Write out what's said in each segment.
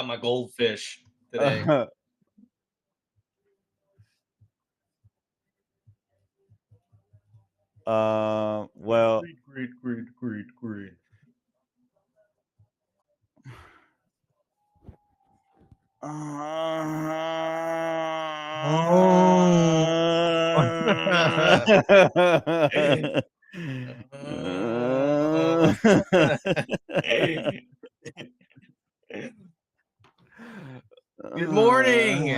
on my goldfish today. Well, Great. Good morning.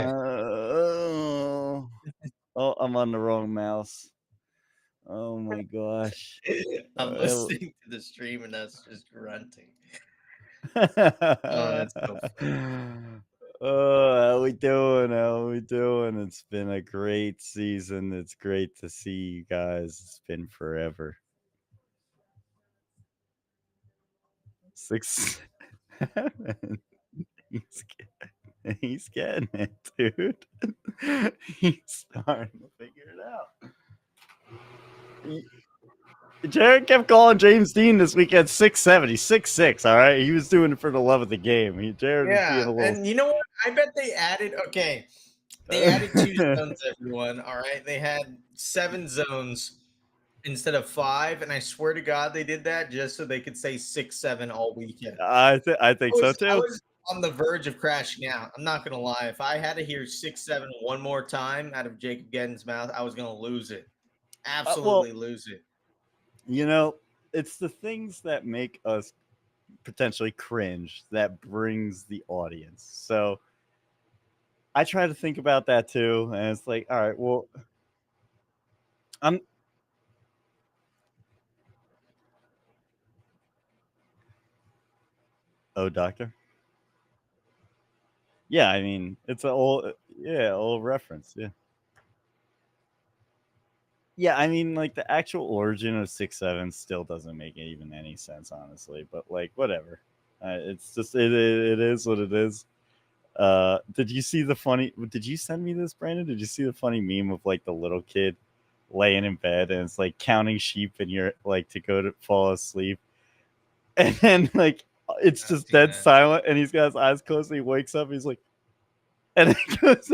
Oh, I'm on the wrong mouse. Oh my gosh. I'm Uh, listening to the stream and that's just grunting. Oh, oh, that's so funny. how we doing? How we doing? It's been a great season. It's great to see you guys. It's been forever. 6, 7. He's getting it, dude. He's starting to figure it out. Jared kept calling James Dean this weekend 6'7". He's 6'6". All right, he was doing it for the love of the game. Jared was being Yeah, a little. and you know what? I bet they added. Okay, they added 2 zones. Everyone, all right. They had 7 zones instead of 5, and I swear to God, they did that just so they could say 6-7 all weekend. I think so I too. was on the verge of crashing out. I'm not gonna lie. If I had to hear 6-7 one more time out of Jacob Gedden's mouth, I was gonna lose it. Well, Absolutely lose it. you know, it's the things that make us potentially cringe that brings the audience. So I try to think about that too, and it's like, all right, well, I'm. Oh, doctor. Yeah, I mean, it's an old, yeah, old reference. Yeah. Yeah, I mean, like the actual origin of 6'7" still doesn't make even any sense, honestly. But like, whatever. It's just it is what it is. Did you see the funny? Did you send me this, Brandon? Did you see the funny meme of like the little kid laying in bed and it's like counting sheep and you're like to go to fall asleep, and then like it's just dead silent and he's got his eyes closed and he wakes up. He's like, and it goes.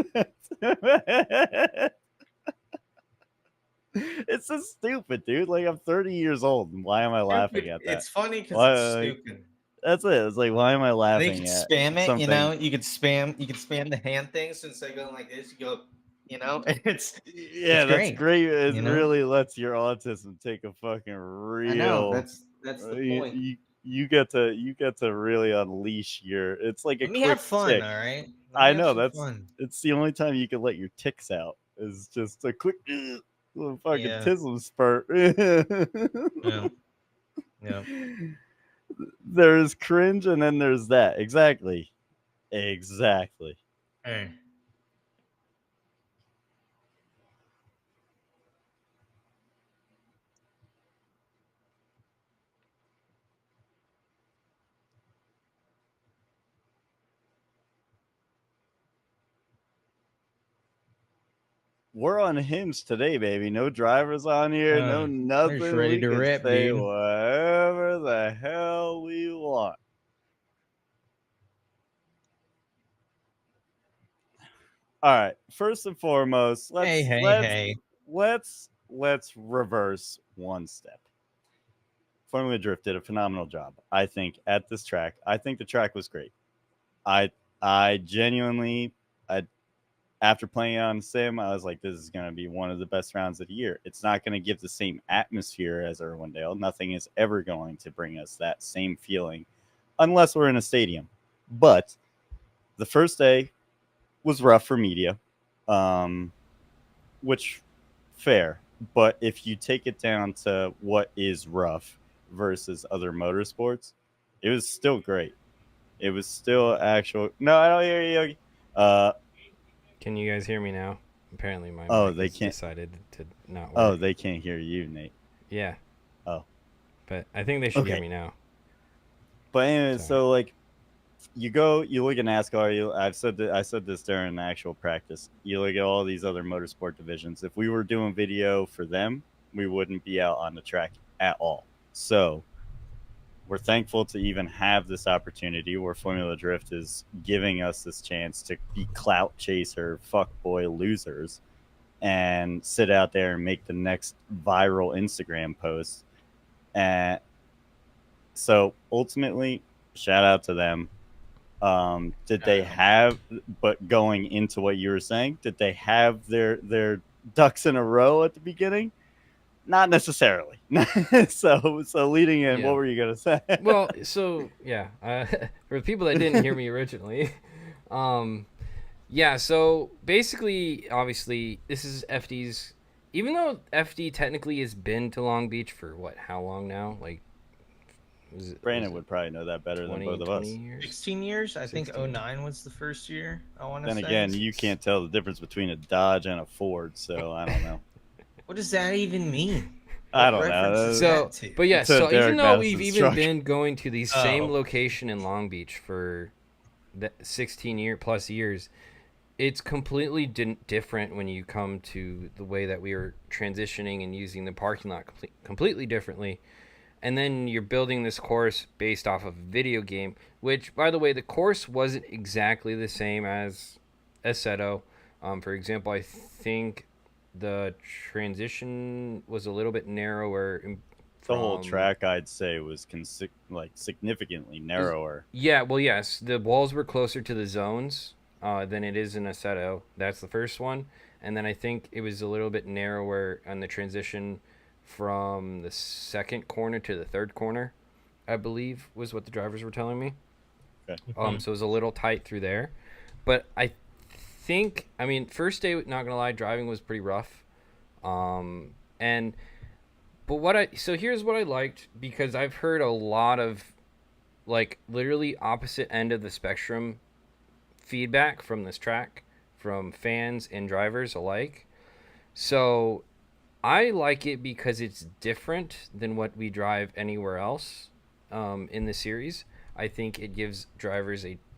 It's so stupid, dude. Like I'm 30 years old, and why am I laughing Stupid. at that? It's funny because Why? it's stupid. That's it. It's like, why am I And then you laughing could at spam it. You something? know, you could spam. You could spam the hand thing. So instead of going like this, you go. You know, it's Yeah, that's great. great. It You know, really lets your autism take a fucking I know real. that's the You, point. you get to really unleash your. It's like a Let me have quick fun. tick. All right. Let me I have know some that's fun. it's the only time you can let your ticks out is just a quick little fucking Yeah. tism spurt. Yeah. Yeah. There's cringe and then there's that. Exactly. Exactly. Hey. We're on Hinge today, baby. No drivers on here, no We're just nothing. ready We to can rip, say dude. whatever the hell we want. All right. First and foremost, Hey. let's reverse one step. Formula Drift did a phenomenal job, I think, at this track. I think the track was great. I I genuinely, I after playing on sim, I was like, this is going to be one of the best rounds of the year. It's not going to give the same atmosphere as Irwindale. Nothing is ever going to bring us that same feeling unless we're in a stadium. But the first day was rough for media, um, which fair. But if you take it down to what is rough versus other motorsports, it was still great. It was still actual. No, I don't hear you. Uh, Can you guys hear me now? Apparently my oh, mic they has can't. decided to not work. Oh, they can't hear you, Nate. Yeah. Oh, But I think they should hear okay. me now. But anyway, Sorry. so like, you look at NASCAR. I said this during actual practice. You look at all these other motorsport divisions. If we were doing video for them, we wouldn't be out on the track at all. So we're thankful to even have this opportunity where Formula Drift is giving us this chance to be clout chaser, fuckboy losers, and sit out there and make the next viral Instagram post. And so ultimately, shout out to them. Did they have, but going into what you were saying, did they have their ducks in a row at the beginning? Not necessarily. So leading in, Yeah. what were you gonna say? Well, so yeah, for the people that didn't hear me originally, yeah. So basically, obviously, this is FD's. Even though FD technically has been to Long Beach for what? How long now? Like, Brandon would probably know that better 20, than both of us. 20 years? 16 years. I think 16. 09 was the first year. I want to Then say. again, you can't tell the difference between a Dodge and a Ford, so I don't know. What does that even mean? I What don't know. reference is So, that to? but yeah, It's a so Derek even though we've Madison's even truck. been going to the same Oh. location in Long Beach for the 16 plus years, it's completely different when you come to the way that we are transitioning and using the parking lot completely differently. And then you're building this course based off of a video game, which, by the way, the course wasn't exactly the same as Assetto. For example, I think the transition was a little bit narrower. The whole track, I'd say, was significantly narrower. Yeah, well, yes, the walls were closer to the zones than it is in Assetto. That's the first one, and then I think it was a little bit narrower on the transition from the second corner to the third corner, I believe was what the drivers were telling me. Okay. So it was a little tight through there, but I think, I mean, first day, not gonna lie, driving was pretty rough, and so here's what I liked, because I've heard a lot of like literally opposite end of the spectrum feedback from this track from fans and drivers alike. So I like it because it's different than what we drive anywhere else in the series. I think it gives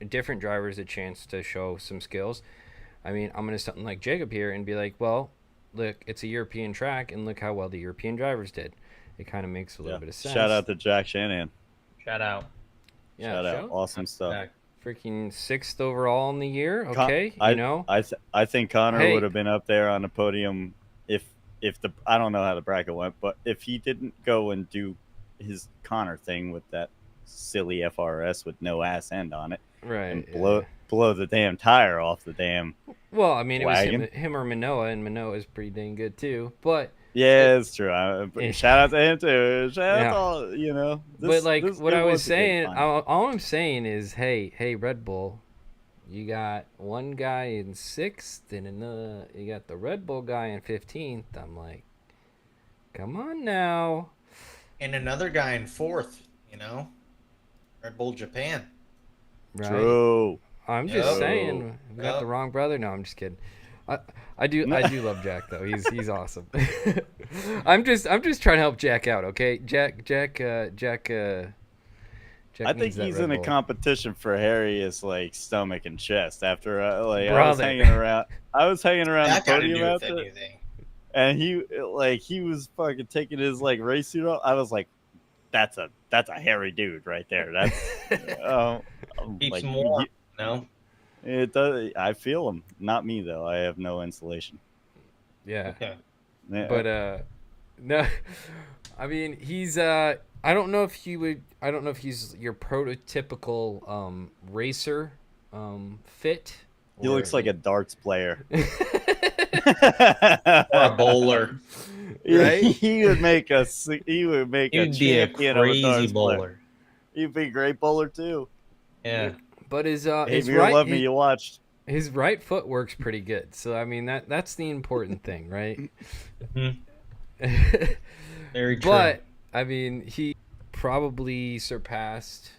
different drivers a chance to show some skills. I mean, I'm going to something like Jacob here and be like, well, look, it's a European track, and look how well the European drivers did. It kind of makes a little bit of sense. Shout out to Jack Shanahan. Shout out. Yeah, Shout out. Awesome stuff. Freaking 6th overall in the year. Okay, I think Connor Hey. would have been up there on the podium if the, I don't know how the bracket went, but if he didn't go and do his Connor thing with that silly FRS with no ass end on it, right, and blow the damn tire off the damn. Well, I mean, wagon. It was him or Manoa, and Manoa is pretty dang good too. But yeah, it's true. Shout out to him too. Shout out to all, but like what I was saying, all I'm saying is, hey, Red Bull, you got one guy in 6th, and you got the Red Bull guy in 15th. I'm like, come on now. And another guy in 4th. Red Bull Japan. Right? True. I'm just saying, we got the wrong brother. No, I'm just kidding. I do love Jack though. He's awesome. I'm just trying to help Jack out, okay? Jack. I think he's in a competition for Harry's like stomach and chest. After I was hanging around the podium out there, and he was fucking taking his like race suit off. I was like, that's a hairy dude right there. That's keeps more. No. It does. I feel him. Not me though. I have no insulation. Yeah. Okay. Yeah. But no, I mean he's I don't know if he's your prototypical racer fit. He looks like a darts player. Or a bowler. Right? He would make a champion of a darts bowler. Player. He'd be a great bowler too. Yeah. But his if you love me, you watched. His right foot works pretty good. So I mean that's the important thing, right? Very true. But I mean, he probably surpassed.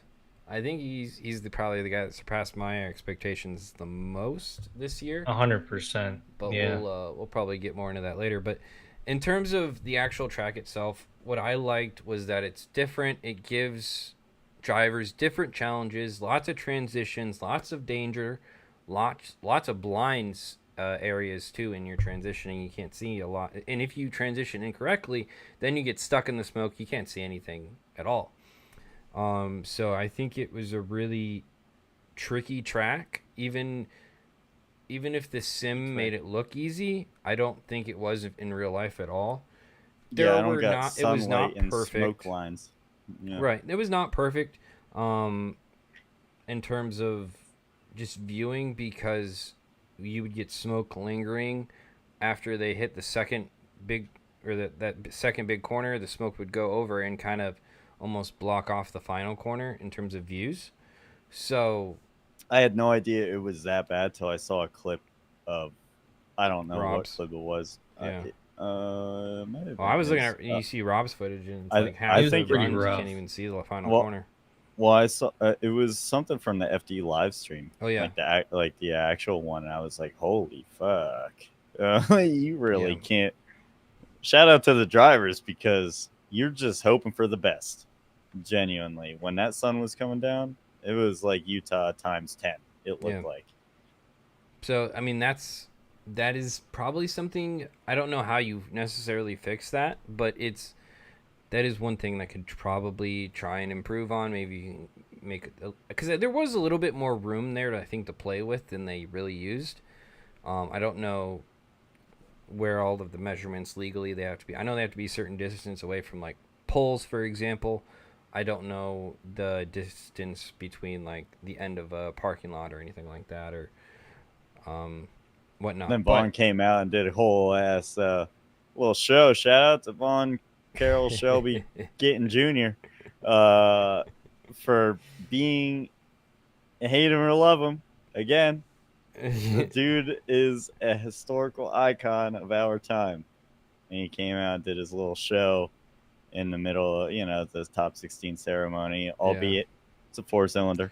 I think he's probably the guy that surpassed my expectations the most this year. 100%. But yeah. we'll probably get more into that later. But in terms of the actual track itself, what I liked was that it's different. It gives drivers different challenges, lots of transitions, lots of danger, lots of blinds areas too in your transitioning. You can't see a lot, and if you transition incorrectly, then you get stuck in the smoke. You can't see anything at all. So I think it was a really tricky track. Even if the sim made it look easy, I don't think it was in real life at all. Yeah, There I don't were got not. It was sunlight not and smoke perfect. lines. Yeah. Right. It was not perfect. Um, in terms of just viewing because you would get smoke lingering after they hit the second big or that second big corner. The smoke would go over and kind of almost block off the final corner in terms of views. So I had no idea it was that bad till I saw a clip of, I don't know what Rob's, clip it was. yeah. It might have Well, I been was looking his. at you see Rob's footage and it's I like I It half was the think it, pretty runs you can't rough. even see the final well, corner. well, I saw it was something from the FD live stream, Oh yeah, like the actual one. And I was like, holy fuck, you yeah. really can't. Shout out to the drivers because you're just hoping for the best. Genuinely, when that sun was coming down, it was like Utah times 10. It Yeah. looked like. So I mean that is probably something I don't know how you necessarily fix that, but that is one thing that could probably try and improve on. Maybe you can make it because there was a little bit more room there to I think to play with than they really used. I don't know where all of the measurements legally they have to be. I know they have to be a certain distance away from like poles, for example. I don't know the distance between like the end of a parking lot or anything like that or um, whatnot. Then But Vaughn came out and did a whole ass little show. Shout out to Vaughn Carroll Shelby Getting Jr. For being hate him or love him. Again, the dude is a historical icon of our time. And he came out and did his little show in the middle of, the top 16 ceremony, yeah, albeit it's a 4-cylinder.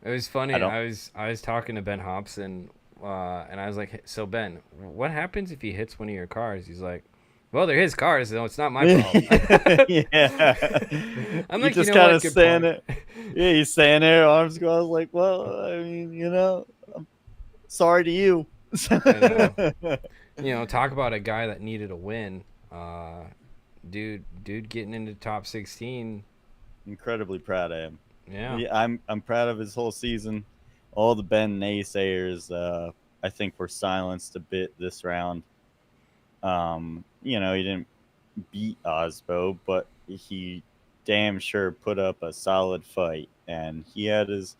it was I funny. don't. I was talking to Ben Hobson, and I was like, "So Ben, what happens if he hits one of your cars?" He's like, "Well, they're his cars, so it's not my fault." Yeah. I'm You like, "You just know kind what? of Good saying point." it. Yeah, he's saying there, arms crossed, like, well, I mean, I'm sorry to you. I know. Talk about a guy that needed a win. Dude, getting into top 16. Incredibly proud of him. Yeah, Yeah, I'm proud of his whole season. All the Ben naysayers, I think, were silenced a bit this round. He didn't beat Osbo, but he damn sure put up a solid fight, and he had his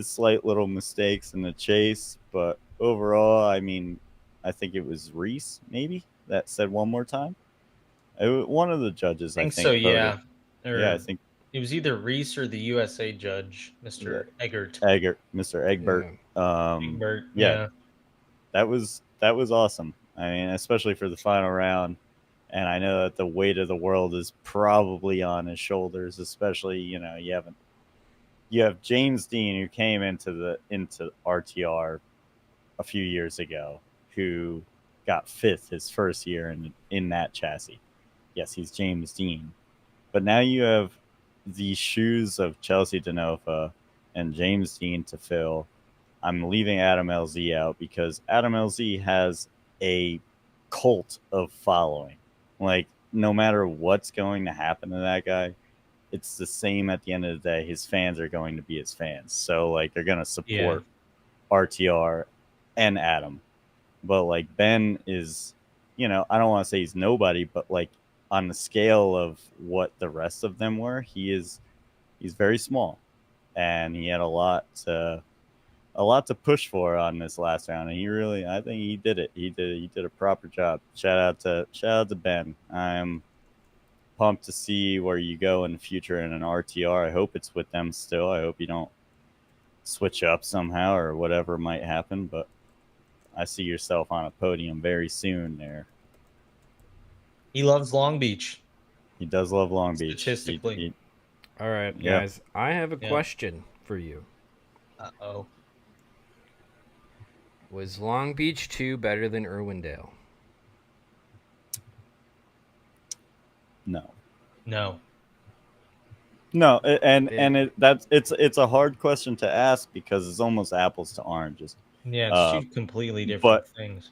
slight little mistakes in the chase, but overall, I mean, I think it was Reese maybe that said one more time. One of the judges, I I think so, think, voted. yeah. Yeah, I Or think it was either Reese or the USA judge, Mr. Eggert. Mr. Egbert. yeah, Egbert, Yeah, yeah. that was awesome. I mean, especially for the final round. And I know that the weight of the world is probably on his shoulders, especially you have James Dean who came into RTR a few years ago, who got fifth his first year in that chassis. Yes, he's James Dean, but now you have the shoes of Chelsea Denova and James Dean to fill. I'm leaving Adam LZ out because Adam LZ has a cult of following. Like, no matter what's going to happen to that guy, it's the same at the end of the day. His fans are going to be his fans. So, like, they're going to Yeah. support RTR and Adam. But, like, Ben is, I don't want to say he's nobody, but, like, on the scale of what the rest of them were, he's very small. And he had a lot to push for on this last round, and I think he did it. He did a proper job. Shout out to Ben. I'm pumped to see where you go in the future in an RTR. I hope it's with them still. I hope you don't switch up somehow or whatever might happen, but I see yourself on a podium very soon there. He loves Long Beach, He does love Long Beach. statistically. All right, Yeah. guys. I have a Yeah. question for you. Uh-oh. Was Long Beach 2 better than Irwindale? No. No. No, and It, and it's a hard question to ask because it's almost apples to oranges. Yeah, it's Uh, two completely different but things.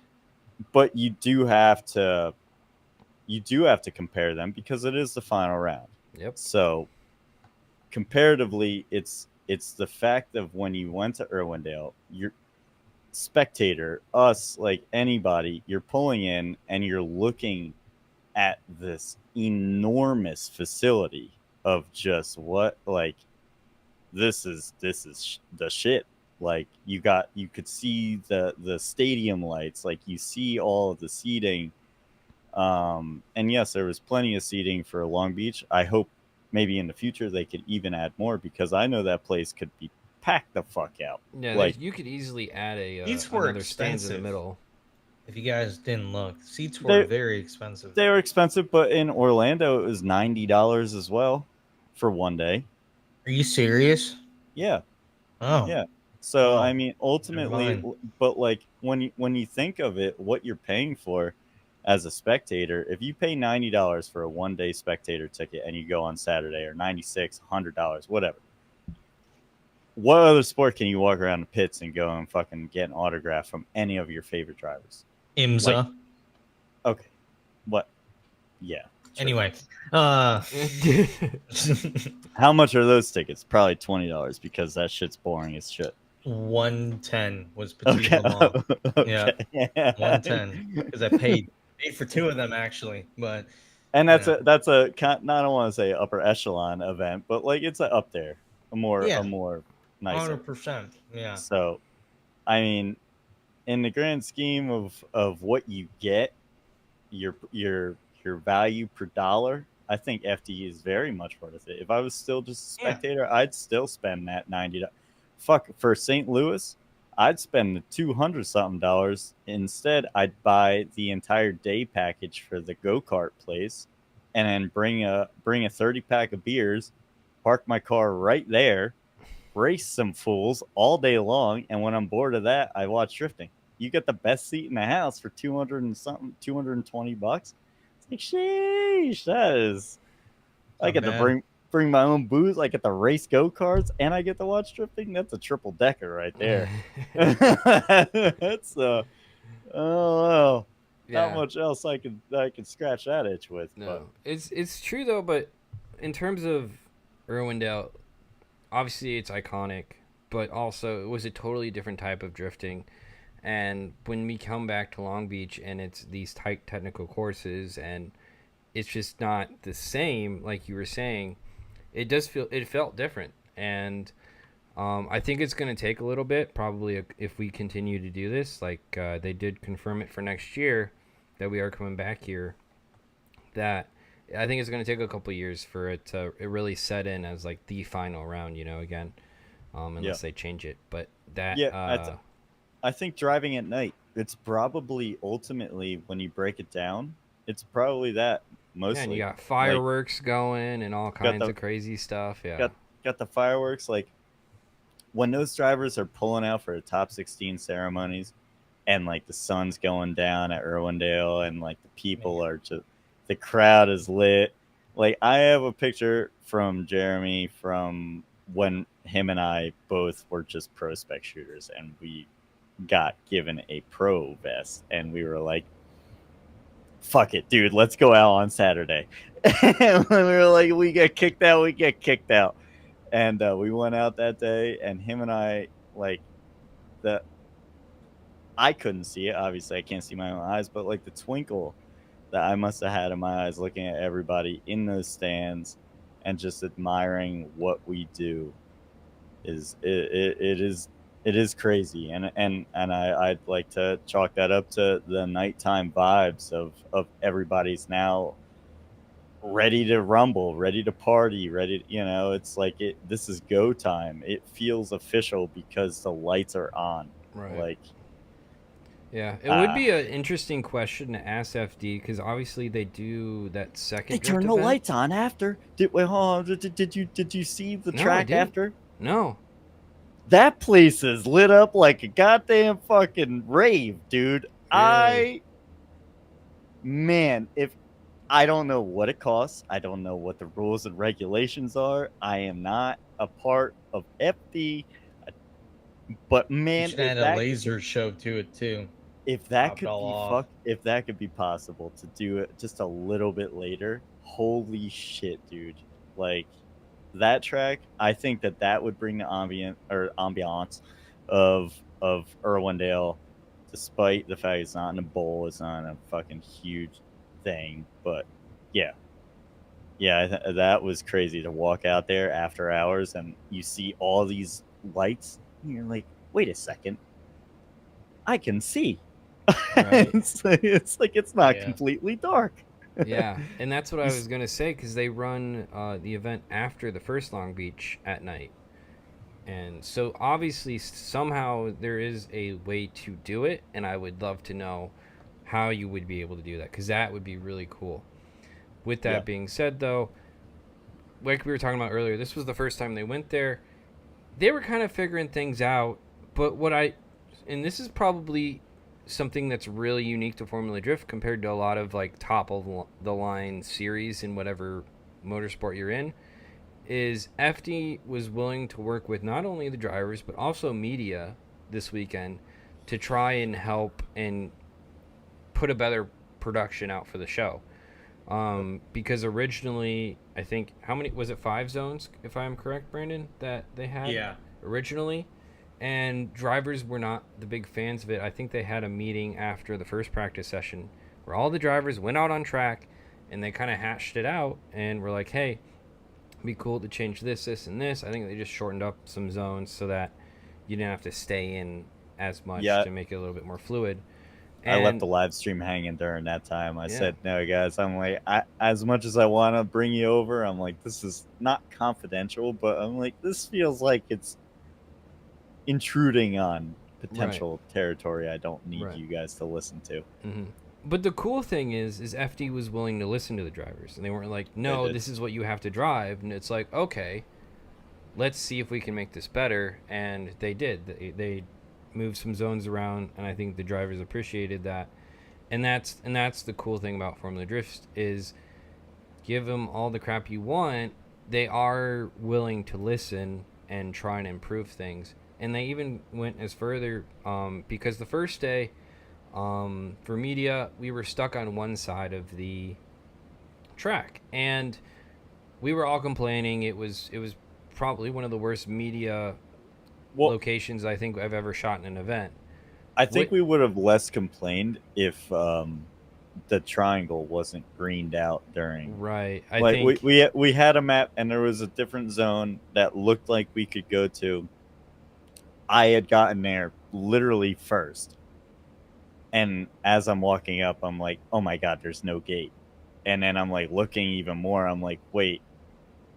but you do have to compare them because it is the final round. yep. So comparatively, it's the fact of when you went to Irwindale, you're spectator, us, like anybody, you're pulling in and you're looking at this enormous facility of just what, like, this is the shit. Like, you could see the stadium lights, like you see all of the seating. And yes, there was plenty of seating for Long Beach. I hope maybe in the future they could even add more, because I know that place could be packed the fuck out. Yeah, Like, you could easily add Seats were another stands in the expensive. middle. If you guys didn't look, seats were very expensive. they were expensive, but in Orlando it was $90 as well for one day. Are you serious? Yeah. Oh, Yeah. So Oh, I mean, ultimately, mind. but like when you think of it, what you're paying for as a spectator, if you pay $90 for a 1 day spectator ticket and you go on Saturday, or $96, $100, whatever. What other sport can you walk around the pits and go and fucking get an autograph from any of your favorite drivers? IMSA. Okay. What? Yeah. Sure. Anyway, How much are those tickets? Probably $20, because that shit's boring as shit. 110 was Petit Okay. Le Mans. Okay. Yeah, 110 because I paid for two of them actually, but And you that's know. a I don't want to say upper echelon event, but like it's a up there, a more Yeah, nicer. 100%. Yeah, So, I mean, in the grand scheme of what you get, your value per dollar, I think FD is very much worth it. If I was still just a yeah. spectator, I'd still spend that $90. Fuck, for St. Louis, I'd spend the $200 something dollars. Instead, I'd buy the entire day package for the go-kart place, and then bring a 30-pack of beers, park my car right there, race some fools all day long, and when I'm bored of that, I watch drifting. You get the best seat in the house for 200 and something, $220. It's like, sheesh, that is. I Not get to bad. bring my own booze. I get to race go karts, and I get to watch drifting. That's a triple decker right there. That's oh, not Yeah. much else I could scratch that itch with. But No, it's true though. But in terms of Irwindale, obviously it's iconic, but also it was a totally different type of drifting. And when we come back to Long Beach and it's these tight technical courses and it's just not the same, like you were saying, it felt different. And I think it's going to take a little bit, probably, if we continue to do this. Like they did confirm it for next year that we are coming back here. That I think it's going to take a couple years for it to really set in as like the final round, again, unless they change it. But that, yeah, I think driving at night, it's probably ultimately, when you break it down, it's probably that mostly. yeah, and you got Like, fireworks going and all kinds the- of crazy stuff. Yeah, got the fireworks. Like, when those drivers are pulling out for the top 16 ceremonies, and like the sun's going down at Irwindale, and like the people are just, the crowd is lit. Like, I have a picture from Jeremy from when him and I both were just pro spec shooters, and we got given a pro vest, and we were like, fuck it, dude, let's go out on Saturday. And when we were like, we get kicked out. And we went out that day, and him and I, like, I couldn't see it. Obviously, I can't see my own eyes, but like the twinkle that I must have had in my eyes looking at everybody in those stands and just admiring what we do it is crazy. And I'd like to chalk that up to the nighttime vibes of everybody's now ready to rumble, ready to party, it's like this is go time. It feels official because the lights are on. right. Like, yeah, it would be an interesting question to ask FD, because obviously they do that second. they drift turn the event. lights on after. Did you see the No, I track didn't. after? No. That place is lit up like a goddamn fucking rave, dude. Really? If I don't know what it costs, I don't know what the rules and regulations are. I am not a part of FD, but man, You should add a laser show to it too. if that Top it could all off. if that could be possible to do it just a little bit later, holy shit, dude. Like, that track, I think that would bring the ambiance of Irwindale, despite the fact it's not in a bowl, it's not a fucking huge thing. But yeah, yeah, that was crazy to walk out there after hours and you see all these lights. And you're like, wait a second, I can see. Right. It's like it's not Yeah. completely dark. Yeah, and that's what You I was s- gonna say because they run the event after the first Long Beach at night, and so obviously somehow there is a way to do it, and I would love to know how you would be able to do that because that would be really cool. With yeah, that being said, though, like we were talking about earlier, this was the first time they went there. They were kind of figuring things out, but and this is probably something that's really unique to Formula Drift compared to a lot of like top of the line series in whatever motorsport you're in, is FD was willing to work with not only the drivers but also media this weekend to try and help and put a better production out for the show. Because originally, I think how many was it? 5 zones, if I'm correct, Brandon, that they had Yeah. originally, and drivers were not the big fans of it. I think they had a meeting after the first practice session where all the drivers went out on track and they kind of hashed it out and were like, "Hey, it'd be cool to change this, this, and this." I think they just shortened up some zones so that you didn't have to stay in as much yeah. to make it a little bit more fluid. I left And the live stream hanging during that time. I yeah, said, "No, guys, I'm like, as much as I want to bring you over, I'm like, this is not confidential, but I'm like, this feels like it's intruding on right, potential territory I don't need right. you guys to listen to." Hmm. But the cool thing is FD was willing to listen to the drivers, and they weren't like, They "No, did. this is what you have to drive," and it's like, "Okay, let's see if we can make this better," and they did. They moved some zones around, and I think the drivers appreciated that. And that's the cool thing about Formula Drift is give them all the crap you want, they are willing to listen and try and improve things. And they even went as further because the first day for media, we were stuck on one side of the track, and we were all complaining. It was probably one of the worst media Well, locations I think I've ever shot in an event. I What? think we would have less complained if the triangle wasn't greened out during. Right. I Like think. we had a map and there was a different zone that looked like we could go to. I had gotten there literally first. And as I'm walking up, I'm like, oh my God, there's no gate. And then I'm like looking even more. I'm like, wait,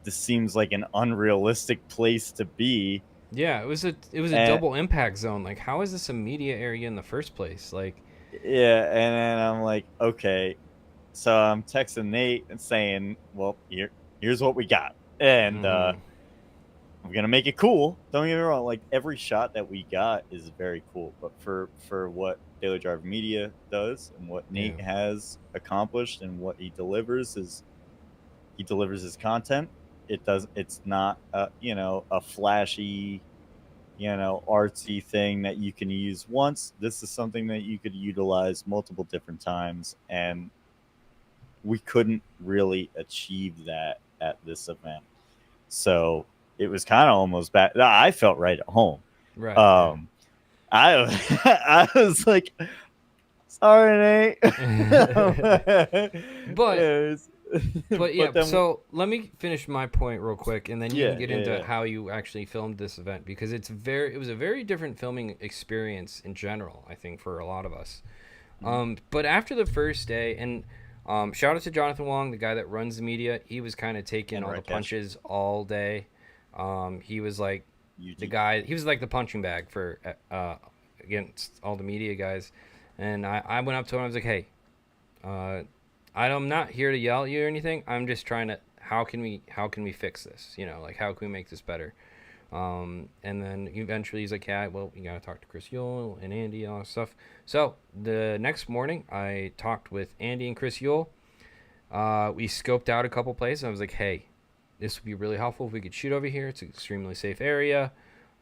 this seems like an unrealistic place to be. Yeah, it was a And double impact zone. Like, how is this a media area in the first place? Like, yeah, and then I'm like, okay. So I'm texting Nate and saying, well, here's what we got. And mm-hmm. I'm gonna make it cool. Don't get me wrong. Like every shot that we got is very cool. But for what Daily Driver Media does and what Yeah, Nate has accomplished and what he delivers his content. It's not a flashy, artsy thing that you can use once. This is something that you could utilize multiple different times, and we couldn't really achieve that at this event. So it was kind of almost bad. I felt right at home. right. Yeah. Um, I I was like, sorry, Nate. but It was- but yeah. but then, So let me finish my point real quick, and then you can yeah, get yeah, into yeah. how you actually filmed this event because it was a very different filming experience in general. I think for a lot of us. Mhm. But after the first day, and shout out to Jonathan Wong, the guy that runs the media. He was kind of taking And all the Rakesh, punches all day. He was like the UG. guy. He was like the punching bag for against all the media guys. And I went up to him. I was like, "Hey, uh, I'm not here to yell at you or anything. I'm just trying to. How can we fix this? Like how can we make this better?" And then eventually he's like, "Yeah, well, you gotta talk to Chris Yule and Andy and all that stuff." So the next morning, I talked with Andy and Chris Yule. We scoped out a couple places. I was like, "Hey, this would be really helpful if we could shoot over here. It's an extremely safe area,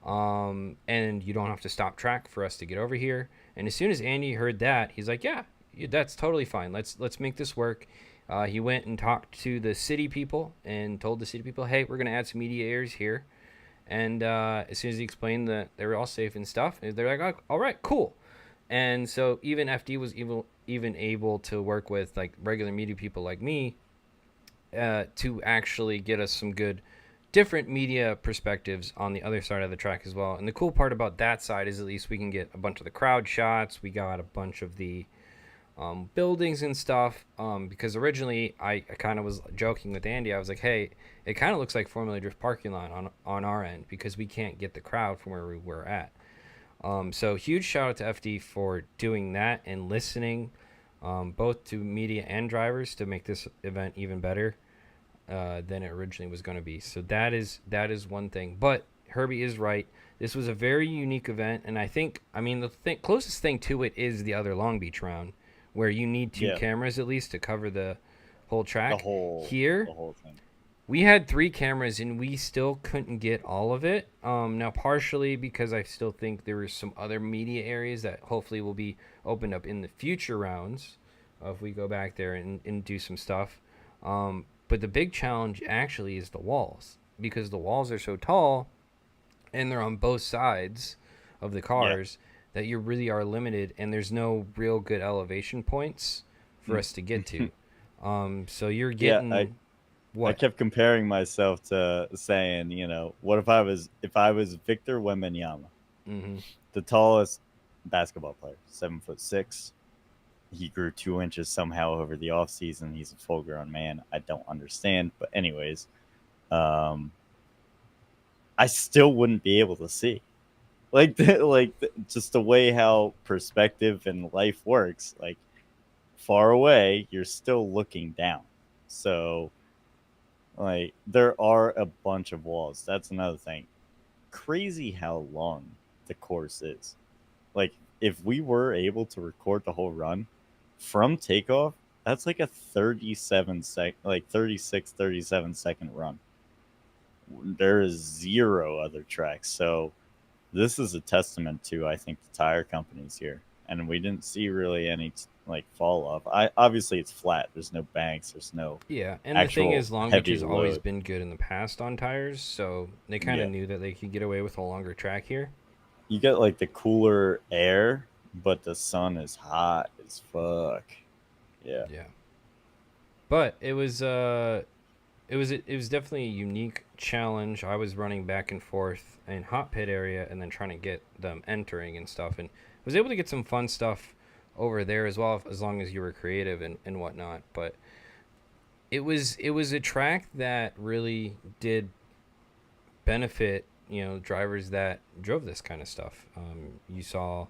and you don't have to stop track for us to get over here." And as soon as Andy heard that, he's like, "Yeah, that's totally fine. Let's make this work." He went and talked to the city people and told the city people, "Hey, we're gonna add some media areas here." And as soon as he explained that they were all safe and stuff, they're like, "Oh, all right, cool." And so even FD was even able to work with like regular media people like me to actually get us some good different media perspectives on the other side of the track as well. And the cool part about that side is at least we can get a bunch of the crowd shots. We got a bunch of the buildings and stuff. Because originally I kind of was joking with Andy. I was like, hey, it kind of looks like Formula Drift parking lot on our end because we can't get the crowd from where we were at. So huge shout out to FD for doing that and listening both to media and drivers to make this event even better than it originally was going to be. So that is one thing. But Herbie is right. This was a very unique event, and I mean, the closest thing to it is the other Long Beach round, where you need two cameras at least to cover the whole track. The whole thing. We had 3 cameras, and we still couldn't get all of it. Now, partially because I still think there were some other media areas that hopefully will be opened up in the future rounds if we go back there and do some stuff. But the big challenge actually is the walls, because the walls are so tall and they're on both sides of the cars that you really are limited, and there's no real good elevation points for us to get to. So you're getting... What? I kept comparing myself to saying, what if I was Victor Wembanyama, the tallest basketball player, 7'6". He grew 2 inches somehow over the off season. He's a full grown man. I don't understand, but anyways, I still wouldn't be able to see, just the way how perspective and life works. Like far away, you're still looking down, so. Like, there are a bunch of walls. That's another thing. Crazy how long the course is. Like, if we were able to record the whole run from takeoff, that's like a 36, 37-second run. There is 0 other tracks. So this is a testament to, I think, the tire companies here. And we didn't see really any fall off. Obviously it's flat. There's no banks. There's no and the thing is, Long Beach has always been good in the past on tires, so they kind of knew that they could get away with a longer track here. You get like the cooler air, but the sun is hot as fuck. Yeah. But it was definitely a unique challenge. I was running back and forth in hot pit area and then trying to get them entering and stuff, and was able to get some fun stuff over there as well, as long as you were creative and whatnot. But it was a track that really did benefit drivers that drove this kind of stuff. You saw,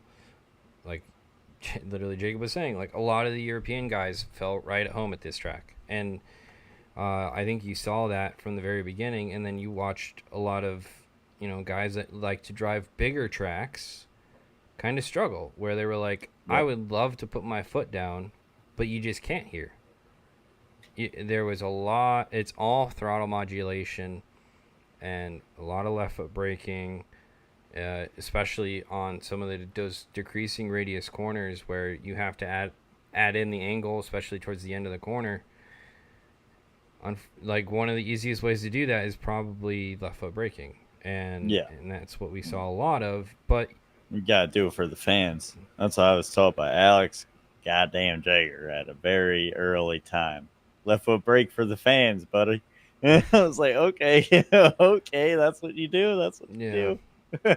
like, literally Jacob was saying, like, a lot of the European guys felt right at home at this track, and I think you saw that from the very beginning. And then you watched a lot of guys that like to drive bigger tracks kind of struggle, where they were like, I would love to put my foot down, but you just can't here. There was a lot. It's all throttle modulation and a lot of left foot braking, especially on some of those decreasing radius corners where you have to add in the angle, especially towards the end of the corner. Like, one of the easiest ways to do that is probably left foot braking, and that's what we saw a lot of. But you gotta do it for the fans. That's what I was told by Alex goddamn Jager at a very early time. Left foot brake for the fans, buddy. And I was like, okay, okay, that's what you do. That's what you do.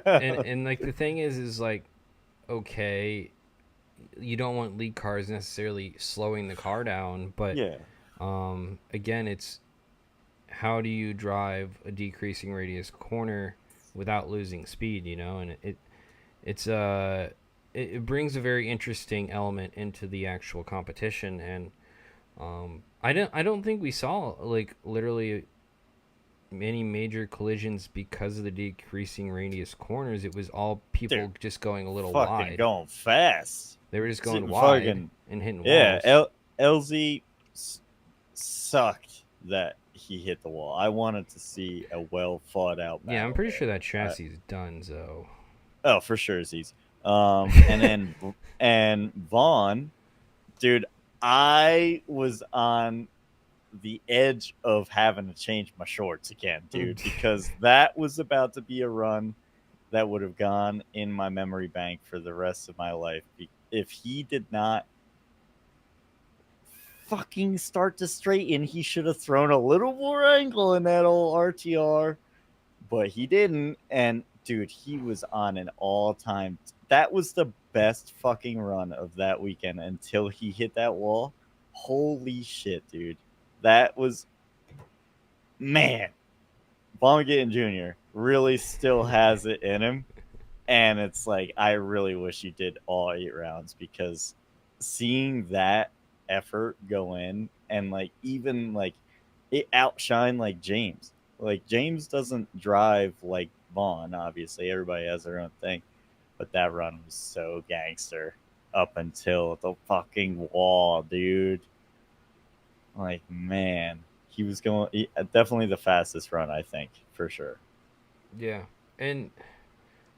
and like, the thing is like, okay, you don't want lead cars necessarily slowing the car down, but again, it's how do you drive a decreasing radius corner without losing speed, and it brings a very interesting element into the actual competition. And I don't think we saw, like, literally many major collisions because of the decreasing radius corners. It was all people just going a little wide, going fast. They were just going wide and hitting walls. LZ sucked that he hit the wall. I wanted to see a well thought out battle. I'm pretty sure that chassis is done, so. Oh, for sure it's easy. And then Vaughn, dude, I was on the edge of having to change my shorts again, dude, because that was about to be a run that would have gone in my memory bank for the rest of my life. If he did not fucking start to straighten, he should have thrown a little more angle in that old RTR, but he didn't. And dude, he was on an all-time. That was the best fucking run of that weekend until he hit that wall. Holy shit, dude. That was, man. Bongaton Jr. really still has it in him. And it's like, I really wish he did all 8 rounds, because seeing that effort go in, and like, even like, it outshined like James. Like, James doesn't drive like Vaughn, obviously. Everybody has their own thing. But that run was so gangster up until the fucking wall, dude. Like, man, he was definitely the fastest run, I think, for sure. Yeah, and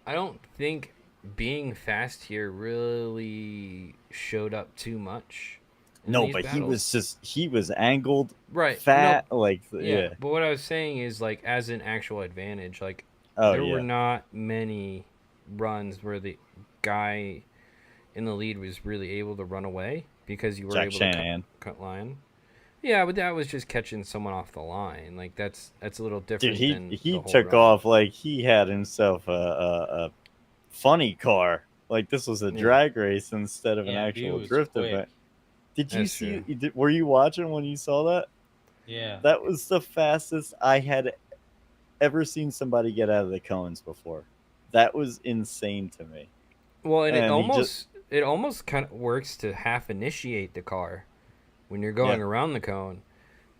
I don't think being fast here really showed up too much. No, but battles. he was angled, right, fat, no, like, yeah. But what I was saying is, like, as an actual advantage, like, Oh, there were yeah. not many runs where the guy in the lead was really able to run away because you were Jack able Shanahan. to cut line. Yeah, but that was just catching someone off the line. Like, that's a little different Dude, than he the whole took run. off like he had himself a funny car. Like, this was a Yeah. drag race instead of an Yeah, B actual was drift quick. event. Did you That's see? true. Were you watching when you saw that? Yeah. That was the fastest I had ever seen somebody get out of the cones before. That was insane to me. Well, and And he just, it almost kind of works to half initiate the car when you're yeah, going around the cone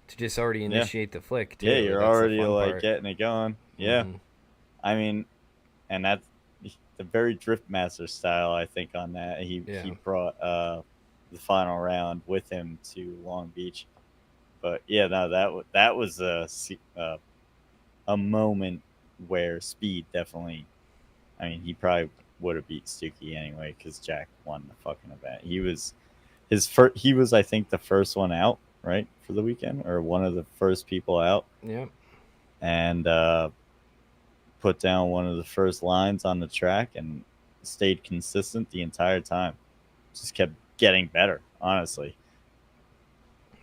to just already yeah, initiate the flick yeah, too. you're That's the already fun like part. getting it going. Yeah, Mm-hmm. I mean, and that's the very Drift Master style, I think, on that. He Yeah. brought the final round with him to Long Beach. But yeah, no, that was a moment where speed definitely. I mean, he probably would have beat Stuckey anyway, because Jack won the fucking event. He was He was, I think, the first one out, right, for the weekend, or one of the first people out, Yeah. and put down one of the first lines on the track and stayed consistent the entire time. Just kept getting better, honestly.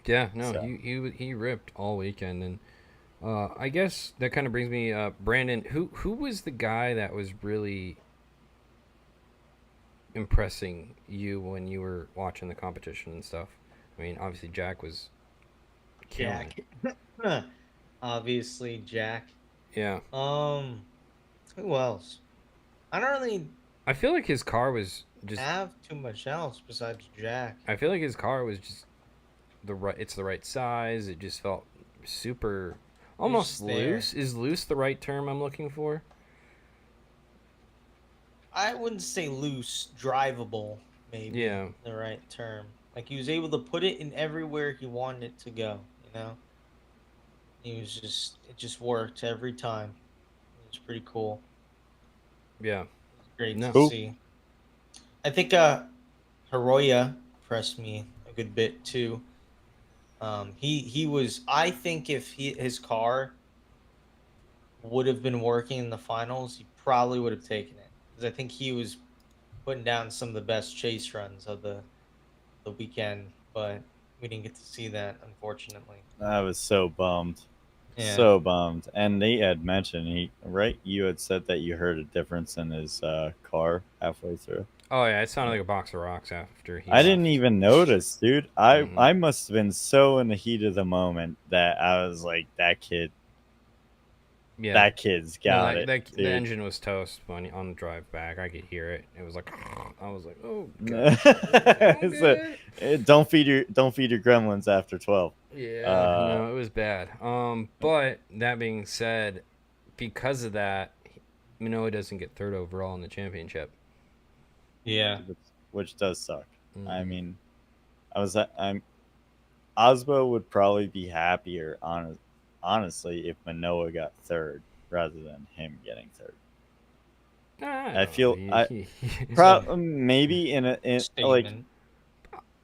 Yeah. No, So he ripped all weekend, and I guess that kind of brings me, Brandon. Who was the guy that was really impressing you when you were watching the competition and stuff? I mean, obviously Jack was killing. Jack. Obviously, Jack. Yeah. Who else? I don't really I feel like his car was just. have too much else besides Jack. I feel like his car was just the right. It's the right size. It just felt super, almost just there. loose. Is loose the right term I'm looking for? I wouldn't say loose, drivable, maybe Yeah. the right term. Like, he was able to put it in everywhere he wanted it to go, you know? It just worked every time. It was pretty cool. Yeah. Great No. to Who? see. I think Hiroya impressed me a good bit too. He was. I think if his car would have been working in the finals, he probably would have taken it, because I think he was putting down some of the best chase runs of the weekend, but we didn't get to see that, unfortunately. I was so bummed. Yeah. So bummed. And they had mentioned, you had said that you heard a difference in his car halfway through. Oh yeah, it sounded like a box of rocks after he I left. didn't even notice, dude. I Mhm. I must have been so in the heat of the moment that I was like, Yeah. that kid's No, got it, the dude. engine was toast on the drive back. I could hear it. It was like, I was like, oh god. So, don't feed your gremlins after 12. Yeah, no, it was bad. But that being said, because of that, Manoa doesn't get third overall in the championship. Yeah. which does suck. I Mhm. mean, I'm Osbo would probably be happier, honestly, if Manoa got third rather than him getting third. I I feel don't know. maybe in like, Statement.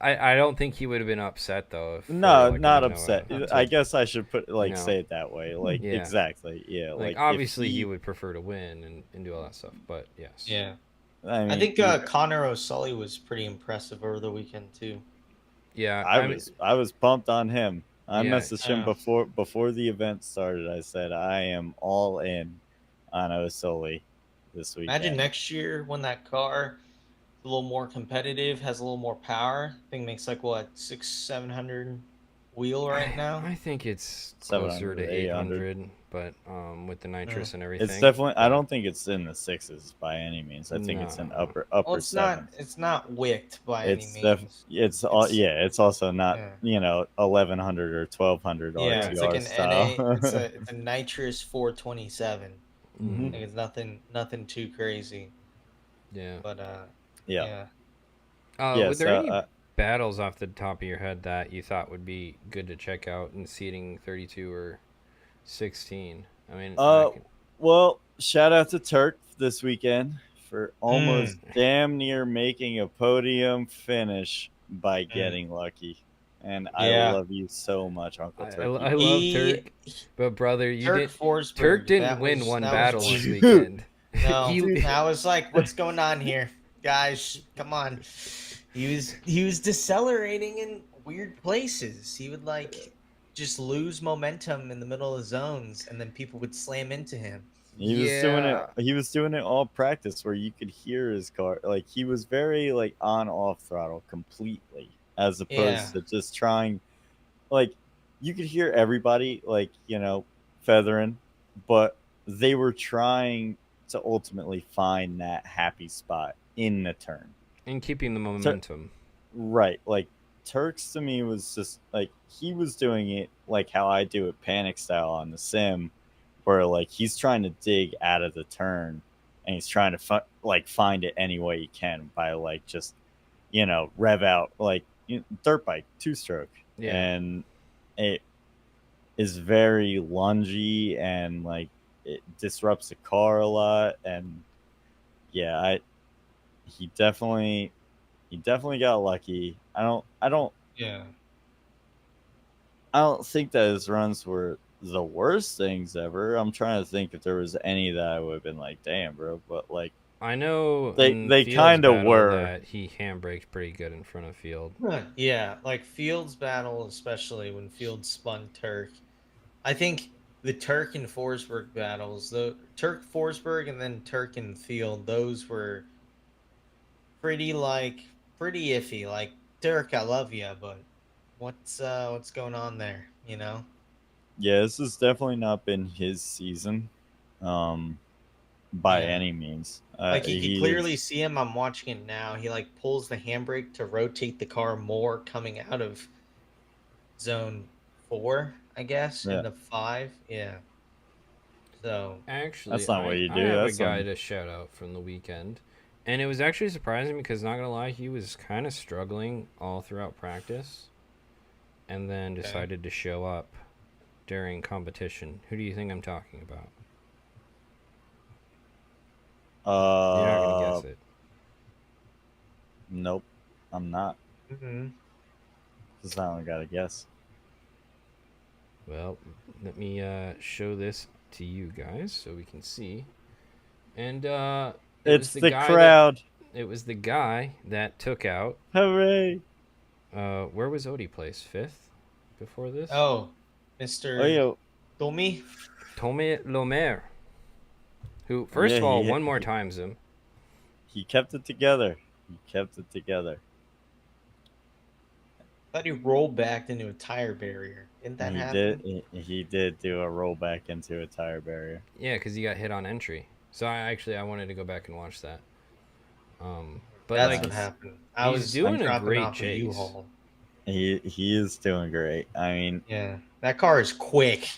I don't think he would have been upset though if No, like not a upset. Noah I took, guess I should put you like know, say it that way. Like yeah. exactly. Yeah. Like Like if obviously he he, would prefer to win and do all that stuff, but yes. Yeah. I I mean, think Connor O'Sully was pretty impressive over the weekend too. Yeah, I I mean, was pumped on him. I yeah, messaged him before the event started. I said I am all in on Osoli this Imagine weekend. next year when that car is a little more competitive, has a little more power. Thing makes like what 600-700 wheel right now. I think it's closer 700, to 800. 800, but with the Uh, nitrous and It's everything. definitely. I But don't think it's in the sixes by any means. I think it's in no, well, upper it's not. sevens. It's not wicked by any It's means. it's all It's yeah. It's also not yeah. 1100 or 1200 Yeah, right. it's like RTR an NA. It's style. a nitrous 427. Hmm. Like it's nothing too crazy. Yeah. But Yeah. yeah. Were Yes. there any battles off the top of your head that you thought would be good to check out in seating 32 or 16? I mean, I Uh. can, Well, shout out to Turk this weekend for almost Mm, damn near making a podium finish by mm. getting lucky. And I Yeah. love you so much, Uncle I Turkey. love He Turk, but brother, you Turk didn't. Turk Forsberg. didn't win one That was battle one. this Dude, weekend. No, he, dude, I was like, what's going on here, guys? Come on. He was decelerating in weird places. He would like just lose momentum in the middle of zones, and then people would slam into him. he was doing it. yeah, He was doing it all practice, where you could hear his car. Like he was very like on off throttle completely, as Yeah, opposed to just trying. Like you could hear everybody like feathering, but they were trying to ultimately find that happy spot in the turn. and keeping the So momentum. right, like Turks to me was just like he was doing it like how I do it panic style on the sim, where like he's trying to dig out of the turn and he's trying to find it any way he can by like just rev out like dirt bike two stroke, Yeah, and it is very lungy and like it disrupts the car a lot. And yeah, I he definitely got lucky. yeah. I don't think that his runs were the worst things ever. I'm trying to think if there was any that I would have been like, damn, bro. But like I know they in they Fields kind of battle were. that he handbraked pretty good in front of Field. Huh. Yeah, like Fields battle, especially when Fields spun Turk. I think the Turk and Forsberg battles, the Turk Forsberg and then Turk and Field, those were pretty pretty iffy. Like Turk, I love you, but what's going on there? You know? Yeah, this has definitely not been his season, um, by Yeah. any means. Like you could He clearly is. see him. I'm watching it now. He like pulls the handbrake to rotate the car more coming out of zone 4, I guess, Yeah, into 5. Yeah. So Actually, that's not what you I do. have a That's guy some. to shout out from the weekend. And it was actually surprising because, not gonna lie, he was kind of struggling all throughout practice and then okay. decided to show up during competition. Who do you think I'm talking about? You're not gonna Uh, guess it. nope, I'm not. Hmm. This is how I gotta guess. Well, let me show this to you guys so we can see. And it was It's the the guy that crowd. took out. Hooray! Where was Odie placed? Fifth before this. Oh, Oh Mr. yeah, Domi? Tome Lomer, who first yeah. of all He won more he, times him. he kept it together. He kept it together. Thought he rolled back into a tire barrier. Didn't that He did. happen? He did do a rollback into a tire barrier. Yeah, because he got hit on entry. So I wanted to go back and watch that. But That's like what Nice. happened. he's I'm doing a dropping great off a chase. U-Haul. He is doing great. I mean, Yeah, that car is quick.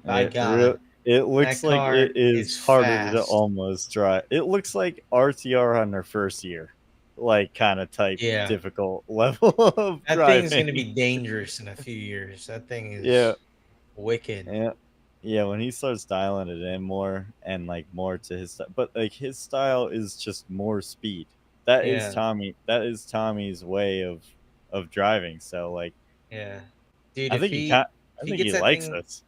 By God, it looks that like car it is is harder to fast. almost drive. It looks like RTR on their first year, like kind of type Yeah, difficult level of that thing is going to driving. be dangerous in a few years. That thing Yeah, is wicked. yeah, yeah. When he starts dialing it in more and like more to his, but like his style is just more speed. That is Yeah, Tommy. That is Tommy's way of of driving. So like, Yeah, dude. I If think he he can if I he think gets he that likes thing, us.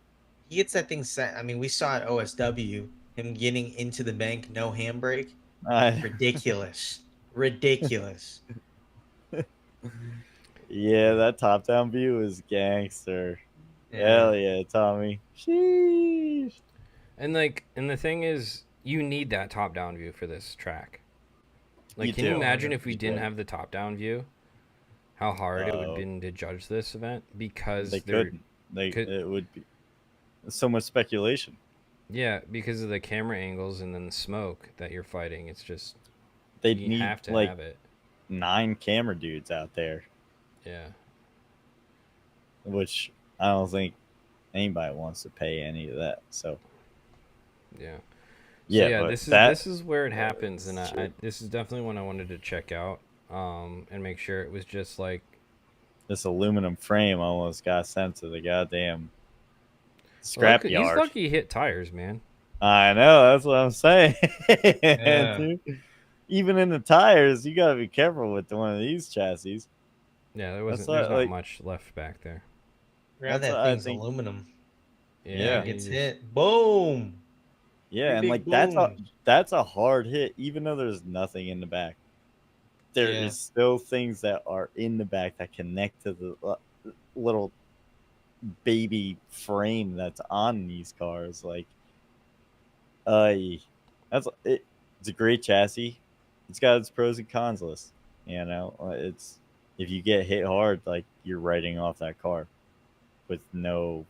he gets that thing set. I mean, we saw at OSW him getting into the bank, no handbrake. I, Ridiculous, ridiculous. yeah, that top down view is gangster. Yeah, Hell yeah, Tommy. Sheesh. And like, and the thing is, you need that top down view for this track. Like, You can you do. imagine if we You didn't do. have the top down view? How hard it would have Uh, been to judge this event they because there couldn't. They could, it would be so much speculation. yeah, because of the camera angles and then the smoke that you're fighting. It's just They'd you need have to like have it. 9 camera dudes out there, Yeah, which I don't think anybody wants to pay any of that. So yeah. So yeah, yeah, but this is where it that happens, and shit, this is definitely one I wanted to check out, and make sure it was just like, this aluminum frame almost got sent to the goddamn well, scrap he's yard. lucky he hit tires, man. I know, that's what I'm saying. yeah. Dude, even in the tires, you gotta be careful with one of these chassis. Yeah, That's there's what, not like much left back there. Grab that's what that I thing's think. aluminum. Yeah, Yeah, Yeah, it he gets just hit. Boom. yeah, Three and big like booms. that's a hard hit, even though there's nothing in the back. There Yeah. is still things that are in the back that connect to the little baby frame that's on these cars. Like, uh, that's it. It's a great chassis. It's got its pros and cons list. You know, it's if you get hit hard, like you're writing off that car with no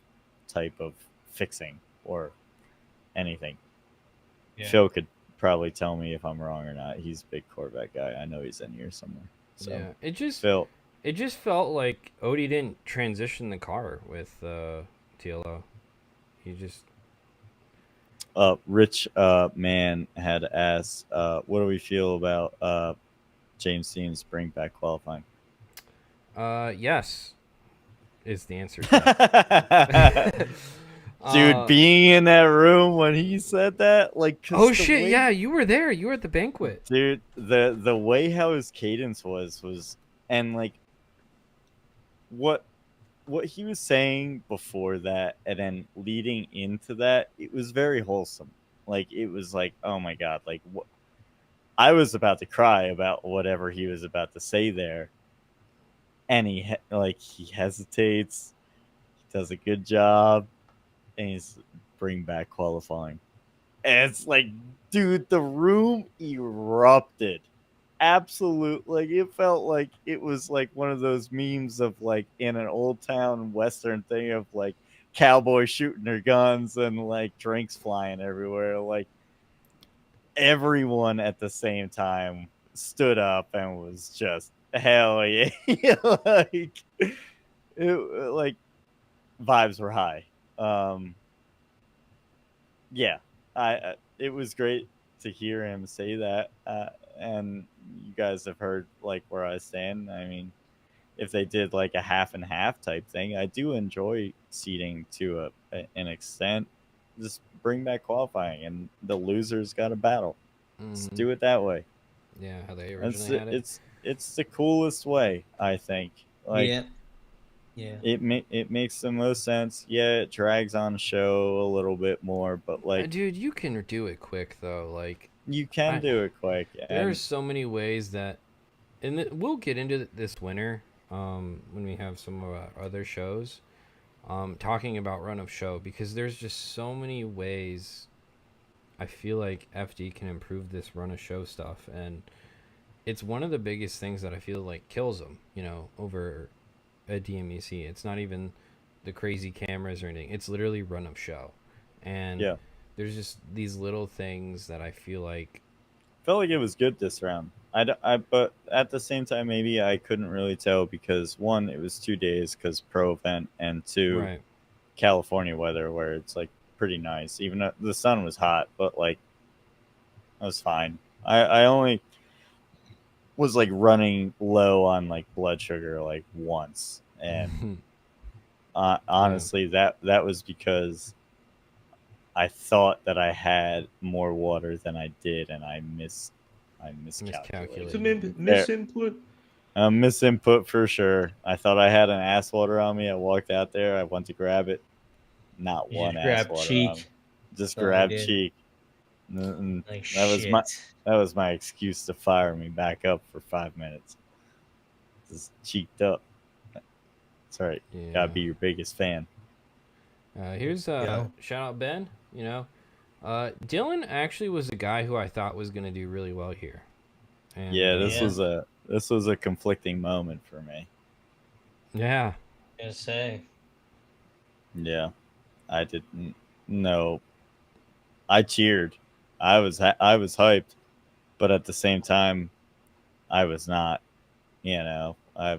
type of fixing or anything. Yeah. Phil could probably tell me if I'm wrong or not. He's a big Corvette guy. I know he's in here somewhere. So, yeah. Phil, It just felt like Odie didn't transition the car with TLO. He just Rich man had asked, what do we feel about James Dean's spring back qualifying? yes is the answer to that. Dude, uh being in that room when he said that, like, oh cause the shit, way, yeah, you were there. You were at the banquet. dude, the way how his cadence was, and like what what he was saying before that, and then leading into that, it was very wholesome. Like it was like, oh my god, like what I was about to cry about whatever he was about to say there, and like he hesitates, he does a good job, and he's bring back qualifying. And it's like, dude, the room erupted. Absolute, like it felt like it was like one of those memes of like in an old town western thing of like cowboys shooting their guns and like drinks flying everywhere. Like everyone at the same time stood up and was just hell yeah. Like like vibes were high. Yeah, it was great to hear him say that, and you guys have heard like where I stand. I mean, if they did like a half and half type thing, I do enjoy seating to an extent. Just bring back qualifying, and the losers got a battle. Just Hmm. do it that way. Yeah, how they It's originally had it. it's the coolest way, I think. Like Yeah. Yeah. it makes the most sense. Yeah, it drags on show a little bit more, but like Dude, you can do it quick though. Like you can I do it quick. there are And so many ways that, and we'll get into this winter when we have some of our other shows talking about run of show, because there's just so many ways I feel like FD can improve this run of show stuff, and it's one of the biggest things that I feel like kills them, over a DMEC. It's not even the crazy cameras or anything. It's literally run of show. And yeah, there's just these little things that I feel like, felt like it was good this round. But at the same time, maybe I couldn't really tell because one, it was 2 days because pro event, and two, right. California weather where it's like pretty nice. Even though the sun was hot, but like it was fine. I only was like running low on like blood sugar like once, and Yeah. honestly, that was because I thought that I had more water than I did, and I miscalculated. Miscalculated. Misinput. Misinput for sure. I thought I had an ass water on me. I walked out there. I went to grab it. Not You one just ass grab water on me. cheek. Just That's all I grabbed did. cheek. Mm-mm. Like That was my shit. that was my excuse to fire me back up for 5 minutes. Just cheeked up. That's right. Gotta Yeah. be your biggest fan. Here's Yeah. shout out Ben. Dylan actually was a guy who I thought was gonna do really well here, and Yeah, Yeah. this was a conflicting moment for me. yeah, Gonna say. Yeah, I didn't know. I cheered. I was hyped, but at the same time, I was not. You know, I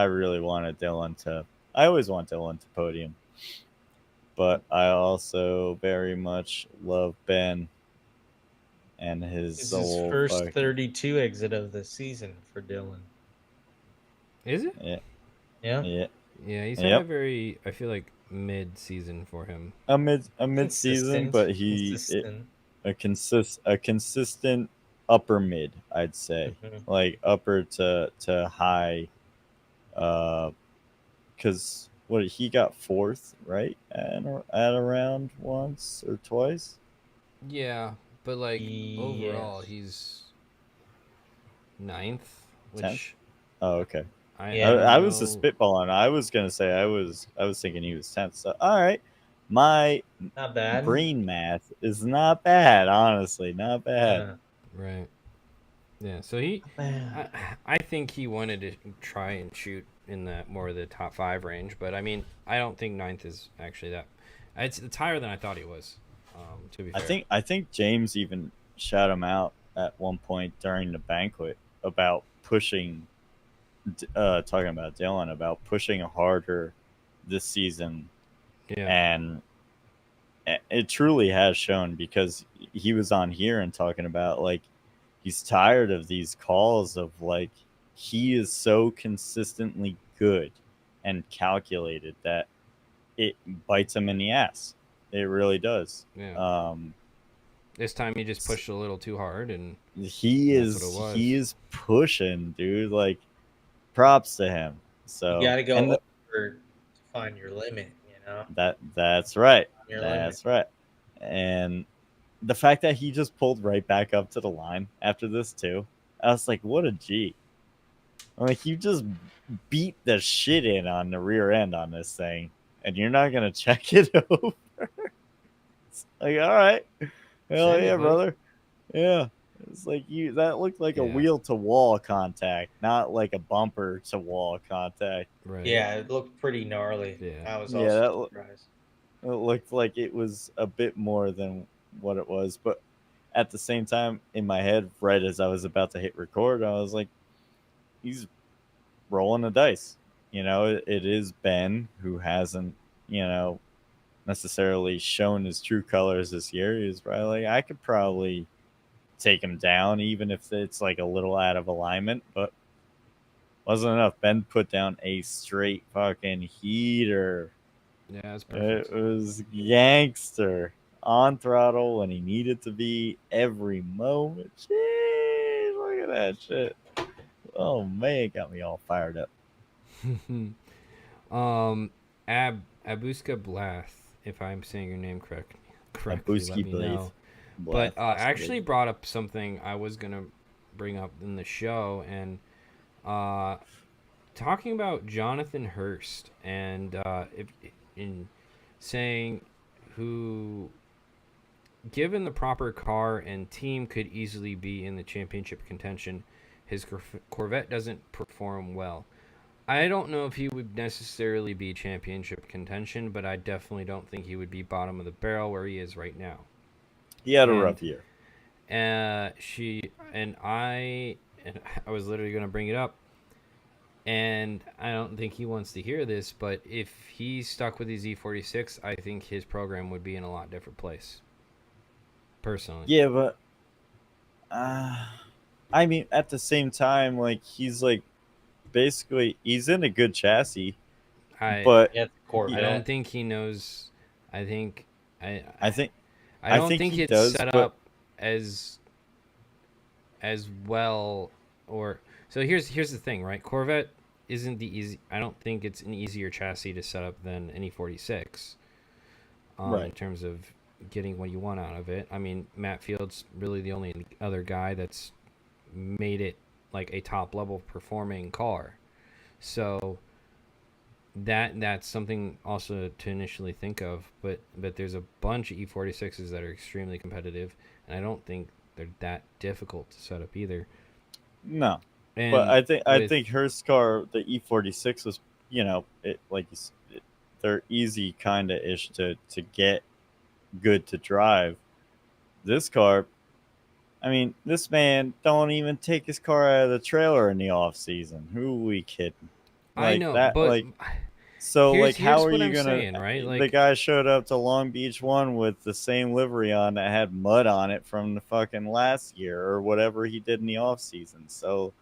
really wanted Dylan to. I always want Dylan to podium, but I also very much love Ben and his This is his soul. first Fucking 32 exit of the season for Dylan. is it? yeah, Yeah. yeah, Yeah, he's had a yep. very I feel like mid season for him. A mid season, Consistent. but Consistent. a consistent upper mid, I'd say, Mhm. like upper to high, because what he got fourth, right, at around once or twice. Yeah, but like overall, Yes. he's ninth, 10th. which Oh, okay. I Yeah. don't I was a know. spitballing. I was gonna say I was thinking he was 10th. So all right, my Not bad. brain math is not bad, honestly, not bad. Right. Yeah. So he, I, Man. I think he wanted to try and shoot in the more of the top five range, but I mean, I don't think ninth is actually that. It's higher than I thought he was. To be fair. I think James even shouted him out at one point during the banquet about pushing, talking about Dylan about pushing harder this season, Yeah. and it truly has shown because he was on here and talking about like he's tired of these calls of like he is so consistently good and calculated that it bites him in the ass. It really does. Yeah. Um, This time he just pushed a little too hard, and he that's what it he was. is pushing, dude. Like props to him. You So got to go and over to find your limit, that's right. Your limit. That's right. And the fact that he just pulled right back up to the line after this too, I was like, what a G. Like you just beat the shit in on the rear end on this thing, and you're not gonna check it over. It's like, all right, hell Send it, yeah, bud. brother. Yeah. It's like you that looked like a Yeah. wheel to wall contact, not like a bumper to wall contact. Right. Yeah, it looked pretty gnarly. Yeah. I was Yeah, also surprised. it looked like it was a bit more than what it was, but at the same time, in my head, right as I was about to hit record, I was like, he's rolling the dice. You know, it is Ben who hasn't, you know, necessarily shown his true colors this year. He's probably like, I could probably take him down, even if it's like a little out of alignment, but wasn't enough. Ben put down a straight fucking heater. Yeah, that's perfect. It was gangster on throttle when he needed to be every moment. Jeez, look at that shit. Oh man, it got me all fired up. Abuska Blath, if I'm saying your name correctly, let Booski me Blaze. know. But actually brought up something I was gonna bring up in the show, and talking about Jonathan Hurst, and if in saying who, given the proper car and team, could easily be in the championship contention. His Corvette doesn't perform well. I don't know if he would necessarily be championship contention, but I definitely don't think he would be bottom of the barrel where he is right now. He had a rough year. I was literally going to bring it up, and I don't think he wants to hear this, but if he stuck with his E46, I think his program would be in a lot different place. Personally. Yeah, but I mean, at the same time, like he's like basically he's in a good chassis, but Yeah, it's a Corvette. I don't think he knows. I think I think I don't think think he it's does, set but up as well, or So here's the thing, right? Corvette isn't the easy. I don't think it's an easier chassis to set up than an E46. In Right. terms of getting what you want out of it. I mean, Matt Field's really the only other guy that's made it like a top level performing car. So that's something also to initially think of. But there's a bunch of E46s that are extremely competitive, and I don't think they're that difficult to set up either. No, but And I think Hurst's car, the E46, was, it like they're easy kind of ish to get good to drive. This car, I mean, this man don't even take his car out of the trailer in the off season. Who are we kidding? I Like know, that, but like so, like how here's are what you I'm gonna? saying, right? The Like guy showed up to Long Beach one with the same livery on that had mud on it from the fucking last year or whatever he did in the off season. So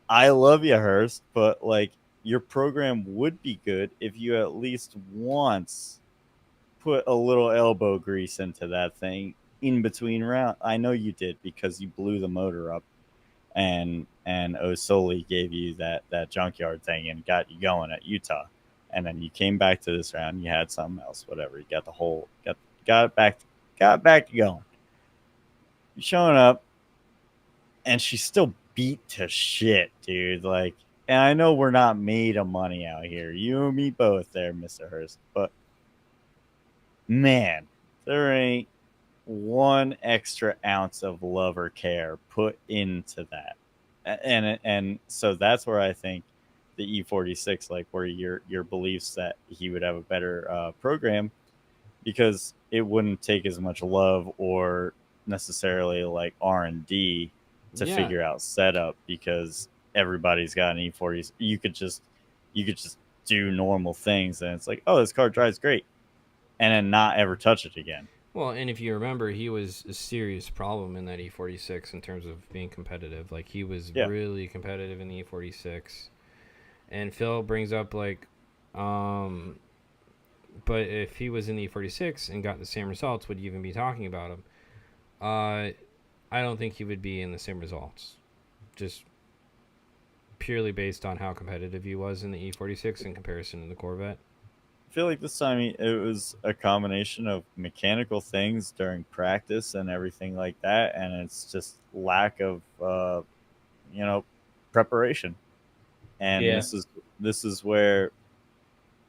I love you, Hurst, but like your program would be good if you at least once put a little elbow grease into that thing in between round. I know you did because you blew the motor up, and Osoli gave you that junkyard thing and got you going at Utah, and then you came back to this round. You had something else, whatever. You got the whole got it back to going. You're showing up, and she's still beat to shit, dude. Like, and I know we're not made of money out here. You and me both there, Mr. Hurst. But man, there ain't one extra ounce of love or care put into that. And so that's where I think the E46, like where your beliefs that he would have a better program, because it wouldn't take as much love or necessarily like R&D to yeah, figure out setup, because everybody's got an E40. You could just do normal things and it's like, oh, this car drives great, and then not ever touch it again. well, and if you remember, he was a serious problem in that E46 in terms of being competitive. Like he was Yeah. really competitive in the E46. And Phil brings up like, um, but if he was in the E46 and got the same results, would you even be talking about him? Uh, I don't think he would be in the same results. Just purely based on how competitive he was in the E46 in comparison to the Corvette. I feel like this time it was a combination of mechanical things during practice and everything like that, and it's just lack of you know preparation. And Yeah. this is where,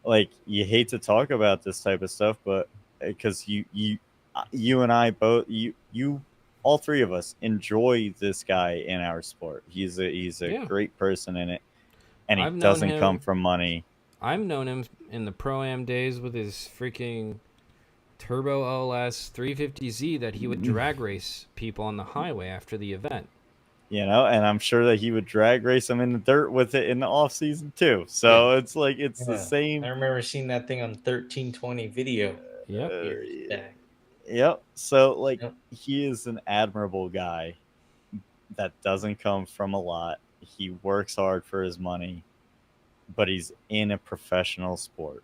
like, you hate to talk about this type of stuff, but because you and I both, you all three of us enjoy this guy in our sport. He's a Yeah, great person in it, and he I've known doesn't come him. from money. I've known him in the pro am days with his freaking Turbo OLS 350Z that he would drag race people on the highway after the event. And I'm sure that he would drag race him in the dirt with it in the off season too. Yeah. So it's like it's the Yeah. I same. remember seeing that thing on 1320 video Yep. Uh, years back. yep. So like Yep. he is an admirable guy that doesn't come from a lot. He works hard for his money, but he's in a professional sport.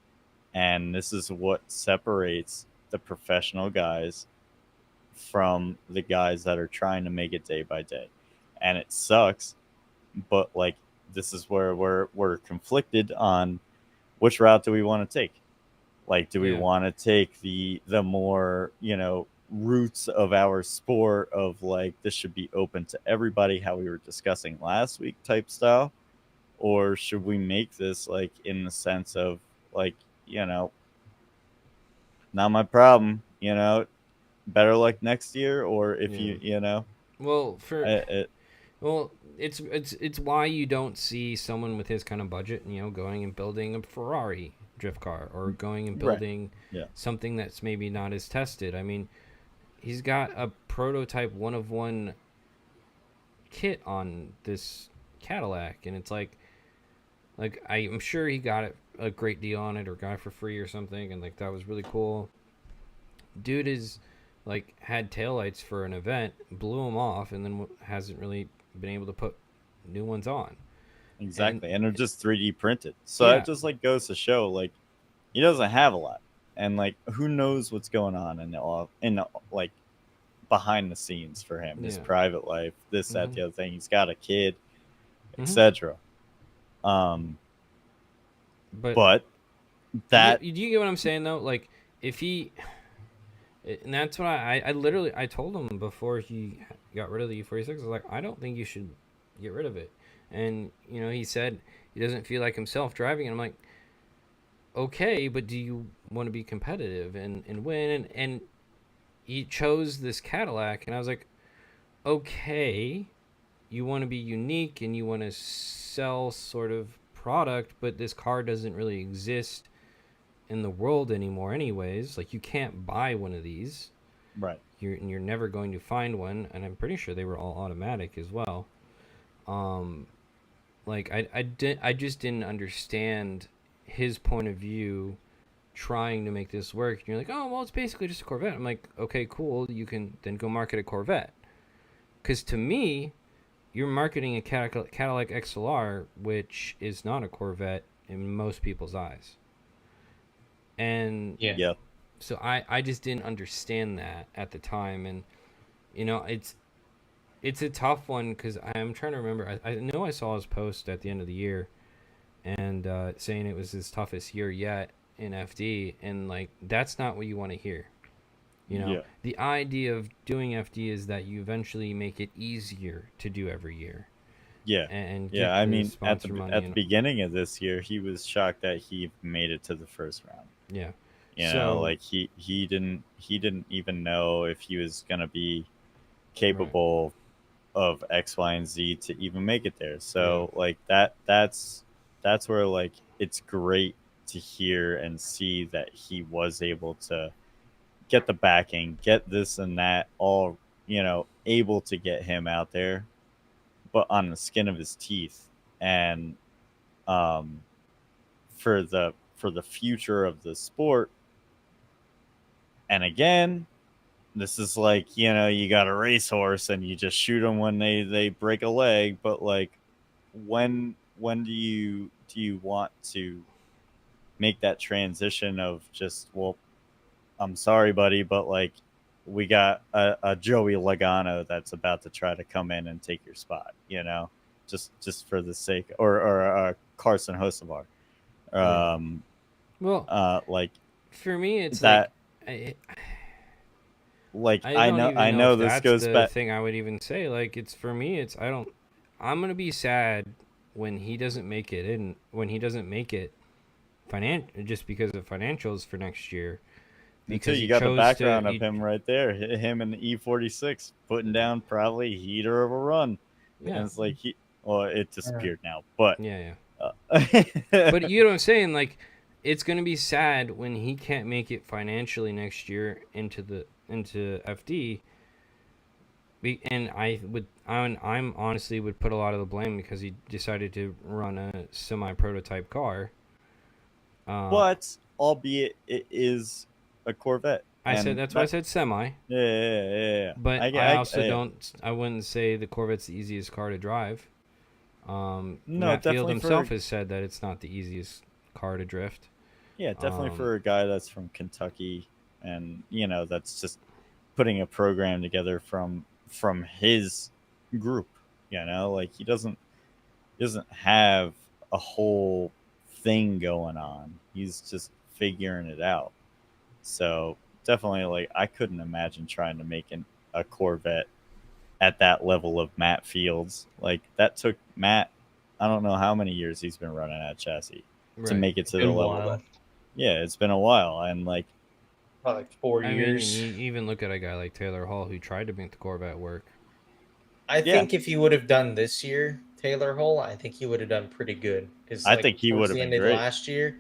And this is what separates the professional guys from the guys that are trying to make it day by day. And it sucks, but like this is where we're conflicted on which route do we want to take. Like, do we Yeah. want to take the more, roots of our sport of like this should be open to everybody, how we were discussing last week type style, or should we make this like in the sense of like, you know, not my problem, better luck next year, or if Yeah. you. Well, for It, well, it's why you don't see someone with his kind of budget, going and building a Ferrari drift car or going and right. building Yeah. something that's maybe not as tested. I mean, he's got a prototype one of one kit on this Cadillac, and it's like I'm sure he got it a great deal on it or got it for free or something, and like that was really cool. Dude is like had taillights for an event, blew them off, and then hasn't really been able to put new ones on. Exactly. And they're just 3D printed. So Yeah, it just like goes to show like he doesn't have a lot. And like who knows what's going on in the like behind the scenes for him, his yeah, private life, this, that, hmm the other thing. He's got a kid. etc. Um, But but that do you get what I'm saying though? Like if he, and that's what I literally I told him before he got rid of the E46. I was like, I don't think you should get rid of it. And he said he doesn't feel like himself driving. And I'm like, okay, but do you want to be competitive and win? And he chose this Cadillac, and I was like, okay, you want to be unique and you want to sell sort of product, but this car doesn't really exist in the world anymore anyways. Like you can't buy one of these. right. You're never going to find one, and I'm pretty sure they were all automatic as well. Um like I just didn't understand his point of view trying to make this work. And you're like, "Oh, well, it's basically just a Corvette." I'm like, "Okay, cool. You can then go market a Corvette." Cuz to me, you're marketing a Cadillac XLR, which is not a Corvette in most people's eyes. And Yeah. Yeah. so I just didn't understand that at the time. And it's a tough one because I'm trying to remember. I know I saw his post at the end of the year and saying it was his toughest year yet in FD, and like that's not what you want to hear. Yeah. The idea of doing FD is that you eventually make it easier to do every year Yeah. and Yeah. get I the mean, sponsor money. at the And beginning of this year, he was shocked that he made it to the first round. yeah, You know, so like he didn't even know if he was gonna be right, capable of X, Y, and Z to even make it there. yeah, So like that's where like it's great to hear and see that he was able to get the backing, get this and that, all able to get him out there, but on the skin of his teeth. And um, for the future of the sport, and again, this is like you got a racehorse and you just shoot them when they break a leg, but like when do you want to make that transition of just, well, I'm sorry buddy, but like we got a Joey Logano that's about to try to come in and take your spot, just for the sake, or Carson Hocevar, yeah. um Well, like for me, it's like that. I Like I don't even I know if know this that's goes the back. thing I would even say. Like it's for me, it's I don't. I'm gonna be sad when he doesn't make it in when he doesn't make it just because of financials for next year Until because you he got the chose to background of him right there, him and the E46 putting down probably heater of a run, and yeah, it's like well, it Yeah. disappeared now, but yeah. But uh, you know what I'm saying? Like it's gonna be sad when he can't make it financially next year into FD. And I'm honestly would put a lot of the blame because he decided to run a semi prototype car. Uh, but albeit it is a Corvette, I said and that's why I that said semi, yeah. but I, I I, also I don't. I wouldn't say the Corvette's the easiest car to drive. no, Matt Field definitely himself for has said that it's not the easiest car to drift. definitely Um, for a guy that's from Kentucky, and that's just putting a program together from his group. Like he doesn't have a whole thing going on. He's just figuring it out. So definitely, like I couldn't imagine trying to make a Corvette at that level of Matt Fields. Like that took Matt, I don't know how many years he's been running that chassis to right. make it It's to the been a level that. while. Yeah, it's been a while, and like Probably like 4 I mean, and years. you even look at a guy like Taylor Hall who tried to make the Corvette work. I yeah, think if he would have done this year, Taylor Hole, I think he would have done pretty good. Because I like think he towards would have the been end of great. last year,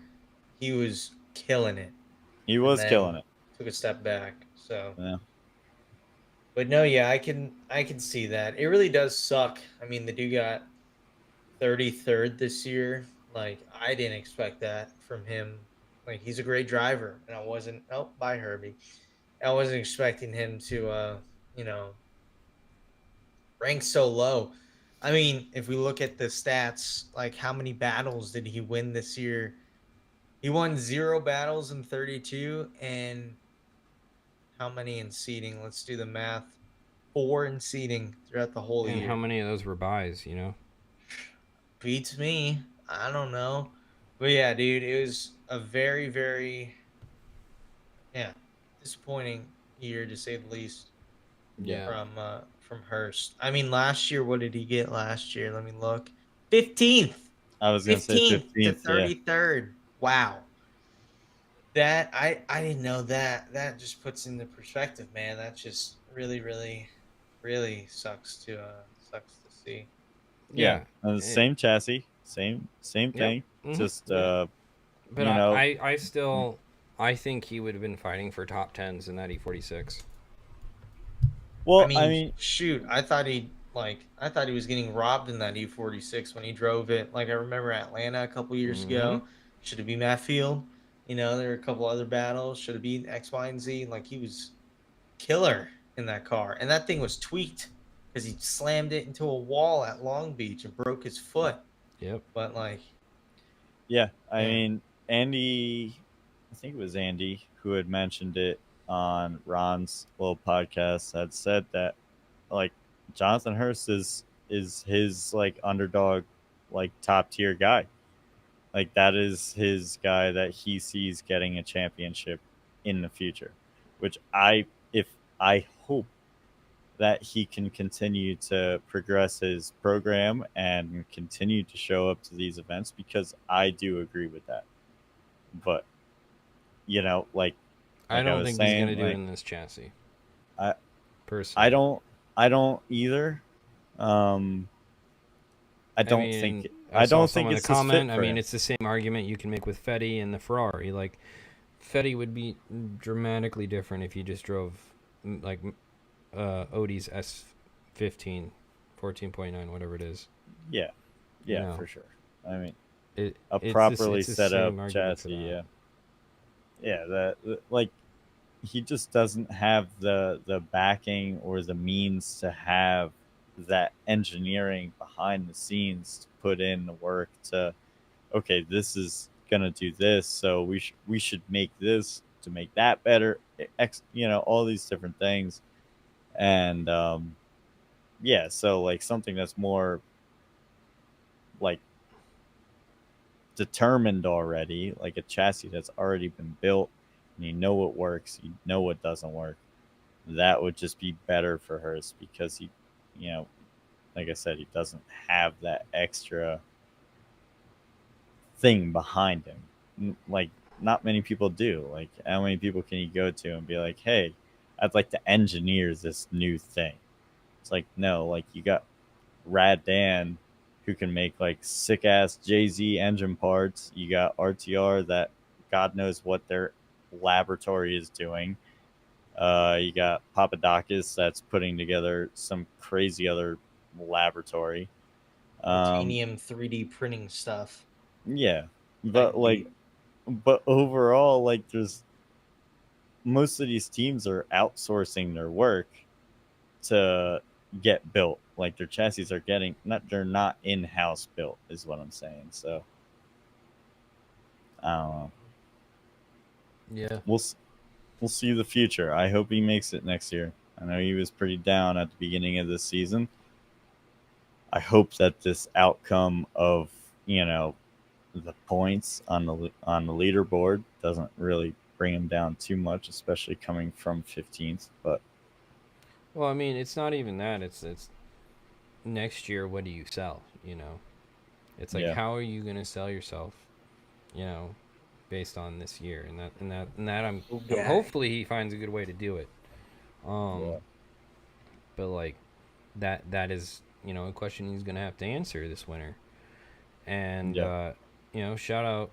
he was killing it, He and was killing then it. took a step back. So, Yeah, but no, yeah, I can see that. It really does suck. I mean, the dude got 33rd this year. Like I didn't expect that from him. Like he's a great driver, and I wasn't. Oh, bye Herbie. I wasn't expecting him to, you know, rank so low. I mean, if we look at the stats, like how many battles did he win this year? He won 0 battles in 32, and how many in seeding? Let's do the math. 4 in seeding throughout the whole And how year. many of those were buys? beats me. I don't know. But yeah, dude, it was a very, very, yeah, disappointing year to say the least Yeah. Yeah. from Hurst. I mean, last year, what did he get last year? Let me look. 15th. I was gonna say 15th to 15th. Yeah. 33rd. Wow. That I didn't know that. That just puts into perspective, man. That just really, really, really sucks to see. Yeah. Yeah. And the same chassis, same Yep. thing. Hmm. Just Yeah. But you know, I still I think he would have been fighting for top tens in that E46. I well, I mean, mean, shoot, I thought he was getting robbed in that E46 when he drove it. Like I remember Atlanta a couple years Mm-hmm. ago. Should have been Matt Field. You know, there were a couple other battles. Should have been X, Y, and Z. Like he was killer in that car, and that thing was tweaked because he slammed it into a wall at Long Beach and broke his foot. Yep. But like, yeah, I yeah, mean, Andy, I think it was Andy who had mentioned it on Ron's little podcast, had said that like Jonathan Hurst is his like underdog, like top tier guy. Like that is his guy that he sees getting a championship in the future, which I hope that he can continue to progress his program and continue to show up to these events, because I do agree with that. But you know, I I don't was think he's gonna saying, do it in this chassis, I I personally. don't I don't either. Um, I mean, I I saw don't think someone to it's just fit comment. I for mean, him. it's the same argument you can make with Fetty and the Ferrari. Like, Fetty would be dramatically different if he just drove like Odie's S15, 14.9, whatever it is. Yeah, You yeah, know, for sure. I mean, a it's this properly it's the set up same argument for chassis. that. Yeah, yeah. Like he just doesn't have the backing or the means to have that engineering behind the scenes to put in the work to, okay, this is gonna do this, so we should make this to make that better. All these different things, and yeah, so like something that's more like determined already, like a chassis that's already been built, and you know what works, you know what doesn't work. That would just be better for Hurst, because he, you know, like I said, he doesn't have that extra thing behind him. Like, not many people do. Like, how many people can you go to and be like, hey, I'd like to engineer this new thing? It's like, no, like, you got Rad Dan who can make like sick ass Jay Z engine parts. You got RTR that God knows what their laboratory is doing. You got Papadakis that's putting together some crazy other laboratory. Um, titanium 3D printing stuff. yeah, Type but like, beat. but overall, like, there's most of these teams are outsourcing their work to get built. Like their chassis are getting not, they're not in house built, is what I'm saying. So I don't know. Yeah. We'll we'll see the future. I hope he makes it next year. I know he was pretty down at the beginning of this season. I hope that this outcome of, the points on the leaderboard doesn't really bring him down too much, especially coming from 15th. But Well, I mean, it's not even that. It's next year. What do you sell? You know, it's like, yeah, how are you gonna sell yourself? You know, based on this year, and that Yeah. hopefully he finds a good way to do it. yeah, But like that is a question he's gonna have to answer this winter. And yeah, shout out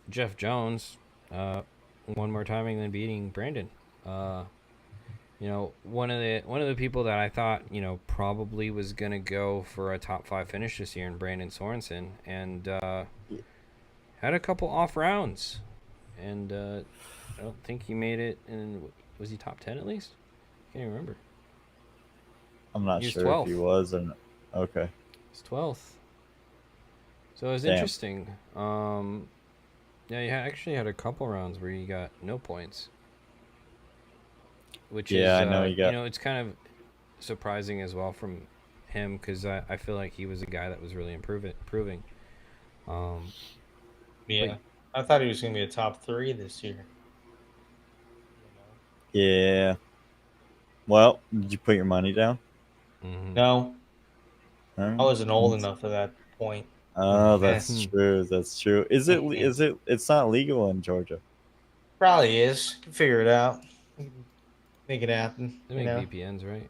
Jeff Jones, one more timing than beating Brandon. Uh, one of the people that I thought probably was gonna go for a top 5 finish this year in Brandon Sorensen, and had a couple off rounds, and I don't think he made it. And was he top 10 at least? Can't even remember. I'm not He was sure if he 12th. was or not. Okay, He's 12th. So it was damn. interesting. Yeah, he actually had a couple rounds where he got no points, which Yeah, is I know he got. it's kind of surprising as well from him because I feel like he was a guy that was really improving. Um, Yeah, I thought he was going to be a top 3 this year. Yeah. Well, did you put your money down? mhm. No, All I right. wasn't old enough at that point. Oh, Eh, that's true. That's true. Is it? Is it? It's not legal in Georgia. probably is. Can figure it out. We can make it happen. They make VPNs, right?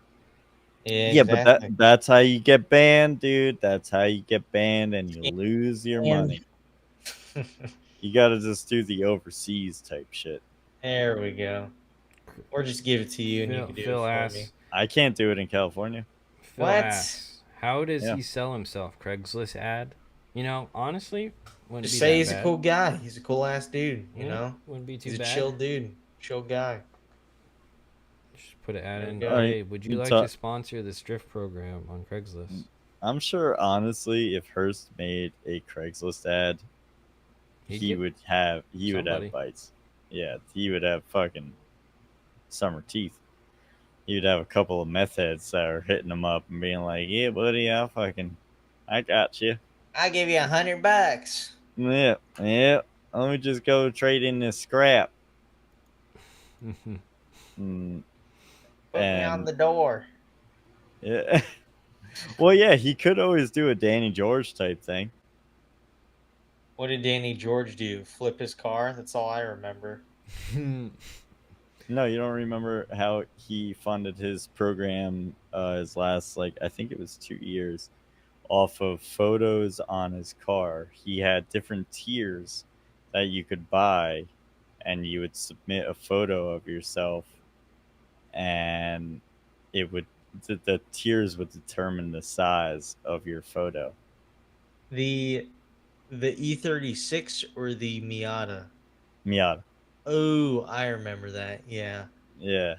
Yeah, Yeah, but that exactly. that's how you get banned, dude. That's how you get banned and you lose your And money. You got to just do the overseas type shit. there we go. Or just give it to you and you can do it Phil for me. asks. I can't do it in California. Phil What? asks, how does Yeah. he sell himself? Craigslist ad? You know, honestly, wouldn't Just be say that he's a bad. cool guy. He's a cool ass dude, you Yeah, know? wouldn't be too He's a bad. chill dude. Chill guy. Just put an ad There we in. go. Hey, would you You like ta- to sponsor this drift program on Craigslist? I'm sure, honestly, if Hearst made a Craigslist ad, He'd he get would have somebody. bites. Yeah, he would have fucking summer teeth. He would have a couple of meth heads that are hitting him up and being like, "Yeah, buddy, I got you. I give you $100. Yeah, yeah. Let me just go trade in this scrap." Mm, Put me on and the door. yeah, well, yeah, he could always do a Danny George type thing. What did Danny George do? Flip his car? That's all I remember. No, you don't remember how he funded his program, his last, like, I think it was 2 years, off of photos on his car. He had different tiers that you could buy, and you would submit a photo of yourself, and it would the tiers would determine the size of your photo. The E36 or the Miata? Miata. Oh, I remember that. Yeah. Yeah.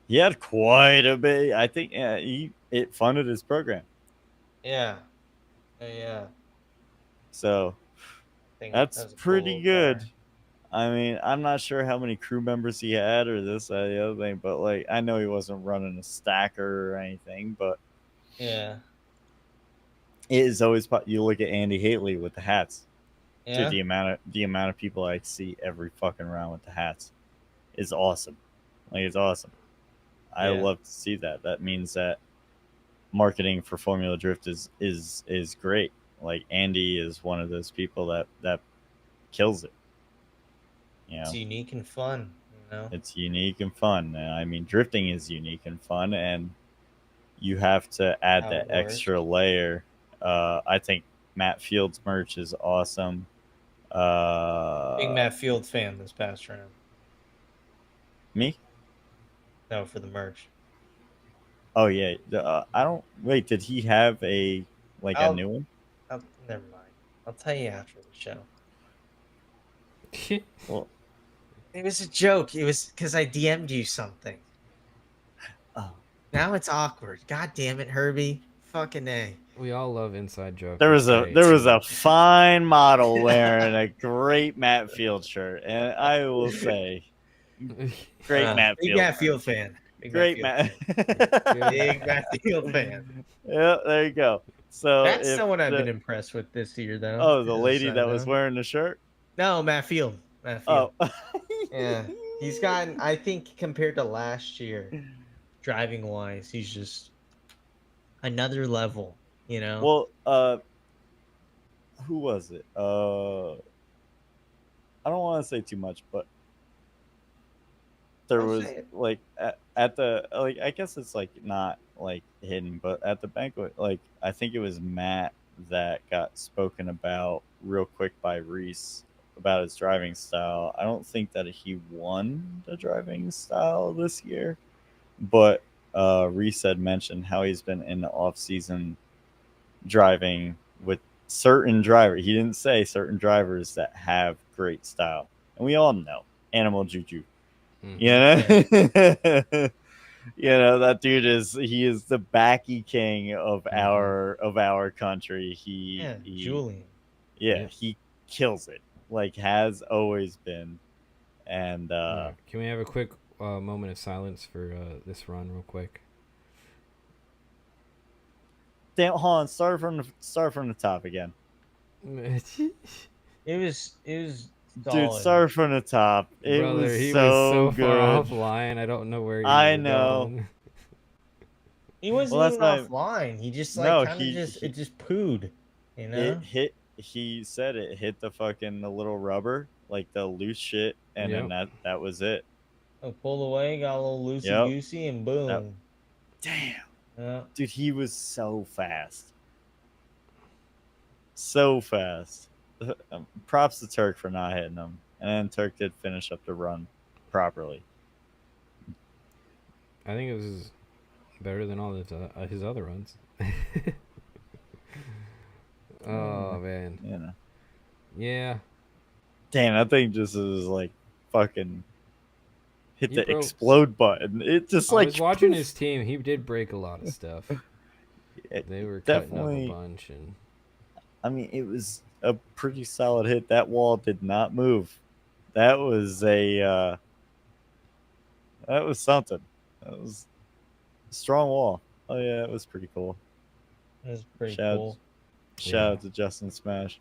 He had quite a bit. I think it funded his program. Yeah. Yeah. So That that's was a cool pretty little good. car. I mean, I'm not sure how many crew members he had or this or the other thing, but like I know he wasn't running a stacker or anything, but Yeah. it is always you look at Andy Haley with the hats. Dude, Yeah. the amount of people I see every fucking round with the hats is awesome. Like it's awesome. I Yeah. love to see that. That means that marketing for Formula Drift is great. Like Andy is one of those people that kills it. You It's know, unique and fun, you know? it's unique and fun. And I mean, drifting is unique and fun, and you have to add How that it works. extra layer. I think Matt Field's merch is awesome. Big Matt Field fan this past round. Me? No, for the merch. Oh yeah. I don't wait. Did he have a a I'll, new one? never mind. I'll tell you after the show. Well, It was a joke. It was because I DM'd you something. oh. Now it's awkward. God damn it, Herbie. Fucking A. We all love inside jokes. There It's was a great. there was a fine model wearing a great Matt Field shirt, and I will say, great Matt Big Field. Matt Field fan. Great Matt. Big Matt Field fan. Yeah, there you go. So That's if someone I've been impressed with this year, though. oh, the As a lady side that was note. wearing the shirt. No, Matt Field. Matt Field. Oh, Yeah. He's gotten, I think, compared to last year, driving wise, he's just another level, you know? well, who was it? I don't want to say too much, but there Don't was say it. like at the like I guess it's like not like hidden, but at the banquet, like I think it was Matt that got spoken about real quick by Reese about his driving style. I don't think that he won the driving style this year, but Reese had mentioned how he's been in the off season driving with certain drivers. He didn't say certain drivers that have great style, and we all know Animal Juju. Mhm. You know, you know that dude he is the backy king of our country. Yeah, He Julian. yeah, Yep. he kills it. Like has always been. And Can we have a quick moment of silence for this run, real quick? Damn, hold on. Start from the top again. It was Dude, solid. start from the top. It Brother, was he so was so far good. offline. I don't know where you I were know. going. He wasn't Well, that's even why. offline. He just like No, kind of just it just pooed, you know. it hit. He said it hit the little rubber, like the loose shit, and then Yep. that was it. I pulled away, got a little loosey Yep. goosey, and That, boom. damn, Yeah. dude, he was so fast, so fast. Props to Turk for not hitting him, and then Turk did finish up the run properly. I think it was better than all his other runs. Oh man. You know, Yeah. damn, that thing just is like fucking hit He the broke. explode button. It just I like was watching poof. his team. He did break a lot of stuff. It They were cutting up a definitely. bunch, and I mean, it was a pretty solid hit. That wall did not move. That was that was something. That was a strong wall. Oh yeah, it was pretty cool. It was pretty Shout cool. yeah, out to Justin Smash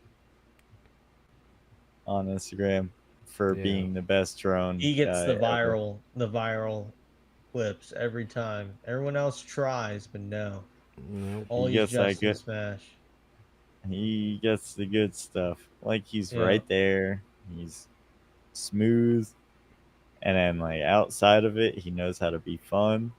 on Instagram for yeah. being the best drone He gets guy ever. the viral clips every time. Everyone else tries, but no. Nope. He Always gets that Justin good. Smash. He gets the good stuff. Like he's Yeah. right there. He's smooth, and then like outside of it, he knows how to be fun.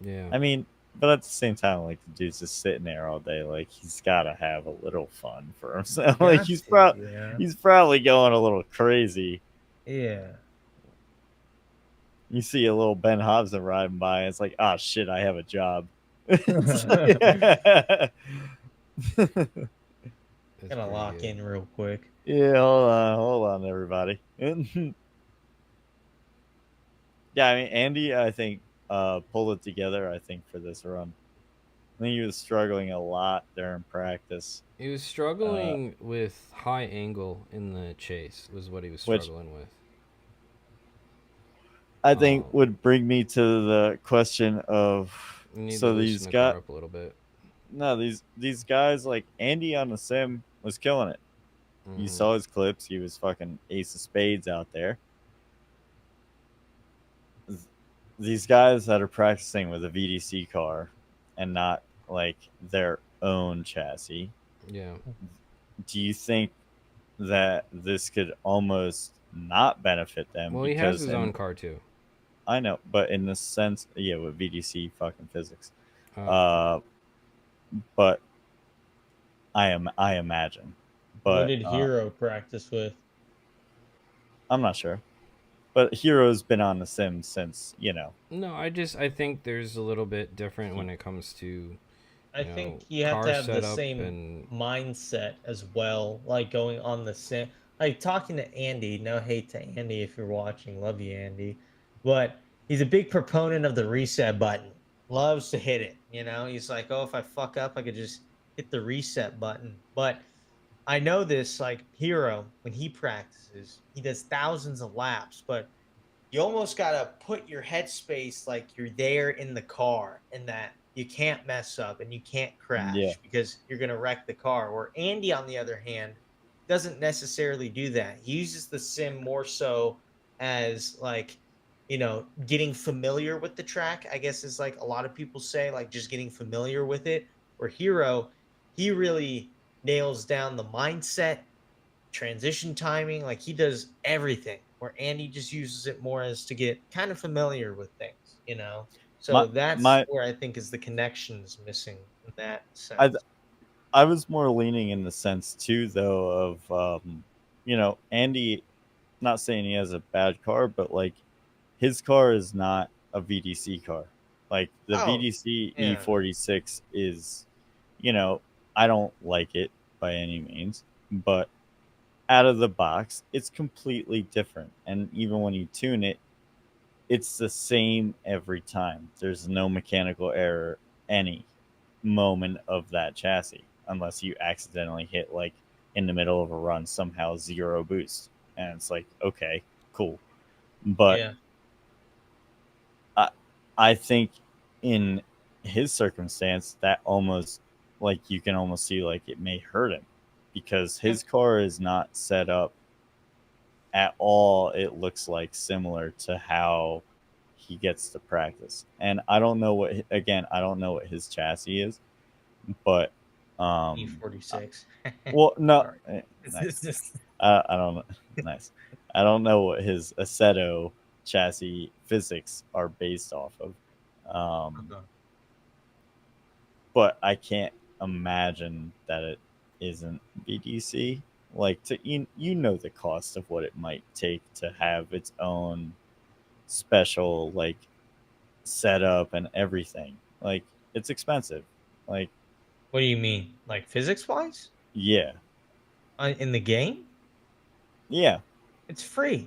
Yeah. I mean, but at the same time, like the dude's just sitting there all day. Like he's got to have a little fun for himself. Like Got to, yeah. he's probably going a little crazy. Yeah. You see a little Ben Hobson riding by, and it's like, oh shit, I have a job. That's Gonna pretty lock good. in real quick. Yeah, hold on, everybody. Yeah, I mean, Andy, I think pulled it together. I think for this run, I think he was struggling a lot during practice, He was struggling with high angle in the chase. Was what he was which struggling with. I think would bring me to the question of You need to so loosen these the guys, car up a little bit. no, these guys like Andy on the sim was killing it. You Mhm. saw his clips; he was fucking ace of spades out there. These guys that are practicing with a VDC car and not like their own chassis, Yeah. do you think that this could almost not benefit them? Well, he has Because his own car too. I know, but in the sense, yeah, with VDC fucking physics, Oh. but I imagine, What but did Hero practice with? I'm not sure. But Hero's been on the sim since No, I think there's a little bit different when it comes to I think you have to car have the setup same and mindset as well, like going on the sim. Like talking to Andy, no hate to Andy if you're watching, love you, Andy. But he's a big proponent of the reset button. Loves to hit it. He's like, oh, if I fuck up, I could just hit the reset button. But I know this, like Hero, when he practices, he does thousands of laps, but you almost got to put your headspace like you're there in the car and that you can't mess up and you can't yeah. crash because you're going to wreck the car. Where Andy, on the other hand, doesn't necessarily do that. He uses the sim more so as like, getting familiar with the track, I guess is like a lot of people say, like just getting familiar with it. Where Hero, he really nails down the mindset, transition timing, like he does everything. Where Andy just uses it more as to get kind of familiar with things. My So that's my where I think is the connections missing in that I sense. I was more leaning in the sense too though of Andy, not saying he has a bad car, but like his car is not a VDC car. Like the Oh, VDC yeah. E46 is, I don't like it by any means, but out of the box, it's completely different. And even when you tune it, it's the same every time. There's no mechanical error any moment of that chassis unless you accidentally hit like in the middle of a run somehow zero boost. And it's like, okay, cool. But Yeah. I think in his circumstance, that almost like you can almost see like it may hurt him because his car is not set up at all. It looks like similar to how he gets to practice. And I don't know what, again, I don't know what his chassis is, but E46. well, no, Sorry. nice. I don't know. Nice. I don't know what his Assetto chassis physics are based off of. Uh-huh. But I can't imagine that it isn't BDC. Like you know the cost of what it might take to have its own special like setup and everything. Like it's expensive. Like What do you mean? Like physics wise? yeah, In the game? yeah. It's free.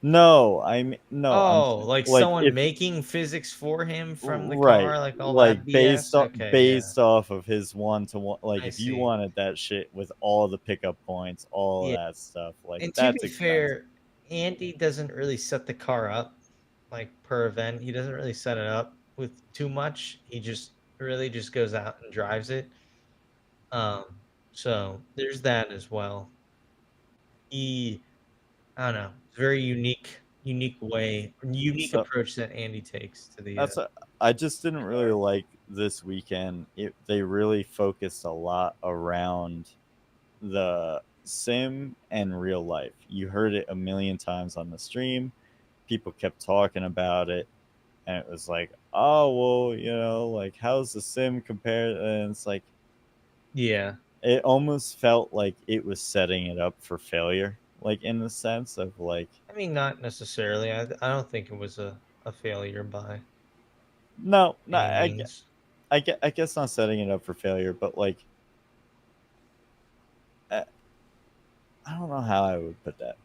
No, I'm Oh, like like someone if making physics for him from the right, car, like all like that BS? Okay, yeah. based off of his one to one. Like I if you see. wanted that shit with all the pickup points, all of Yeah. that stuff, like And to that's be expensive. fair, Andy doesn't really set the car up like per event. He doesn't really set it up with too much. He just really just goes out and drives it. Um, so there's that as well. He, I don't know, it's a very unique way, unique So approach that Andy takes to the I just didn't really car. like this weekend. They really focused a lot around the sim and real life. You heard it a million times on the stream. People kept talking about it, and it was like, oh well, like how's the sim compared? And it's like Yeah. it almost felt like it was setting it up for failure, like in the sense of like, I mean, not necessarily. I don't think it was a failure by no, no, any means. I guess not setting it up for failure, but like I I don't know how I would put that,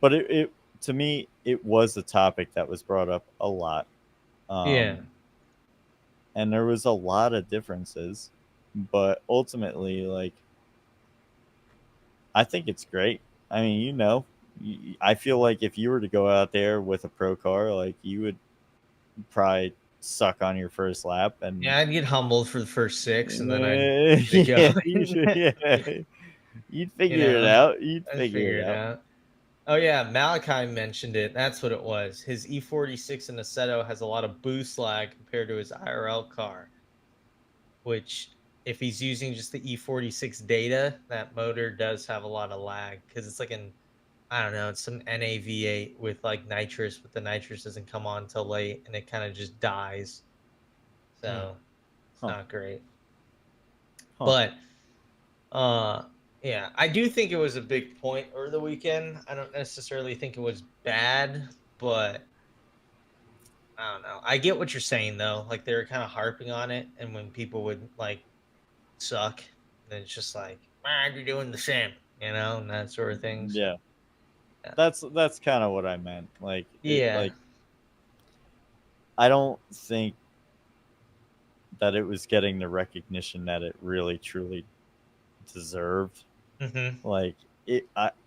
but it to me it was a topic that was brought up a lot, Yeah. um, and there was a lot of differences, but ultimately, like I think it's great. I mean, I feel like if you were to go out there with a pro car, like you would probably suck on your first lap, and Yeah, I'd get humbled for the first six, and then I'd get it yeah, you should, going. yeah, you'd You figure it know, out. You'd I'd figure figure it it out. out. Oh yeah, Malachi mentioned it. That's what it was. His E46 in Assetto has a lot of boost lag compared to his IRL car, which if he's using just the E46 data, that motor does have a lot of lag because it's like an I don't know, it's some NAV8 with like nitrous, but the nitrous doesn't come on till late and it kind of just dies. Hmm. So it's Huh. not great. Huh. But yeah, I do think it was a big point over the weekend. I don't necessarily think it was bad, but I don't know. I get what you're saying though. Like they were kind of harping on it, and when people would like suck, then it's just like, why are you doing the same? And that sort of thing. So Yeah, yeah. that's kind of what I meant. Like Yeah. like I don't think that it was getting the recognition that it really truly deserved. Hmm. Like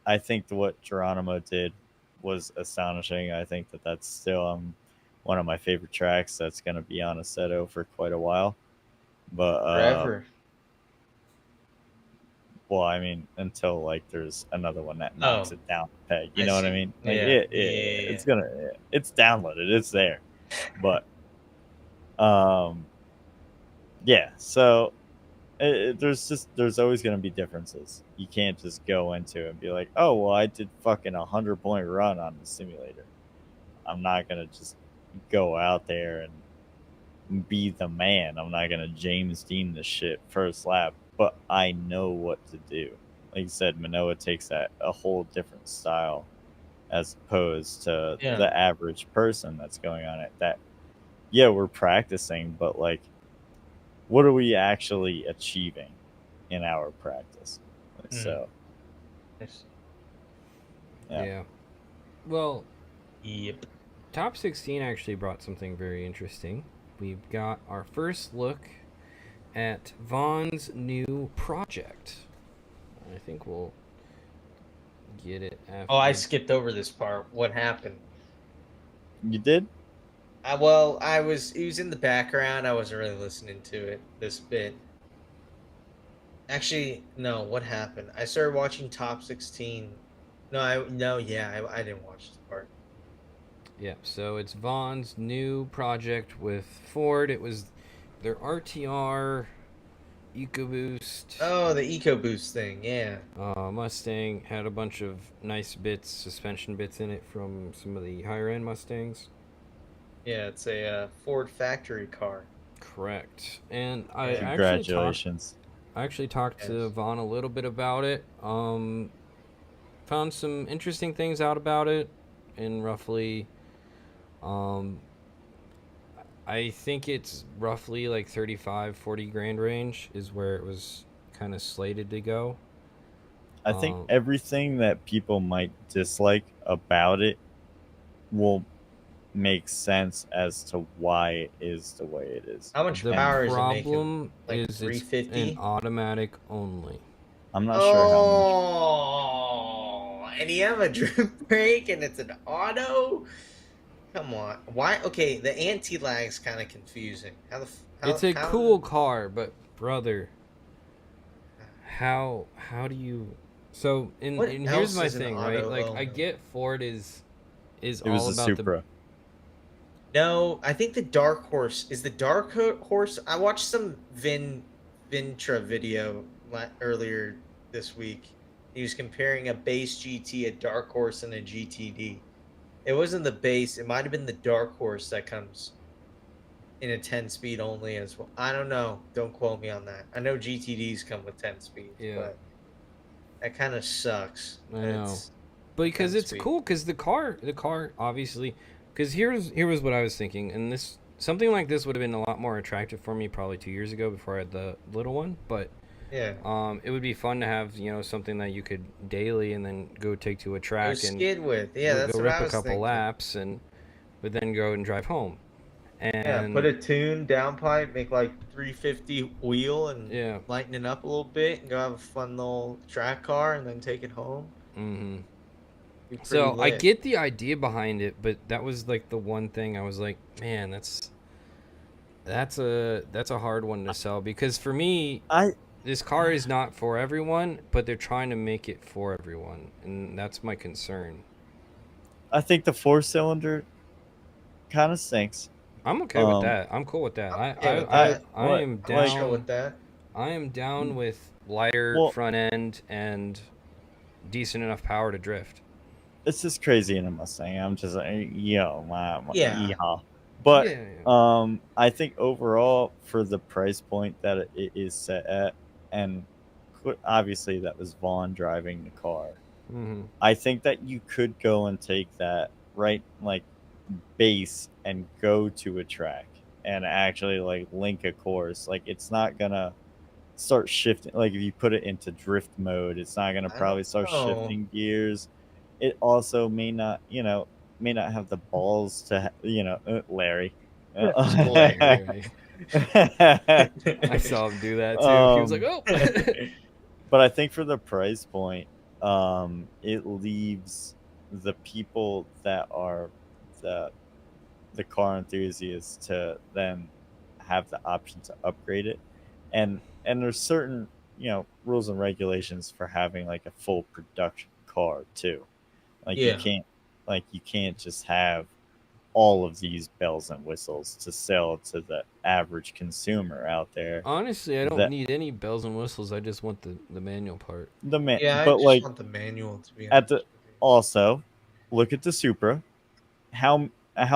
I think what Geronimo did was astonishing. I think that that's still one of my favorite tracks. That's going to be on Assetto for quite a while. But Forever. well, I mean, until like there's another one that knocks Oh, it down the peg. You I know what I see. mean? Like Yeah. Yeah. it's gonna, it's downloaded. It's there. But um, yeah. So there's always going to be differences. You can't just go into it and be like, oh well, I did fucking 100-point run on the simulator. I'm not gonna just go out there and be the man. I'm not gonna James Dean the shit first lap, but I know what to do. Like you said, Manoa takes that a whole different style as opposed to Yeah. the average person that's going on it. That yeah, we're practicing, but like, what are we actually achieving in our practice? Mm, So I see. yeah. Yeah. Well, Yep. Top 16 actually brought something very interesting. We've got our first look at Vaughn's new project. I think we'll get it after. Oh, I skipped over this part. What happened? You did? It was in the background. I wasn't really listening to it this bit. Actually, no. What happened? I started watching Top 16. I didn't watch this part. Yeah, so it's Vaughn's new project with Ford. It was their RTR EcoBoost. Oh, the EcoBoost thing. Yeah. Mustang had a bunch of nice bits, suspension bits in it from some of the higher end Mustangs. Yeah, it's a Ford factory car. Correct. And I Yeah. Congratulations. actually talked to Yes. Vaughn a little bit about it. Found some interesting things out about it in roughly um I think it's roughly like 35-40 grand range is where it was kind of slated to go. I think Um, everything that people might dislike about it will make sense as to why it is the way it is. How much the And power is it making? problem Like is it's an 350? automatic only. I'm not sure how much. Oh, and you have a drift brake and it's an auto? Come on. Why? Okay, the anti-lag's kind of confusing. It's a cool car, but brother, how do you? So What and here's else my is an thing, right? auto Like I only? get Ford is It was all the about Supra. No, I think the Dark Horse is the Horse. I watched some Vintra video earlier this week. He was comparing a base GT, a Dark Horse, and a GTD. It wasn't the base. It might have been the Dark Horse that comes in a 10 speed only as well. I don't know. Don't quote me on that. I know GTDs come with 10 speeds, Yeah. but that kind of sucks. I that know. it's Because 10 it's speed. cool because the car obviously because here was what I was thinking, and this something like this would have been a lot more attractive for me probably 2 years ago before I had the little one, but Yeah. it would be fun to have something that you could daily and then go take to a Go track and skid with. Yeah, that's go what rip I a was couple thinking. laps and but then go and drive home. Yeah, put And a tune downpipe, make like 350 wheel and yeah. lighten it up a little bit and go have a fun little track car and then take it home. Mm-hmm. Be pretty So I lit. get the idea behind it, but that was like the one thing I was like, man, that's a hard one to sell because for me, this car is not for everyone, but they're trying to make it for everyone, and that's my concern. I think the 4-cylinder kind of stinks. I'm okay with that. I'm cool with that. I'm okay with that. I am I'm like- chill with that. I am down with lighter Well- front end and decent enough power to drift. It's just crazy in a Mustang. I'm just like, yo, my Yeah. yeehaw. But Yeah. I think overall for the price point that it is set at, and obviously that was Vaughn driving the car. Mm-hmm. I think that you could go and take that like base and go to a track and actually like link a course. Like it's not gonna start shifting. Like if you put it into drift mode, it's not gonna I probably don't start know. shifting gears. It also may not have the balls to Larry. Larry. I saw him do that too. He was like, "Oh." But I think for the price point, it leaves the people that are the car enthusiasts to then have the option to upgrade it, and there's certain rules and regulations for having like a full production car too. Like Yeah. you can't just have all of these bells and whistles to sell to the average consumer out there. Honestly, I don't That- need any bells and whistles. I just want the manual part. Yeah, I but just like want the manual to be at honest the with you. also look at the Supra. How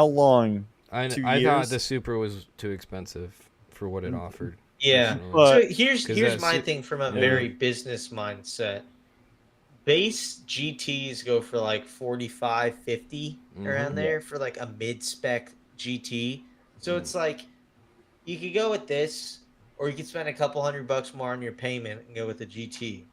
long? I 2 thought years? the Supra was too expensive for what it offered. Yeah. personally. But- So here's 'Cause here's that my Su- thing from a yeah. very business mindset. Base GTs go for like 45, 50 around Mhm. there for like a mid-spec GT. So Mm. it's like you could go with this or you could spend a couple $100 more on your payment and go with the GT,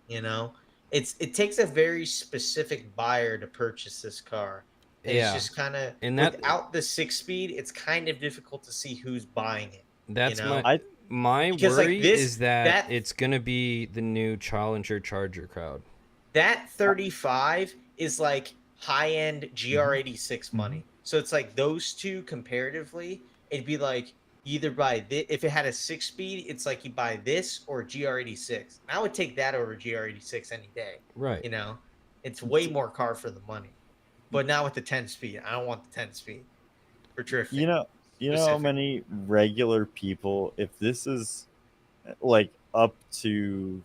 It takes a very specific buyer to purchase this car. And it's Yeah. just kind of And that- without the 6-speed, it's kind of difficult to see who's buying it. That's know? my Because, like, worry this- is that that- it's gonna be the new Challenger Charger crowd. That 35 is like high-end GR86 money. So it's like those two comparatively, it'd be like you either buy this if it had a 6 speed, it's like you buy this or GR86. I would take that over GR86 any day. Right. You know, it's way more car for the money. But not with the 10 speed. I don't want the 10 speed for You drifting know, you know how specifically. many regular people, if this is like up to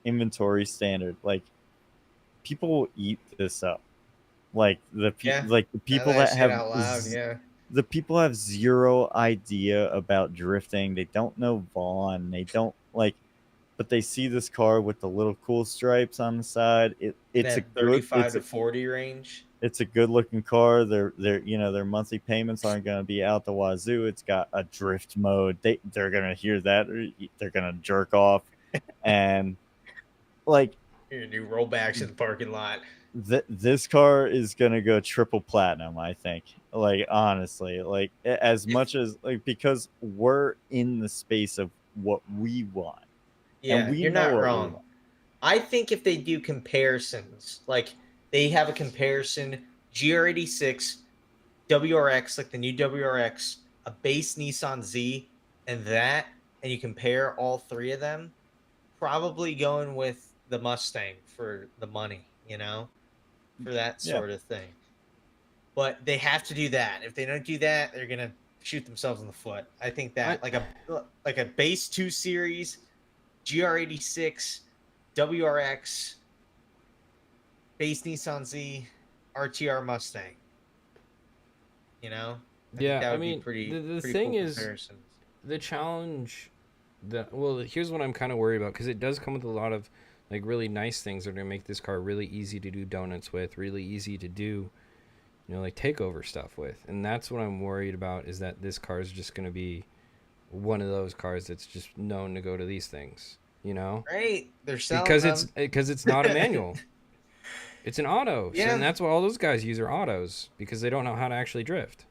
inventory standard, like people will eat this up. Like Yeah. like the Now people that I that say it have out loud, yeah. the people have zero idea about drifting. They don't know Vaughn. They don't like, but they see this car with the little cool stripes on the side. It's a That good 35 to 40 range. it's a good looking car. Their monthly payments aren't going to be out the wazoo. It's got a drift mode. They're going to hear that. They're going to jerk off, and like Your new rollbacks in the parking lot. this car is going to go triple platinum. I think. Like honestly, like as much as like because we're in the space of what we want, and Yeah, we you're know not what we wrong. want. I think if they do comparisons, like they have a comparison GR86, WRX, like the new WRX, a base Nissan Z, and that, and you compare all three of them, probably going with the Mustang for the money, for that Yeah, sort of thing. But they have to do that. If they don't do that, they're gonna shoot themselves in the foot. I think I that like a base 2 series, GR86, WRX, base Nissan Z, RTR Mustang. I think yeah, that I would be mean, pretty the pretty thing cool is comparisons. the challenge that well, here's what I'm kind of worried about because it does come with a lot of like really nice things that are going to make this car really easy to do donuts with, really easy to do, like takeover stuff with. And that's what I'm worried about is that this car is just going to be one of those cars that's just known to go to these things, Right, they're selling because it's not a them. manual. It's an auto. So, and Yeah. that's what all those guys use are autos because they don't know how to actually drift.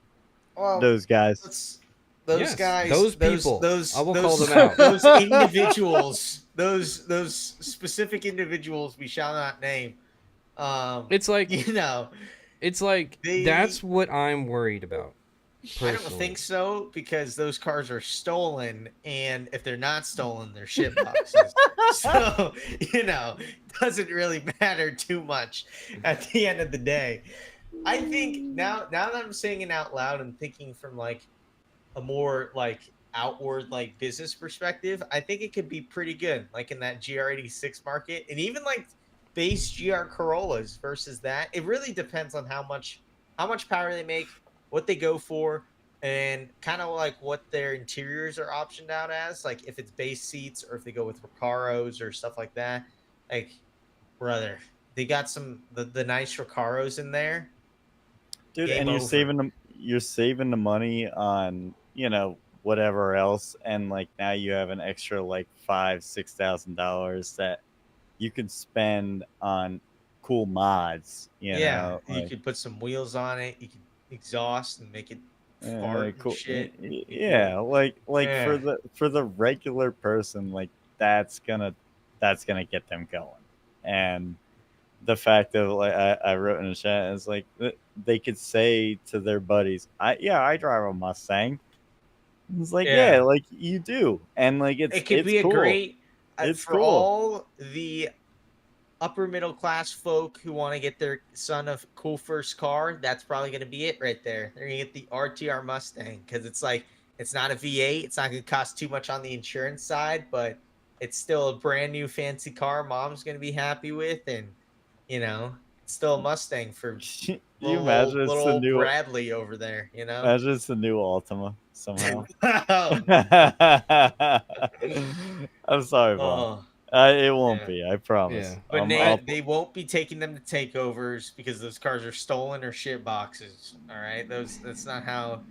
Well, those guys. let's those Yes, guys, those people. I will call them those out. those individuals, those specific individuals we shall not name. Um, It's like you know, it's like they that's what I'm worried about I don't think personally. so because those cars are stolen, and if they're not stolen, they're shit boxes. So, doesn't really matter too much at the end of the day. I think now that I'm saying it out loud and thinking from like a more like outward like business perspective, I think it could be pretty good, like in that GR86 market, and even like base GR Corollas versus that. It really depends on how much power they make, what they go for, and kind of like what their interiors are optioned out as. Like if it's base seats or if they go with Recaros or stuff like that. Like, brother, they got the nice Recaros in there. Dude, Game and over. you're saving the money on whatever else, and like now you have an extra like $5,000-6,000 that you can spend on cool mods. Yeah, you Like could put some wheels on it. You could exhaust and make it fart and cool. shit. It'd be Yeah, cool. like Yeah. for the regular person, like that's gonna get them going, and the fact of like I wrote in the chat is like they could say to their buddies, I drive a Mustang. It's like yeah, Yeah. like you do, and like It could it's be a cool. great It's for cool. all the upper middle class folk who want to get their son a cool first car. That's probably going to be it right there. They're going to get the RTR Mustang because it's like it's not a V8. It's not going to cost too much on the insurance side, but it's still a brand new fancy car. Mom's going to be happy with, and it's still a Mustang for Can you little imagine old it's little the old new Bradley over there. imagine it's the new Altima somehow. Oh, I'm sorry, Vaughn. oh, It won't yeah. be. I promise. Yeah. But I Nate, they won't be taking them to takeovers because those cars are stolen or shit boxes. All right, that's not how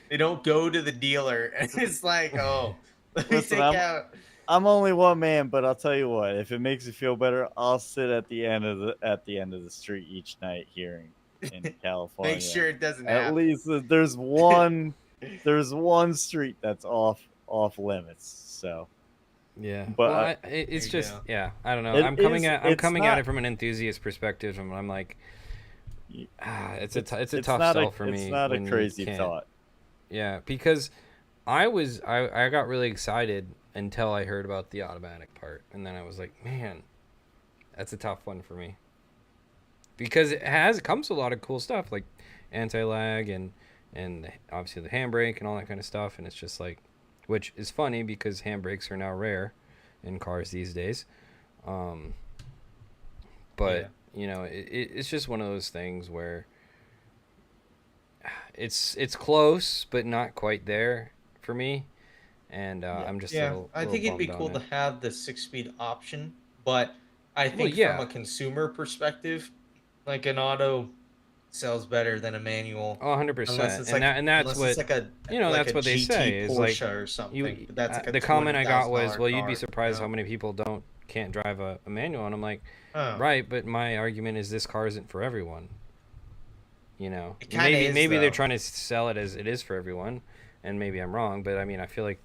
they don't go to the dealer and it's like, oh, let me Listen, take out. I'm only one man, but I'll tell you what. If it makes you feel better, I'll sit at the end of the street each night here in Make California. sure it doesn't At happen. least there's one street that's off limits. So, Yeah. but Well, it's There you just go. yeah. I don't know. it I'm is. coming It's at not. it from an enthusiast perspective, and I'm like, It's a it's tough not sell for it's me not a when you crazy can't. thought. Yeah, because I got really excited until I heard about the automatic part, and then I was like, man, that's a tough one for me because it comes with a lot of cool stuff like anti-lag and obviously the handbrake and all that kind of stuff, and it's just like, which is funny because handbrakes are now rare in cars these days. Um, Yeah. but it's just one of those things where it's close but not quite there for me, and Yeah. I'm just a Yeah, little I little think it'd be bummed on cool to it. have the 6-speed option, but I Well, think from yeah. a consumer perspective, like an auto sells better than a manual, Oh, unless 100%. it's like And that's unless it's what like that's a what they GT say is like Porsche or something, you but that's like a the two comment hundred I got thousand was, dollar well, you'd be car, you surprised how know? many people can't drive a manual, and I'm like, Oh, right, but my argument is this car isn't for everyone. it kind of is Maybe they're though. trying to sell it as it is for everyone, and maybe I'm wrong, but I mean, I feel like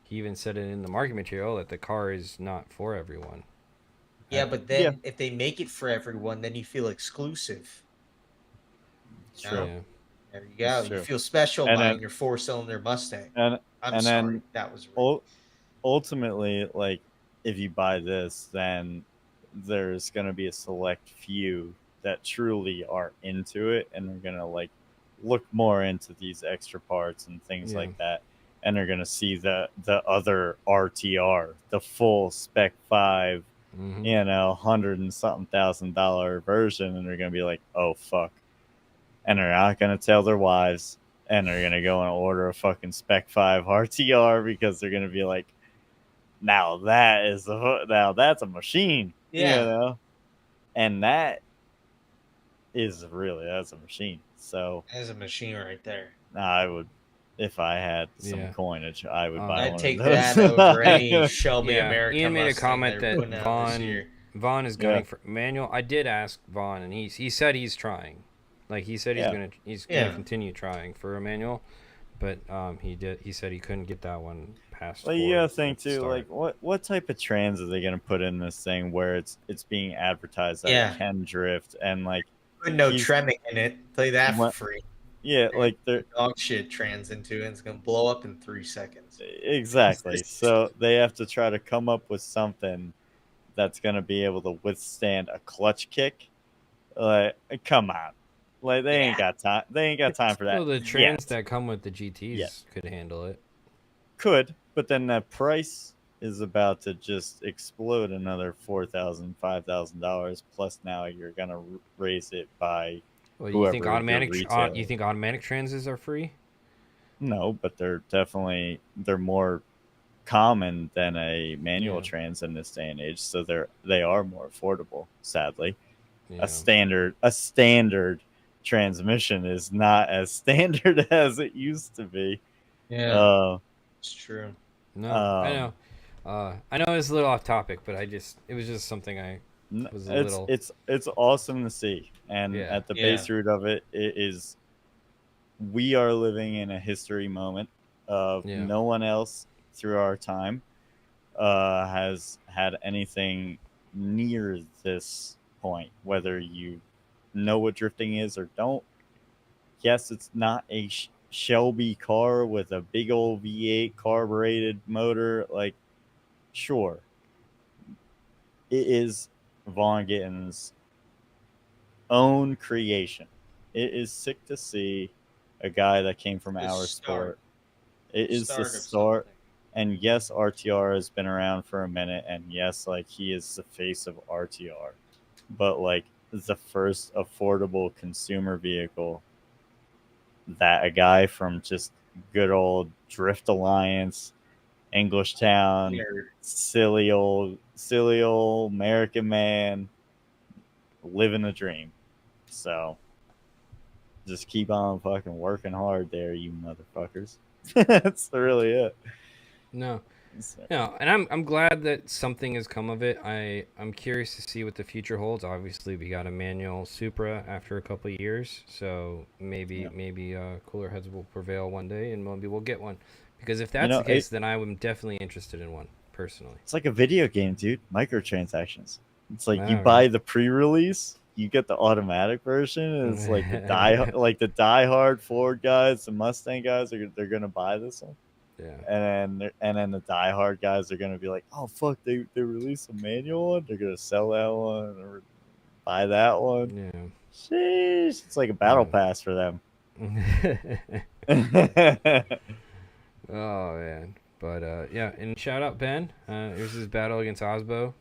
he even said it in the market material that the car is not for everyone. Yeah, but Yeah, then if they make it for everyone, then you feel exclusive. it's You true. know, Yeah. there you It's go. You true. feel special And buying then your 4-cylinder Mustang. and I'm and sorry, then that was rude. ul- ultimately, like, if you buy this, then there's gonna be a select few that truly are into it and are gonna like look more into these extra parts and things Yeah. like that, and are gonna see the other RTR, the full spec 5, Mm-hmm. 100 and something $1,000 version, and they're gonna be like, oh fuck, and they're not gonna tell their wives, and they're gonna go and order a fucking spec 5 RTR because they're gonna be like, now that's a machine, Yeah, and that's a machine. So there's a machine right there. I would, if I had some Yeah. coinage, I would buy I'd one of take those. that over any Shelby Yeah, America Ian made a Mustang comment they're that putting out this year. Vaughn is Yeah, gunning for manual. I did ask Vaughn, and he said he's trying. Like he said yeah. he's gonna Yeah, continue trying for a manual, but he said he couldn't get that one passed Well, you for gotta think at the too, start. like what type of trans are they gonna put in this thing where it's being advertised that it yeah. can drift, and like Put no he's trimming in it. Tell you that for what free. yeah, They're gonna like they're put dog shit trans into it. And it's gonna blow up in 3 seconds. exactly, so they have to try to come up with something that's gonna be able to withstand a clutch kick. Like, come on, like Yeah, they ain't got time for Well, that the trans yet. that come with the GTs Yet could handle it. could, but then that price is about to just explode another $4,000, $5,000. Plus, now you're gonna raise it by Well, whoever your you retailer. think automatic transes are free? No, but they're more common than a manual Yeah, trans in this day and age, so they are more affordable. Sadly, yeah, a standard transmission is not as standard as it used to be. yeah, Uh, it's true. no, I um, know. I know it's a little off topic, but it was just something I was a little. it's awesome to see, and Yeah, at the Yeah, base root of it is we are living in a history moment of yeah, no one else through our time has had anything near this point, whether you know what drifting is or don't. Yes, it's not a Shelby car with a big old V8 carbureted motor. Like, sure, it is Vaughn Gittin's own creation. It is sick to see a guy that came from the our start, sport. It is the start of start. something. And yes, RTR has been around for a minute, and yes, like he is the face of RTR, but like the first affordable consumer vehicle that a guy from just good old Drift Alliance, Englishtown, Nerd. silly old American man, living the dream. So just keep on fucking working hard there, you motherfuckers. That's really it. no, So, no, and I'm glad that something has come of it. I'm curious to see what the future holds. Obviously, we got a manual Supra after a couple of years, so yeah. maybe cooler heads will prevail one day, and maybe we'll get one. Because if You that's know, the case, then I am definitely interested in one personally. it's like a video game, dude. Microtransactions. It's like you All right. buy the pre-release, you get the automatic version, and it's like the diehard Ford guys, the Mustang guys they're gonna buy this one. Yeah. And then the diehard guys are gonna be like, oh fuck, they released a manual one, they're gonna sell that one or buy that one. Yeah. Sheesh, it's like a battle pass for them. Oh man, but yeah, and shout out Ben. Here's his battle against Osbo.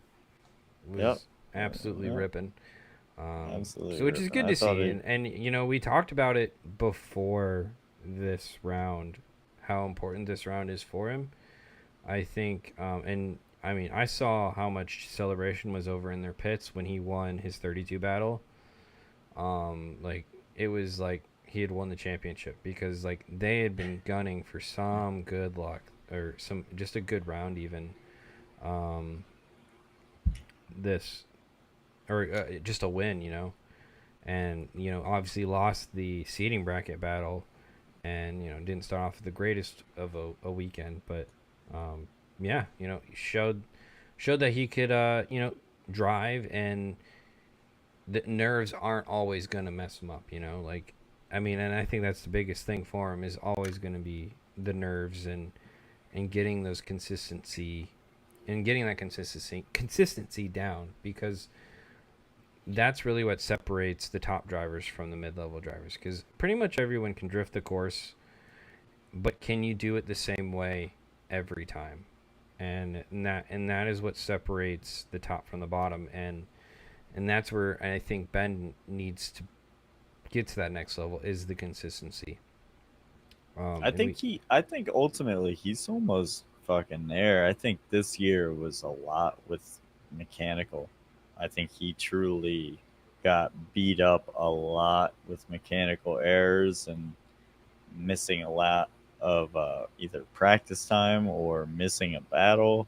Was absolutely ripping. Absolutely, so which is ripping. good to see, and you know we talked about it before this round, how important this round is for him. I think, and I mean I saw how much celebration was over in their pits when he won his 32 battle. Like it was like he had won the championship because like they had been gunning for some good luck or some just a good round even this or just a win, you know, and you know obviously lost the seeding bracket battle and you know didn't start off with the greatest of a weekend, but yeah, you know, showed that he could you know drive, and the nerves aren't always going to mess him up, you know, like I mean, and I think that's the biggest thing for him is always going to be the nerves and getting those consistency and getting that consistency down, because that's really what separates the top drivers from the mid-level drivers, because pretty much everyone can drift the course, but can you do it the same way every time? And that is what separates the top from the bottom, and that's where I think Ben needs to get to that next level is the consistency. I think ultimately he's almost fucking there. I think this year was a lot with mechanical. I think he truly got beat up a lot with mechanical errors and missing a lot of either practice time or missing a battle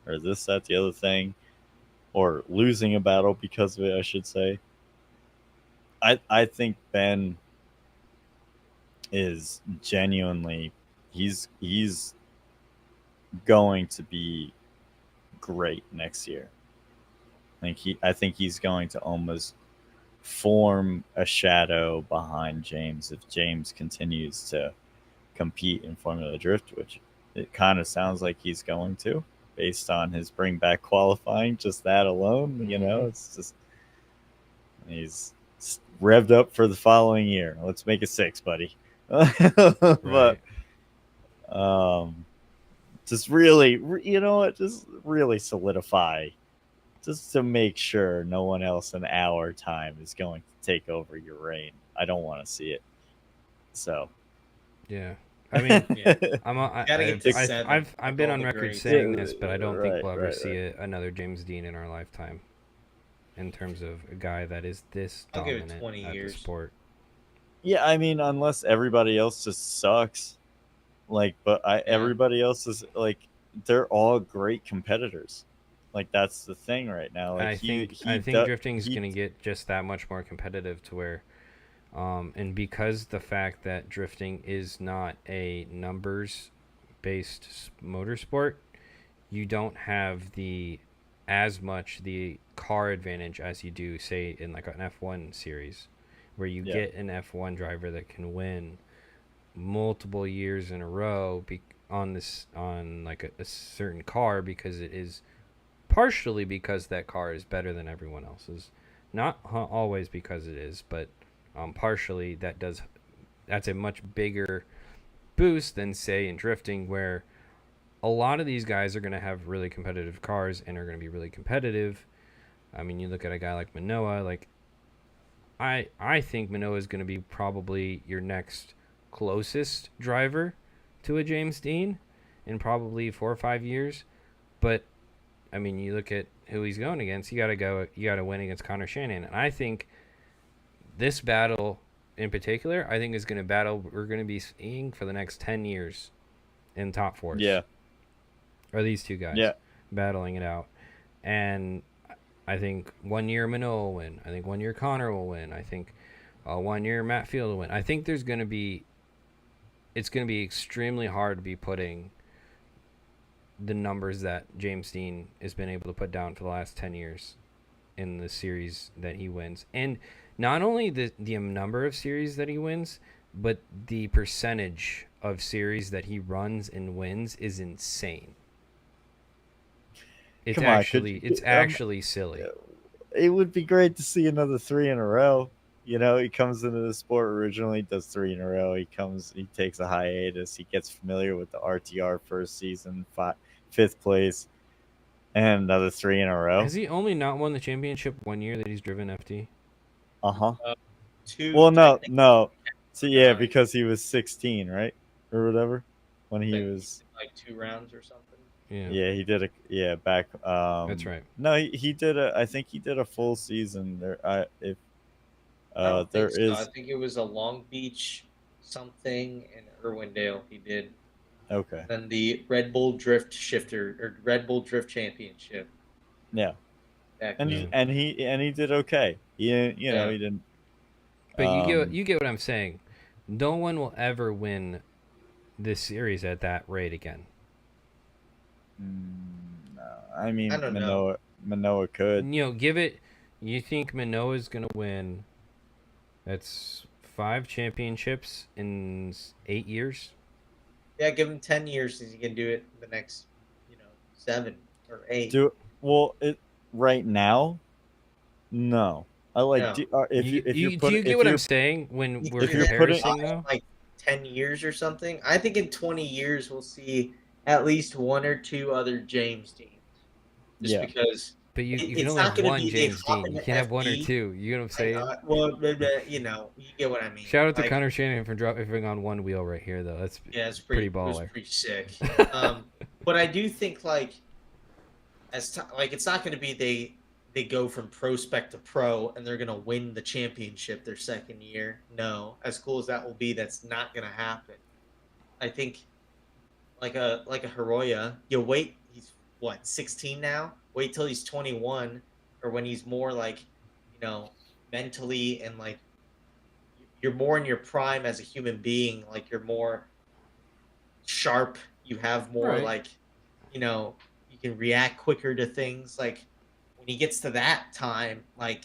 or this, that, the other thing, or losing a battle because of it, I should say. I think Ben is genuinely he's going to be great next year. I think he's going to almost form a shadow behind James if James continues to compete in Formula Drift, which it kind of sounds like he's going to, based on his bring back qualifying. Just that alone, you know, it's just he's revved up for the following year. Let's make it 6, buddy. But just really, you know what, just really solidify, just to make sure no one else in our time is going to take over your reign. I don't want to see it. So yeah, I mean, Yeah. I've been on record saying this, but I don't think we'll ever see right. another James Dean in our lifetime in terms of a guy that is this I'll give it dominant 20 at years. the sport. Yeah, I mean, unless everybody else just sucks. Like, but everybody else is like, they're all great competitors. Like, that's the thing right now. Like, I think drifting is going to get just that much more competitive to where, and because the fact that drifting is not a numbers based motorsport, you don't have as much the car advantage as you do say in like an F1 series, where you get an F1 driver that can win multiple years in a row on like a certain car, because it is partially because that car is better than everyone else's, not always because it is, but partially that's a much bigger boost than say in drifting, where a lot of these guys are going to have really competitive cars and are going to be really competitive. I mean, you look at a guy like Manoa, like I think Manoa is going to be probably your next closest driver to a James Dean in probably 4 or 5 years. But I mean, you look at who he's going against, you got to win against Connor Shannon. And I think this battle in particular, I think is going to battle we're going to be seeing for the next 10 years in Top Force. Yeah. Are these two guys battling it out. And I think 1 year Manoa will win. I think 1 year Connor will win. I think 1 year Matt Field will win. I think it's going to be extremely hard to be putting the numbers that James Dean has been able to put down for the last 10 years in the series that he wins, and not only the number of series that he wins, but the percentage of series that he runs and wins is insane. It's Come on, actually it's actually silly. it would be great to see another 3 in a row. You know, he comes into the sport originally, does 3 in a row. He takes a hiatus. He gets familiar with the RTR first season, fifth place, and another 3 in a row. Has he only not won the championship 1 year that he's driven FD? Uh huh. Two. Well, I no, think, no. So yeah, 9, because he was 16, right, or whatever, when he was. like 2 rounds or something. Yeah, Yeah, he did back. that's right. No, he did a. I think he did a full season there. If I don't there think so. I is think it was a Long Beach something in Irwindale he did. okay. Then the Red Bull Drift Shifter or Red Bull Drift Championship. Yeah, Back and Yeah. he did okay. He Yeah. he didn't. But you get what I'm saying. No one will ever win this series at that rate again. No, I mean I don't know. Manoa could. You know, give it. You think Manoa's gonna win? That's 5 championships in 8 years. Yeah, give him 10 years and he can do it the next, 7 or 8. Do well it right now. No, I like No. if you're Do you get if what you're I'm saying when You we're if do you're that putting comparing in, though? like 10 years or something. I think in 20 years we'll see at least 1 or 2 other James teams. Just yeah. because But you can it's only not have going to one be they James hop Dean. You into can't have one or FD. two. You know what I'm saying? Well, you get what I mean. Shout out to Like, Connor Shanahan for dropping on one wheel right here, though. That's yeah, it's pretty it was baller. pretty sick. But I do think like it's not going to be they go from prospect to pro and they're going to win the championship their second year. No, as cool as that will be, that's not going to happen. I think like a Hiroya, you wait. He's what 16 now. Wait till he's 21, or when he's more like, mentally and like you're more in your prime as a human being. Like you're more sharp. You have more Right. like, you can react quicker to things. Like when he gets to that time, like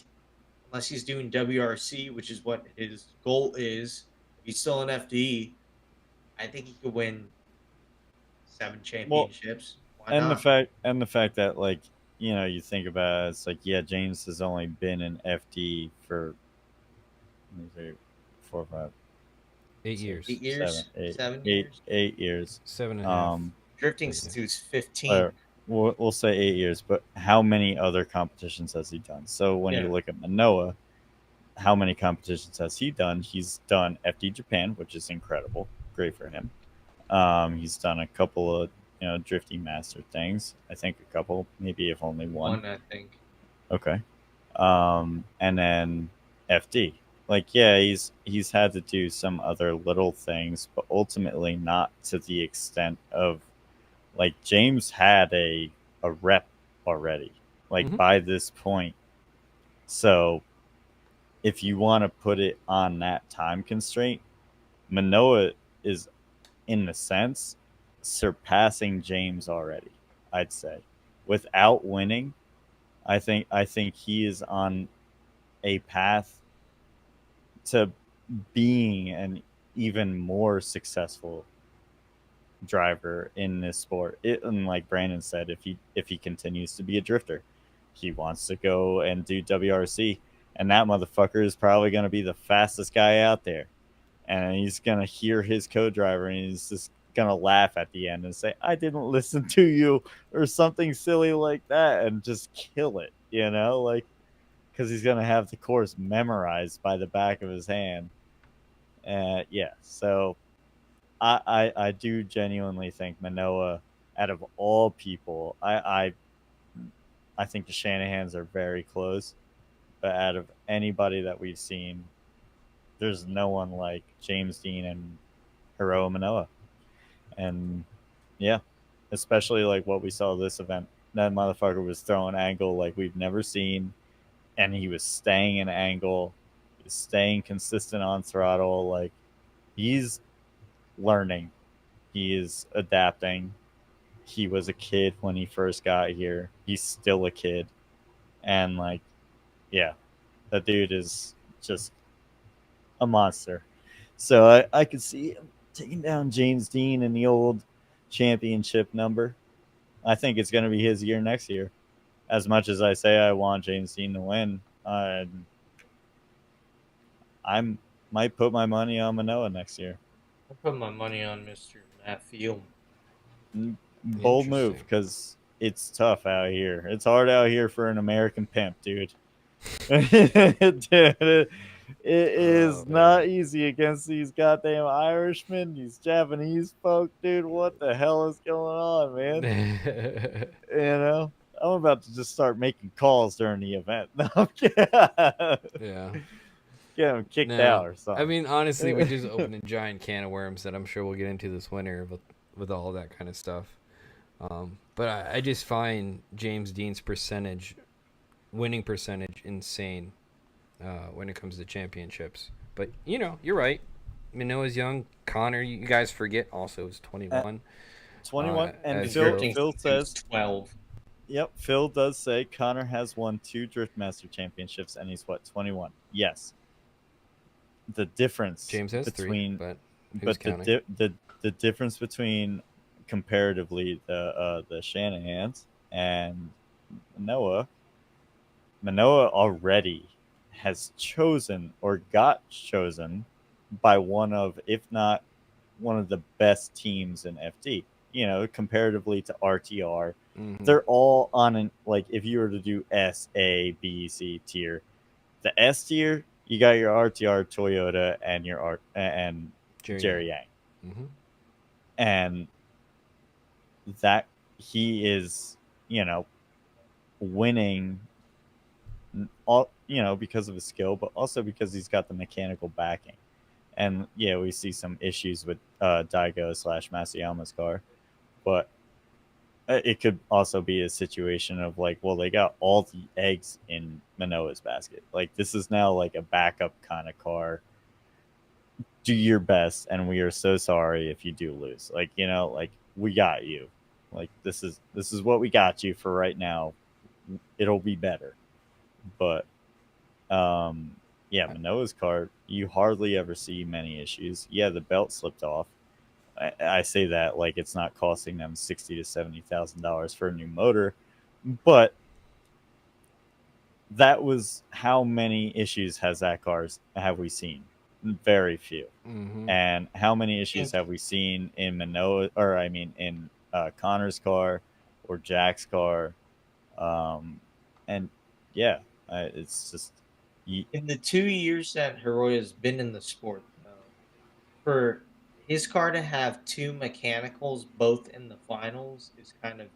unless he's doing WRC, which is what his goal is, if he's still in FD, I think he could win 7 Well, championships. Why and not? the fact that like you think about it, it's like yeah, James has only been in FD for let me see, 4, 5, 8 years, 6, 7, 8 years, 8, 7 years, 8 years. 7.5. drifting Okay. since he was 15. Or we'll say 8 years, but how many other competitions has he done? So when Yeah. you look at Manoa, how many competitions has he done? He's done FD Japan, which is incredible, great for him. He's done a couple of drifting master things. I think a couple, maybe if only one. I think. Okay. And then FD. Like yeah, he's had to do some other little things, but ultimately not to the extent of like James had a rep already, like Mhm. by this point. So if you want to put it on that time constraint, Manoa is in the sense surpassing James already, I'd say. Without winning, I think he is on a path to being an even more successful driver in this sport. And like Brandon said, if he continues to be a drifter, he wants to go and do WRC, and that motherfucker is probably going to be the fastest guy out there. And he's going to hear his co-driver, and he's just going to laugh at the end and say, "I didn't listen to you," or something silly like that, and just kill it, like because he's going to have the course memorized by the back of his hand. Yeah, so I do genuinely think Manoa, out of all people, I think the Shanahans are very close, but out of anybody that we've seen, there's no one like James Dean and Hiro Manoa. And yeah, especially like what we saw this event. That motherfucker was throwing angle like we've never seen, and he was staying in angle, he was staying consistent on throttle. Like he's learning, he is adapting. He was a kid when he first got here. He's still a kid, and like Yeah, that dude is just a monster. So I could see him taking down James Dean in the old championship number. I think it's going to be his year next year. As much as I say I want James Dean to win, I might put my money on Manoa next year. I put my money on Mr. Matt Field. Bold move Interesting. because it's tough out here. It's hard out here for an American pimp, dude. Dude, it Oh is man. not easy against these goddamn Irishmen, these Japanese folk, dude. What the hell is going on, man? You know, I'm about to just start making calls during the event. No, I'm kidding. Yeah. Get them kicked out No. or I something. mean, honestly, we just opened a giant can of worms that I'm sure we'll get into this winter with all that kind of stuff. But I just find James Dean's winning percentage, insane when it comes to championships. But you're right. Manoa's young. Connor, you guys forget, also is At 21. 21, and Been As Phil well. drifting Phil since he was says, 12. yep, Phil does say Connor has won 2 Driftmaster championships, and he's what, 21? Yes. The difference James has 3, between, but who's but counting? the difference between comparatively the Shanahans and Manoa already has chosen or got chosen by one of, if not one of the best teams in FD. You know, comparatively to RTR, Mm-hmm. they're all on an, like, if you were to do S, A, B, C tier, the S tier, you got your RTR, Toyota, and your and Jerry Yang, Mm-hmm. and that he is, winning all, because of his skill, but also because he's got the mechanical backing. And yeah, we see some issues with Daigo / Masayama's car, but it could also be a situation of like, well, they got all the eggs in Manoa's basket. Like, this is now like a backup kind of car. Do your best, and we are so sorry if you do lose. Like, like, we got you. Like, this is what we got you for right now. It'll be better. But yeah, Manoa's car, you hardly ever see many issues. Yeah, the belt slipped off. I say that like it's not costing them $60,000 to $70,000 for a new motor, but that was, how many issues have we seen? Very few. Mm-hmm. And how many I issues think have we seen in Manoa, or I mean in Connor's car or Jack's car? And yeah, it's just in the 2 years that Hiroya's been in the sport, though, for his car to have two mechanicals both in the finals is kind of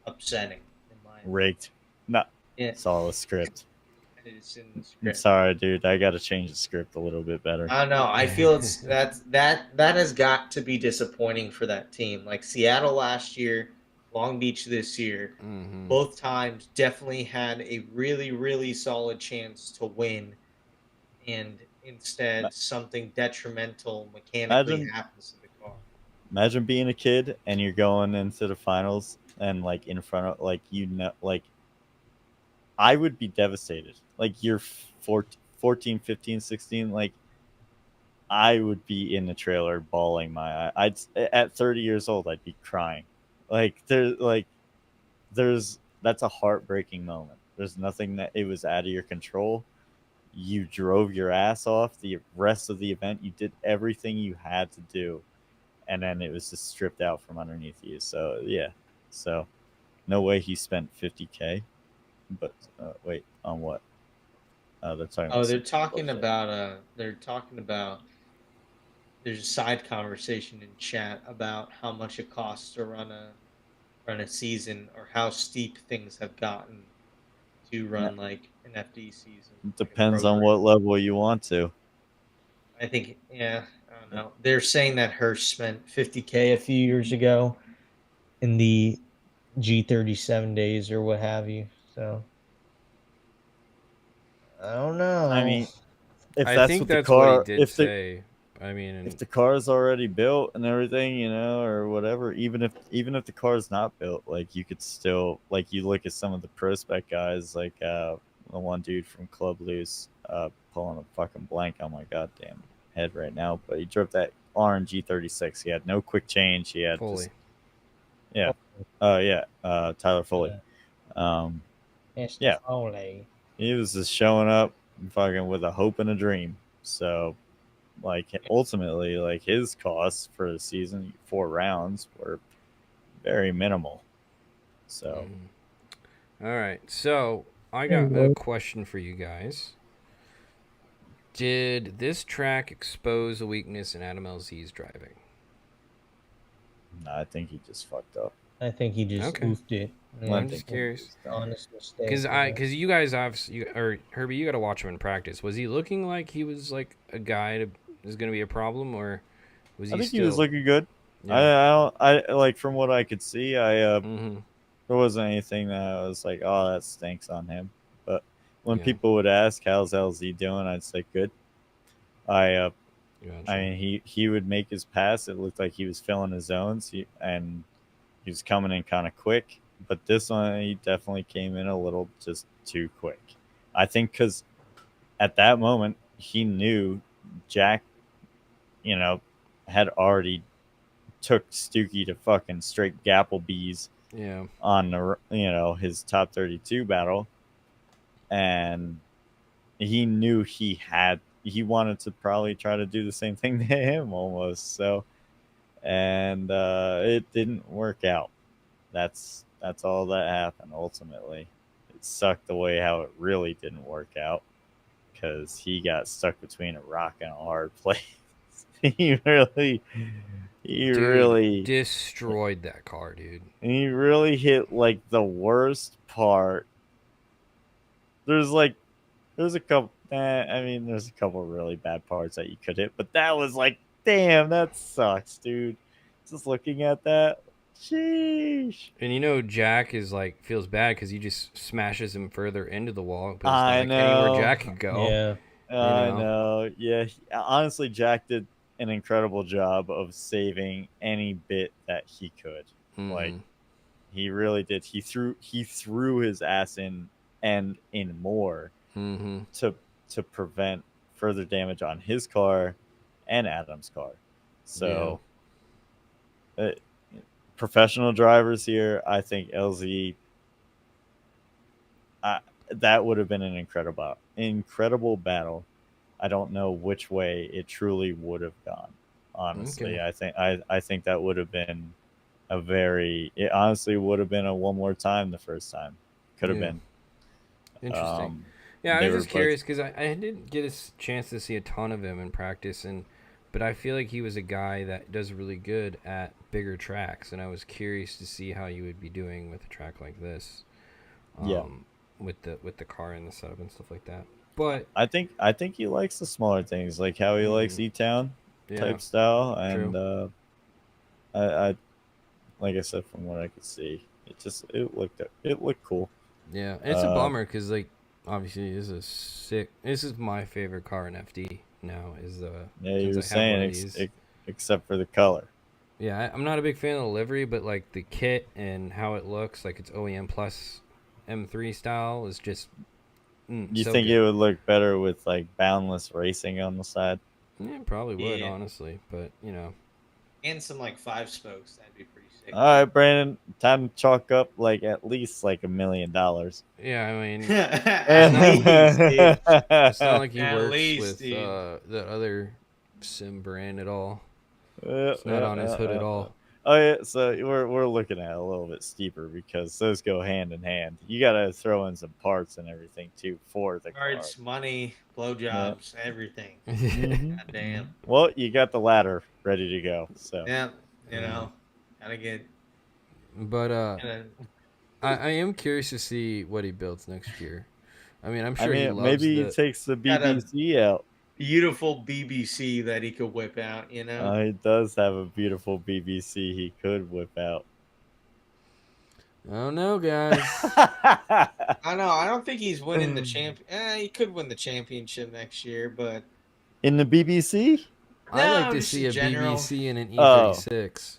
upsetting, in my opinion. rigged. Not Yeah, saw the script. it is in the I'm script. sorry, dude. I got to change the script a little bit better. I don't know. I feel that has got to be disappointing for that team. Like Seattle last year, Long Beach this year, Mm-hmm. both times definitely had a really, really solid chance to win, and Ma- instead something detrimental mechanically Imagine, happens to the car. being a kid and you're going into the finals and like in front of, like, like, I would be devastated. Like, you're 14, 15, 16. Like, I would be in the trailer bawling my eye. At 30 years old, I'd be crying. There's that's a heartbreaking moment. There's nothing, that it was out of your control. You drove your ass off the rest of the event. You did everything you had to do, and then it was just stripped out from underneath you. So yeah, so no way he spent 50K. But wait, on what? They're talking Oh, about they're some talking bullshit. about there's a side conversation in chat about how much it costs to run a season, or how steep things have gotten to No, run like an FD season, it like a depends on what program. level you want to. I think, yeah, I don't know. They're saying that Hirsch spent 50K a few years ago in the G37 days or what have you. So I don't I know. mean, if I that's think what the that's what he car, did say. I mean, if and the car is already built and everything, or whatever, even if the car is not built, like, you could still, like, you look at some of the pro spec guys, the one dude from Club Loose, pulling a fucking blank on my goddamn head right now. But he drove that RNG 36. He had no quick change. He had Fully. just Tyler Foley. Mr. Yeah. Foley. He was just showing up fucking with a hope and a dream. So, like, ultimately, like, his costs for the season, 4 rounds, were very minimal. So, All right. So I got a question for you guys. Did this track expose a weakness in Adam LZ's driving? nah, I think he just fucked up. I think he just Okay. oofed it. Well, I'm just curious. Honest mistake. Because you guys obviously, or Herbie, you got to watch him in practice. Was he looking like he was like a guy that is going to be a problem, or was he I think still? he was looking good. Yeah. I like from what I could see, Mm-hmm. there wasn't anything that I was like, oh, that stinks on him. But when Yeah. people would ask, how's LZ doing? I'd say good. I Gotcha. mean, he would make his pass. It looked like he was filling his zones, and he was coming in kind of quick. But this one, he definitely came in a little just too quick. I think because at that moment, he knew Jack, had already took Stookie to fucking straight Gapplebees Yeah. on the, his top 32 battle. And he knew he wanted to probably try to do the same thing to him almost. So, and it didn't work out. That's all that happened ultimately. It sucked the way how it really didn't work out because he got stuck between a rock and a hard place. he really destroyed that car, dude. He really hit like the worst part. There's a couple. There's a couple really bad parts that you could hit, but that was like, damn, that sucks, dude. Just looking at that, sheesh. And Jack is like feels bad because he just smashes him further into the wall. But I it's not like anywhere know. Jack could go. Yeah. I know. Yeah. Honestly, Jack did an incredible job of saving any bit that he could. Mhm. Like, he really did. He threw his ass in and in more Mhm. to prevent further damage on his car and Adam's car. So, professional drivers here, I think LZ. That would have been an incredible battle. I don't know which way it truly would have gone. Honestly, Okay. I think that would have been it honestly would have been a one more time the first time. Could have been. Interesting. Yeah, I was just curious because I didn't get a chance to see a ton of him in practice, but I feel like he was a guy that does really good at bigger tracks, and I was curious to see how you would be doing with a track like this. With the car and the setup and stuff like that. But I think he likes the smaller things, like how he likes E-Town type style, and I like I said, from what I could see, it looked cool. Yeah, it's a bummer because like obviously this is my favorite car in FD now. You were saying except for the color. Yeah, I'm not a big fan of the livery, but like the kit and how it looks, like it's OEM plus M3 style, is just. You think it would look better with like Boundless Racing on the side? Yeah, probably would, honestly, but and some like 5 spokes, that'd be pretty sick. All right, Brandon, time to chalk up like at least like $1 million. Yeah, I mean, At least, dude. it's not like he At works least, with the other sim brand at all. It's It's not on his hood at all. Oh yeah, so we're looking at it a little bit steeper because those go hand in hand. You gotta throw in some parts and everything too for the Parts, car. money, blowjobs, everything. Mhm. God damn. Well, you got the ladder ready to go. So Yeah, gotta get. But I am curious to see what he builds next year. I mean, I'm sure he loves maybe he takes the BBC out. Beautiful BBC that he could whip out, He does have a beautiful BBC he could whip out. I don't know, guys. I know. I don't think he's winning the he could win the championship next year, but in the BBC, I'd like to see a BBC in an E36.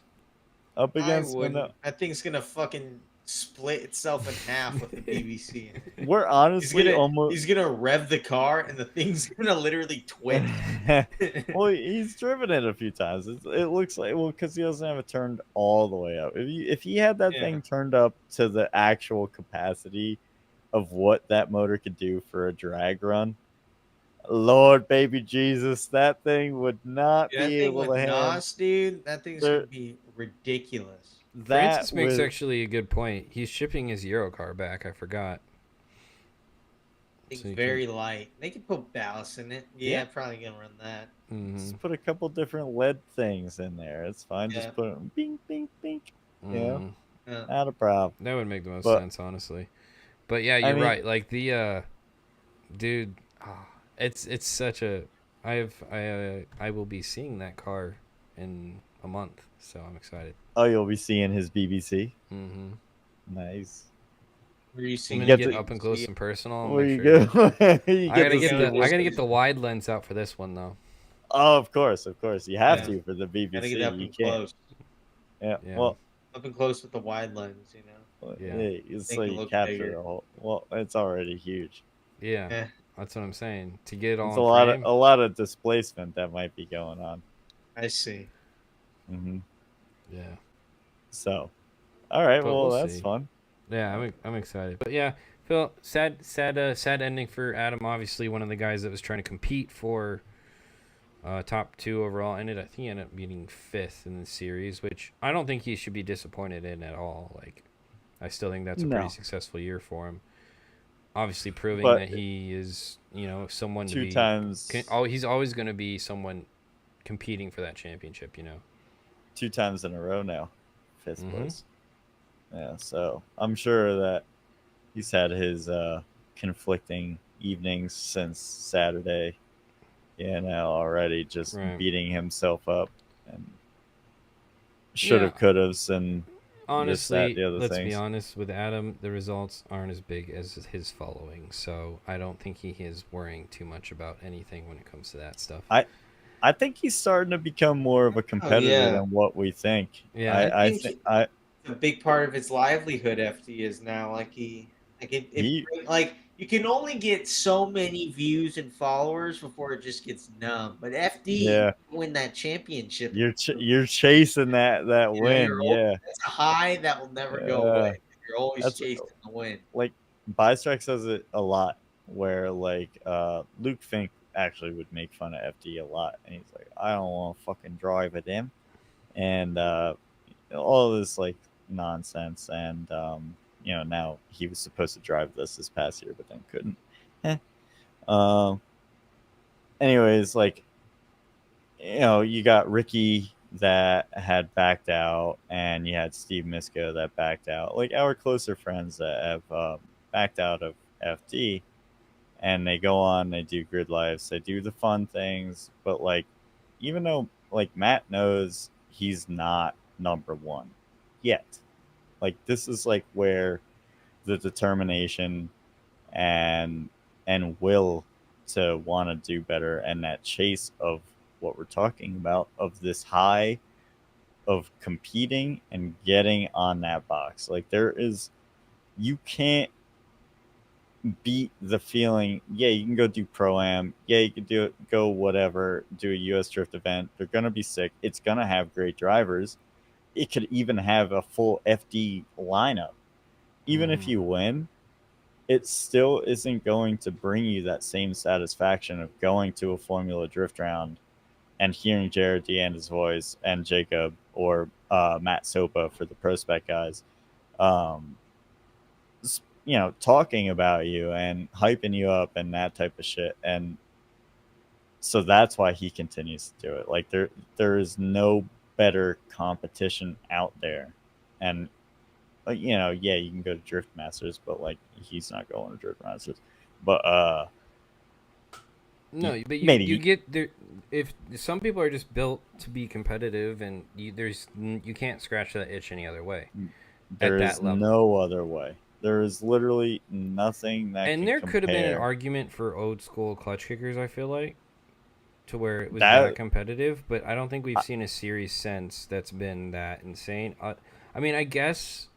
Up against I think it's gonna fucking split itself in half with the BBC in it. We're honestly He's gonna rev the car and the thing's gonna literally twitch. Well, he's driven it a few times. It looks like, well, because he doesn't have it turned all the way up. If he had that Yeah. thing turned up to the actual capacity of what that motor could do for a drag run, Lord baby Jesus, that thing would not That be thing able with to handle NOS, dude, that thing's There- gonna be ridiculous. that. Francis makes with actually a good point. He's shipping his Euro car back. I forgot. It's So you very light. They could put ballast in it. Yeah, Yeah. probably gonna run that. just put a couple different lead things in there. It's fine. Yeah. Just put them bing, bing, bing. Mhm. Yeah, Yeah. not a problem. That would make the most But- sense, honestly. But yeah, I you're mean- right. Like the dude, it's such a. I will be seeing that car in a month, so I'm excited. Oh, you'll be seeing his BBC. Mm-hmm. Nice. Where you I'm see gonna get get the- up and close and personal. and Where make you sure- go? You I gotta to get see the what- I gotta get the wide lens out for this one though. Oh, of course. You have Yeah. to for the BBC. Gotta get up You and can't. close. Yeah. Yeah. Well, Up and close with the wide lens, you know. Yeah. it's Make so it you look capture bigger. the whole. Well, it's already huge. Yeah, Yeah. that's what I'm saying. To get it all It's in a frame. lot of displacement that might be going on. I see. Hmm Yeah, So, all right. But Well, we'll that's see. fun. yeah, I'm excited. But yeah, Phil, sad ending for Adam. Obviously, one of the guys that was trying to compete for top 2 overall I think he ended up getting 5th in the series, which I don't think he should be disappointed in at all. Like, I still think that's a No. pretty successful year for him. Obviously, proving But that he is, someone to Two be. times. He's always going to be someone competing for that championship. 2 times in a row now. 5th Mhm. place. Yeah. So I'm sure that he's had his conflicting evenings since Saturday. Already just Right. beating himself up and should have, Yeah. could have, and Honestly, the other let's be things. honest with Adam. The results aren't as big as his following, so I don't think he is worrying too much about anything when it comes to that stuff. I think he's starting to become more of a competitor yeah. than what we think. Yeah, I I think think A big part of his livelihood, FD, is now like He- like you can only get so many views and followers before it just gets numb. But FD Yeah. win that championship. you're chasing that You know, win. you're Yeah. That's a high that will never go Yeah. away. You're always That's- chasing the win. Like Bystrike says it a lot, where like Luke Fink actually would make fun of FD a lot, and he's like, I don't want to fucking drive with him, and all this like nonsense, and now he was supposed to drive this past year, but then couldn't. Anyways, like you got Ricky that had backed out, and you had Steve Misko that backed out. Like our closer friends that have backed out of FD, and they go on, they do grid lives, they do the fun things, but like even though like Matt knows he's not number one yet, like this is like where the determination and will to want to do better, and that chase of what we're talking about, of this high of competing and getting on that box. Like you can't beat the feeling. Yeah, you can go do pro-am, yeah, you can go whatever, do a US drift event. They're gonna be sick, it's gonna have great drivers, it could even have a full FD lineup. Even if you win, it still isn't going to bring you that same satisfaction of going to a Formula Drift round and hearing Jared Deanna's voice and Jacob or Matt Sopa for the Pro Spec guys, talking about you and hyping you up and that type of shit. And so that's why he continues to do it. Like there is no better competition out there. And yeah, you can go to Drift Masters, but like he's not going to Drift Masters. But No, but maybe. you get there. If some people are just built to be competitive, and you can't scratch that itch any other way. There at is that level. no other way. There is literally nothing that And can there could have been an compare. argument for old school clutch kickers, I feel like, to where it was That- that competitive. But I don't think we've seen a series since that's been that insane. I mean, I guess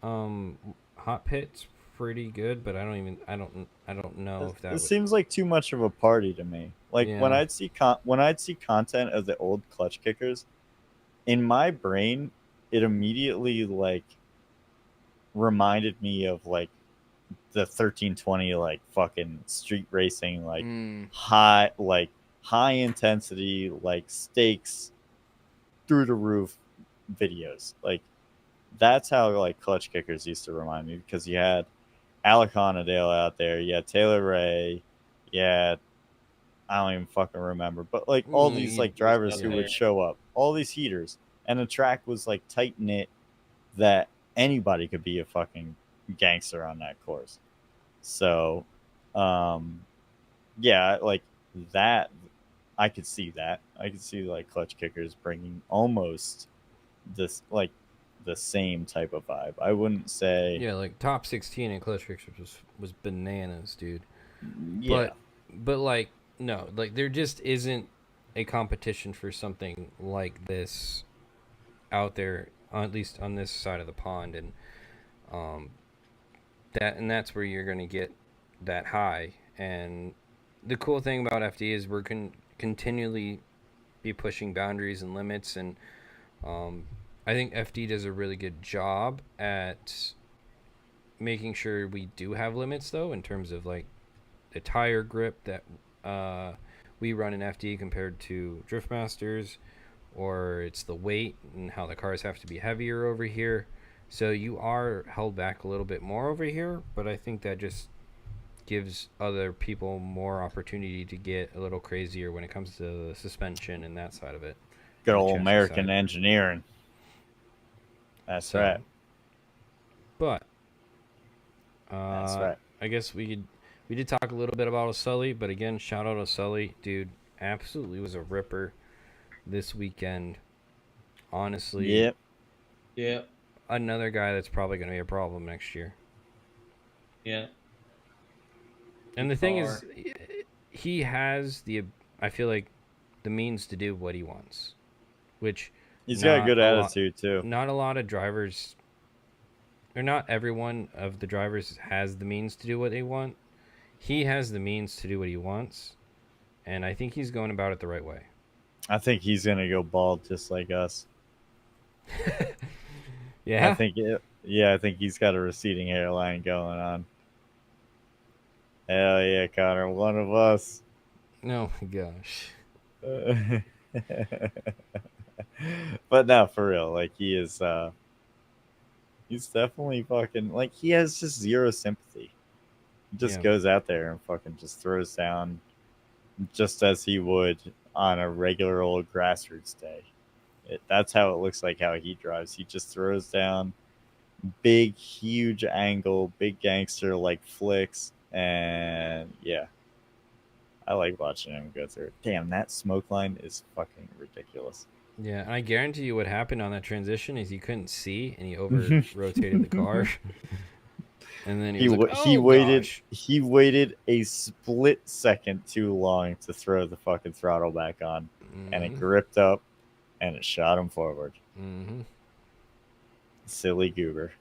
hot pit's pretty good, but I don't know if that It would. seems like too much of a party to me. Like when Yeah. I'd see when I'd see content of the old clutch kickers, in my brain, it immediately like reminded me of like the 1320 like fucking street racing like Mm. high intensity like stakes through the roof videos. Like that's how like clutch kickers used to remind me because you had Alec Honadale out there, you had Taylor Ray, you had I don't even fucking remember, but like all these like He was drivers up who Yeah. would there. show up, all these heaters, and the track was like tight knit that anybody could be a fucking gangster on that course. So, um, yeah, like that, I could see that. I could see like clutch kickers bringing almost this like the same type of vibe. I wouldn't say, Yeah, like top 16 in clutch kickers was bananas, dude. yeah, But like no, like there just isn't a competition for something like this out there, at least on this side of the pond, and um, that's where you're gonna get that high. And the cool thing about FD is we're continually be pushing boundaries and limits, and um, I think FD does a really good job at making sure we do have limits, though, in terms of like the tire grip that uh, we run in FD compared to Drift Masters, or it's the weight and how the cars have to be heavier over here. So you are held back a little bit more over here, but I think that just gives other people more opportunity to get a little crazier when it comes to the suspension and that side of it. good The old chassis American side. engineering. That's So, right. but That's right. I guess we did talk a little bit about Sully, but again, shout out to Sully, dude. Absolutely was a ripper this weekend. Honestly, Yep. Yeah. another guy that's probably going to be a problem next year. Yeah. And the thing is, he has I feel like, the means to do what he wants, which He's got a good attitude too. not a lot of drivers, or not everyone of the drivers has the means to do what they want. He has the means to do what he wants, and I think he's going about it the right way. I think he's gonna go bald just like us. Yeah. I think I think he's got a receding hairline going on. Hell yeah, Connor, one of us. Oh my gosh. But no, for real, like he is he's definitely fucking like he has just zero sympathy. He just Yeah. goes out there and fucking just throws down just as he would on a regular old grassroots day. That's how it looks like how he drives. He just throws down big, huge angle, big gangster like flicks, and yeah, I like watching him go through. Damn, that smoke line is fucking ridiculous. Yeah, and I guarantee you what happened on that transition is he couldn't see and he over rotated the car. And then he was like, he "Oh waited gosh." he waited a split second too long to throw the fucking throttle back on, and it gripped up, and it shot him forward. Mm-hmm. Silly goober.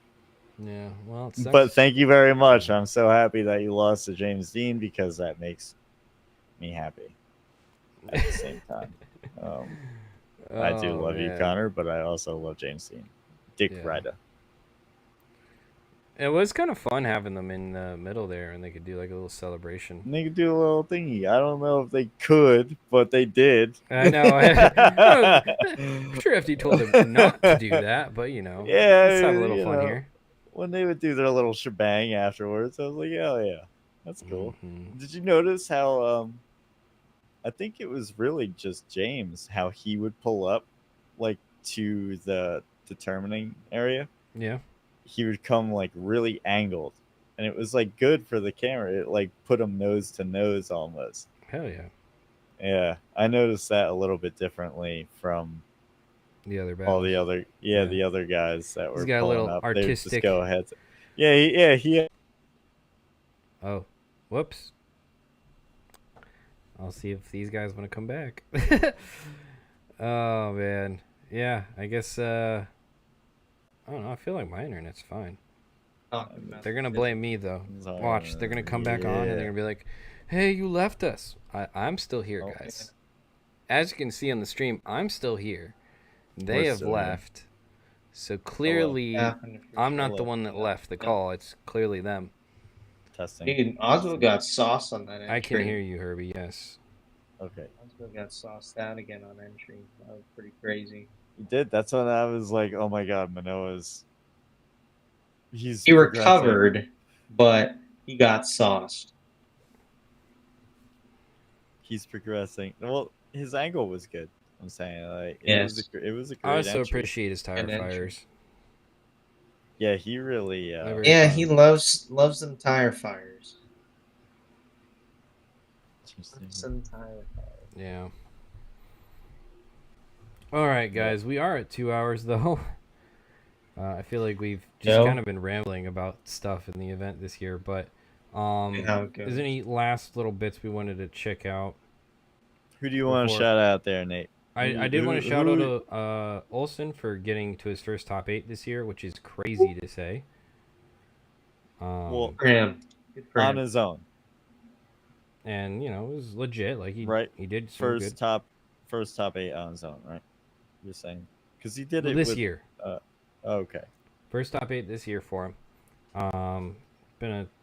Yeah, well, it sucks. But thank you very much. I'm so happy that you lost to James Dean because that makes me happy at the same time. I do Oh, love you, man. Connor, but I also love James Dean. Dick Yeah. Rider. It was kind of fun having them in the middle there, and they could do like a little celebration. And they could do a little thingy. I don't know if they could, but they did. I know. I'm sure FD told them not to do that, but yeah, let's have a little fun here. When they would do their little shebang afterwards, I was like, hell yeah, that's cool. Mhm. Did you notice how I think it was really just James, how he would pull up like to the determining area? Yeah. He would come like really angled, and it was like good for the camera. It like put him nose to nose almost. Hell yeah. Yeah, I noticed that a little bit differently from The other all battles. the other the other guys that He's were got a pulling little up. They would just artistic- go ahead. He Oh, whoops. I'll see if these guys want to come back. Oh man, yeah. I guess I don't know. I feel like my internet's fine. talking about. They're gonna blame me though. Watch, they're gonna come back on and they're gonna be like, "Hey, you left us." I'm still here, Oh, guys. As you can see on the stream, I'm still here. They We're have still here. left. So clearly, I'm not the one that left the call. It's clearly them. Testing. Dude, Oswald got sauce on that entry. I can hear you, Herbie. Yes. Okay. Oswald got sauced out again on entry. That was pretty crazy. He did. That's when I was like, oh my god, Manoa's. He progressing. recovered, but he got sauced. He's progressing. Well, his angle was good. I'm saying, like, Yes. it was a great I also entry. appreciate his tire Good entry. fires. Yeah, he really. Never- Yeah, fun. he loves them tire fires. Some tire fires. Yeah. All right, guys. We are at 2 hours though. I feel like we've just No. kind of been rambling about stuff in the event this year, but How it goes. is there any last little bits we wanted to check out? Who do you want to Before- shout out there, Nate? I did want to shout out to Olsen for getting to his first top 8 this year, which is crazy to say. Well, For him. Good for on him. his own, And you know, it was legit. Like he Right. did some first good top 8 on his own, right? You're saying because he did well, it this with, year. Okay. First top 8 this year for him.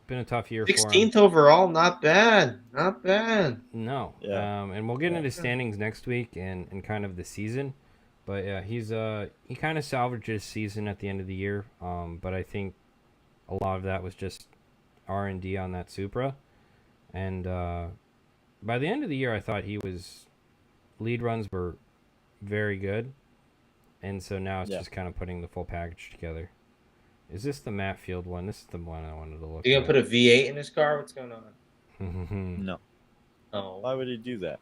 Been a tough year for him. 16th overall, not bad. Not bad. No. Yeah. And we'll get Yeah. into standings next week and kind of the season. But yeah, he kind of salvaged his season at the end of the year. But I think a lot of that was just R&D on that Supra. And by the end of the year, I thought lead runs were very good. And so now it's Yeah. just kind of putting the full package together. Is this the Matt Field one? This is the one I wanted to look You gonna put a V8 in his car? What's going on? No. Oh, Why would he do that?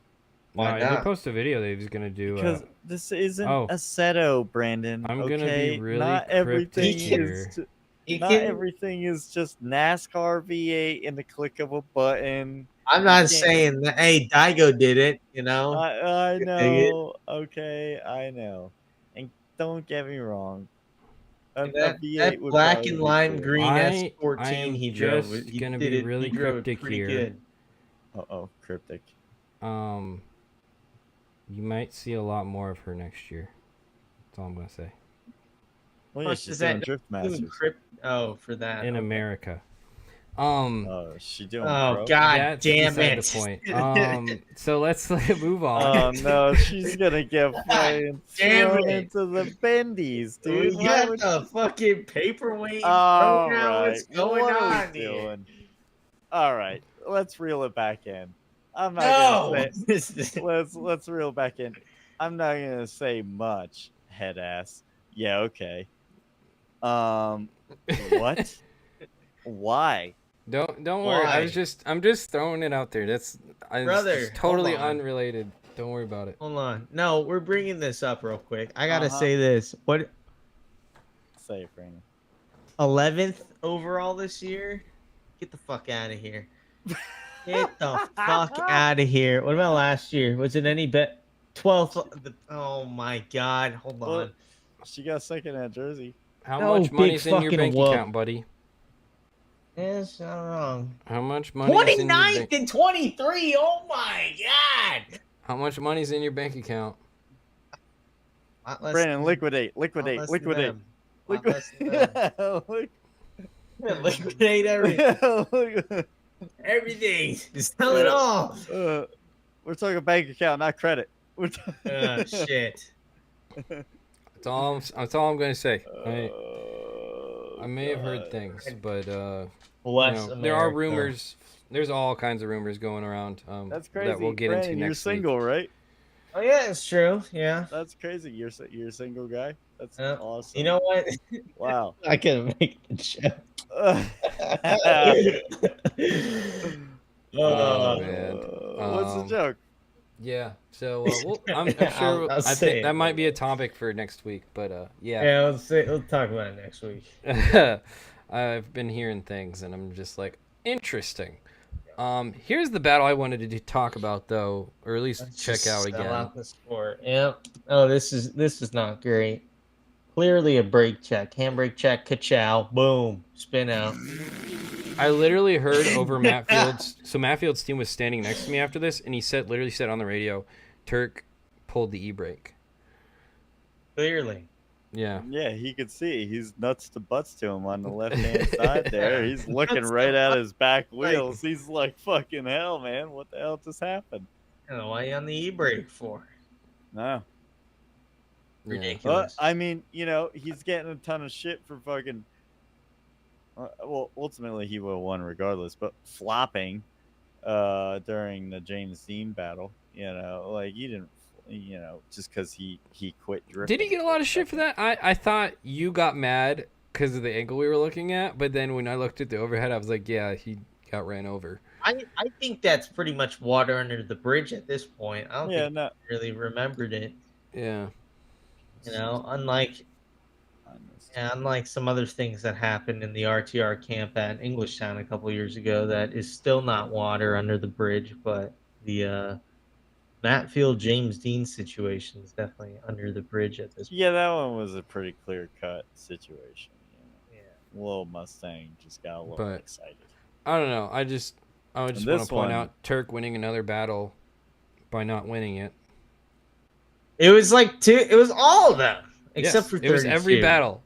why He not? posted a video that he was going to do. Because this isn't oh. a Seto, Brandon. I'm gonna be okay? really Not cryptic everything here. is. He Not can- everything is just NASCAR V8 in the click of a button. I'm You not can't- saying that. Hey, Daigo did it. You know. I Dig it. know. Okay, I know. And don't get me wrong. A That V8 would black probably and be lime cool. green I S14 am he drove. just He gonna did be it- really he drove it cryptic pretty here. good. Oh, cryptic. You might see a lot more of her next year. That's all I'm gonna say. Well, yeah, What she's is doing that? Drift Masters. Oh, for that. In okay. America. Oh, is she doing Oh pro? God That's damn beside it! the point. So let's move on. Oh no, she's gonna get fucking damn thrown it. into the bendies, dude. You Why got would the fucking paperweight. All program. right. What's going what on are we here? doing? All right, let's reel it back in. I'm not No. gonna say. Let's reel back in. I'm not gonna say much, head ass. Yeah, okay. What? Why? Don't worry. Why? I'm just throwing it out there. It's Brother, just totally hold on. unrelated. Don't worry about it. Hold on. No, we're bringing this up real quick. I gotta Uh-huh. say this. What Say it, Brandon. 11th overall this year? Get the fuck out of here. Get the fuck out of here. What about last year? Was it any bet? 12th. Oh my God. Hold Well, on. She got second at Jersey. How No, much big money's in your fucking bank whoop. account, buddy? Yes, not wrong. How much money is in your 29th bank? and 23. Oh my God. How much money's in your bank account? Lot less Brandon, than- liquidate, lot liquidate, less than liquidate. them. Lot less than them. Liquidate. Liquidate everything. Everything. Just sell it all. We're talking bank account, not credit. We're Oh shit. That's all I'm gonna say. I may have God. heard things, but Bless there are America. rumors. There's all kinds of rumors going around. That's crazy. That we'll get Brandon, into you're next week. single, right? Oh yeah, it's true. Yeah. That's crazy. You're a single guy. That's Yeah. awesome. You know what? Wow. I can make the joke. Oh, man. What's the joke? Yeah. So I'm I'll sure. I say think it that might be a later. topic for next week. But yeah. Yeah, we'll talk about it next week. I've been hearing things, and I'm just like, interesting. Here's the battle I wanted to talk about, though, or at least Let's check just out sell again. out the sport. Yep. Oh, this is not great. Clearly a brake check. Handbrake check, ka-chow, boom, spin out. I literally heard over Matt Fields. So Matt Fields' team was standing next to me after this, and he literally said on the radio, Turk pulled the e-brake. Clearly. Yeah. Yeah, he could see. He's nuts to butts to him on the left-hand side there. He's looking right at his back wheels. He's like, fucking hell, man. What the hell just happened? I don't know why you on the e-brake for. No. Yeah. Ridiculous. I mean, he's getting a ton of shit for fucking... well, ultimately he would have won regardless, but flopping during the James Dean battle, like he didn't, just because he quit drifting. Did he get a lot of shit for that? I thought you got mad because of the angle we were looking at, but then when I looked at the overhead, I was like, yeah, he got ran over. I think that's pretty much water under the bridge at this point. I don't think he really remembered it. Yeah. Unlike some other things that happened in the RTR camp at Englishtown a couple years ago, that is still not water under the bridge, but the Matt Field James Dean situation is definitely under the bridge at this point. Yeah, that one was a pretty clear-cut situation. Yeah. Little Mustang just got a little excited. I don't know. I just want to point out Turk winning another battle by not winning it. It was like two. It was all of them except for 32. It was every battle.